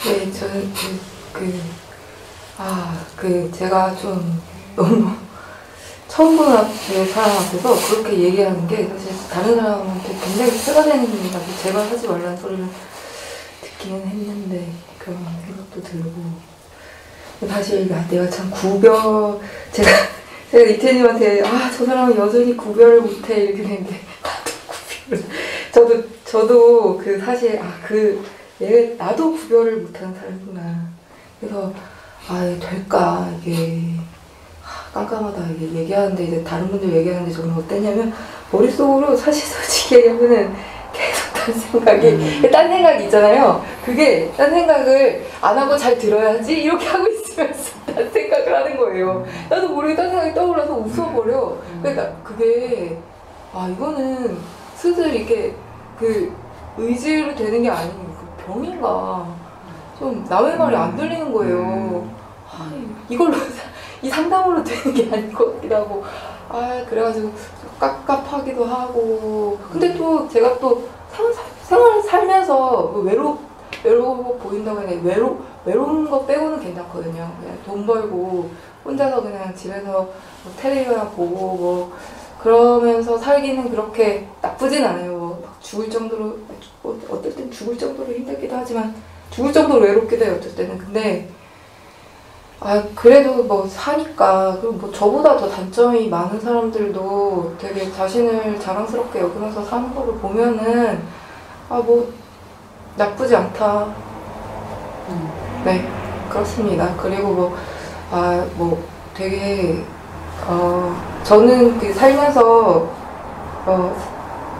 네, 저는 제가 좀 너무 처음 보는 사람 앞에서 그렇게 얘기하는 게 사실 다른 사람한테 굉장히 쓰가 되는 일이라고 제발 하지 말라는 소리를 듣기는 했는데 그런 생각도 들고 사실 내가 참 제가 이태님한테 저 사람은 여전히 구별을 못해 이렇게 했는데 나도 구별을 저도 사실 나도 구별을 못하는 사람이구나. 그래서 될까 이게 깜깜하다 이게 얘기하는데 이제 다른 분들 얘기하는데 저는 어땠냐면 머릿속으로 사실 솔직히 얘기하면은 계속 딴 생각이 있잖아요. 그게 딴 생각을 안 하고 잘 들어야지 이렇게 하고 있으면서 딴 생각을 하는 거예요. 나도 모르게 딴 생각이 떠올라서 웃어버려. 그러니까 그게 이거는 슬슬 이렇게 의지로 되는 게 아닌 병인가. 좀 남의 말이 안 들리는 거예요. 이걸로 이 상담으로 되는 게 아닌 것 같기도 하고 그래가지고 깝깝하기도 하고 근데 또 제가 또 생활 살면서 외로워 보인다고 했는데 외로운 거 빼고는 괜찮거든요. 그냥 돈 벌고 혼자서 그냥 집에서 뭐 텔레비전 보고 뭐 그러면서 살기는 그렇게 나쁘진 않아요. 막 죽을 정도로 어떨 땐 죽을 정도로 힘들기도 하지만 죽을 정도로 외롭기도 해요. 어떨 때는. 근데 그래도 뭐 사니까 그리고 뭐 저보다 더 단점이 많은 사람들도 되게 자신을 자랑스럽게 여기면서 사는 거를 보면은 뭐 나쁘지 않다. 네, 그렇습니다. 그리고 뭐 되게 저는 살면서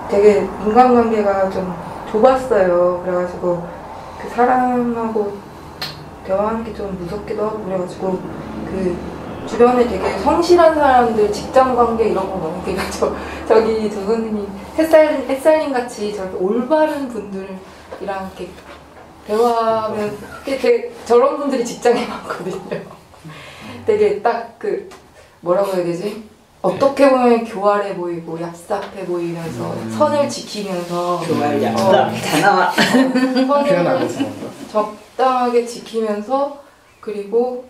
되게 인간관계가 좀 좁았어요. 그래가지고 그 사람하고 대화하는 게 좀 무섭기도 하고 그래가지고 주변에 되게 성실한 사람들 직장 관계 이런 거 너무 되게 저기 저 선생님 햇살님 같이 저렇게 올바른 분들이랑 이렇게 대화하면 되게 저런 분들이 직장에 많거든요. 되게 딱 뭐라고 해야 되지? 어떻게 보면 교활해 보이고 얍삽해 보이면서 선을 지키면서
교활 얍삽 다 나와.
선을 적당하게 지키면서 그리고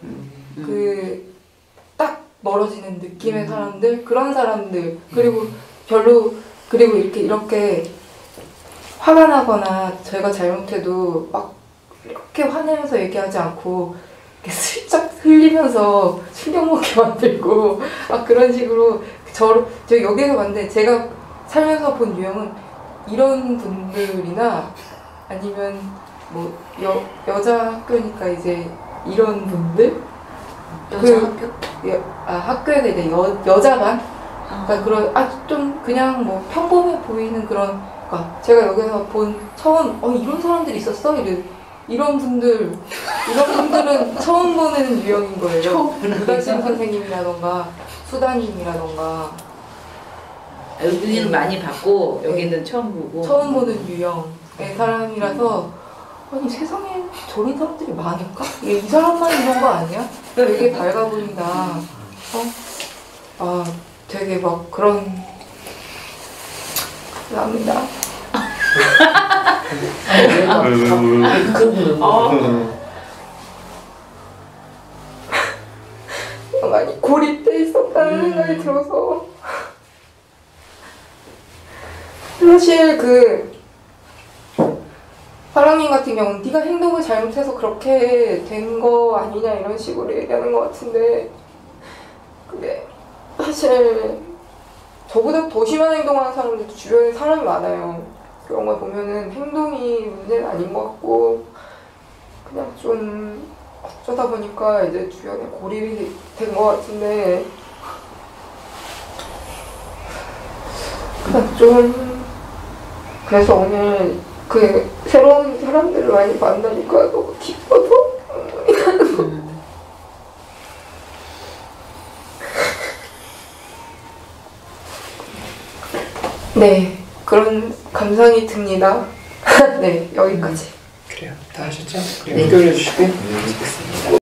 딱 멀어지는 느낌의 사람들 그런 사람들 그리고 이렇게 화가 나거나 제가 잘못해도 막 이렇게 화내면서 얘기하지 않고 이렇게 슬쩍 흘리면서 충격먹게 만들고 막 그런 식으로 저 여기서 봤는데 제가 살면서 본 유형은 이런 분들이나 아니면 뭐 여자 학교니까 이제 이런 분들 학교에서 이제 여자반 그러니까 그런 좀 그냥 뭐 평범해 보이는 그런 제가 여기서 본 처음 이런 사람들이 있었어 이런 분들 이런 분들은 처음 보는 유형인 거예요.
처음 보는
유달심 선생님이라던가 수다님이라던가
여기는 많이 봤고 여기는 처음 보고
처음 보는 유형의 사람이라서 아니 세상에 저런 사람들이 많을까? 이 사람만 이런 거 아니야? 되게 밝아 보인다. 아 되게 막 그런 감사합니다. 많이 고립돼 있었다는 생각이 들어서 사실 사랑님 같은 경우는 네가 행동을 잘못해서 그렇게 된 거 아니냐 이런 식으로 얘기하는 것 같은데 근데 사실 저보다 더 심한 행동하는 사람들도 주변에 사람이 많아요. 그런 걸 보면은 행동이 문제는 아닌 것 같고 그냥 좀 어쩌다 보니까 이제 주변에 고립이 된 것 같은데 그냥 좀 그래서 오늘 새로운 사람들을 많이 만나니까 너무 기뻐서 네 그런 감상이 듭니다. 네 여기까지.
그래요. 다 하셨죠? 그래, 연결해 주시고요.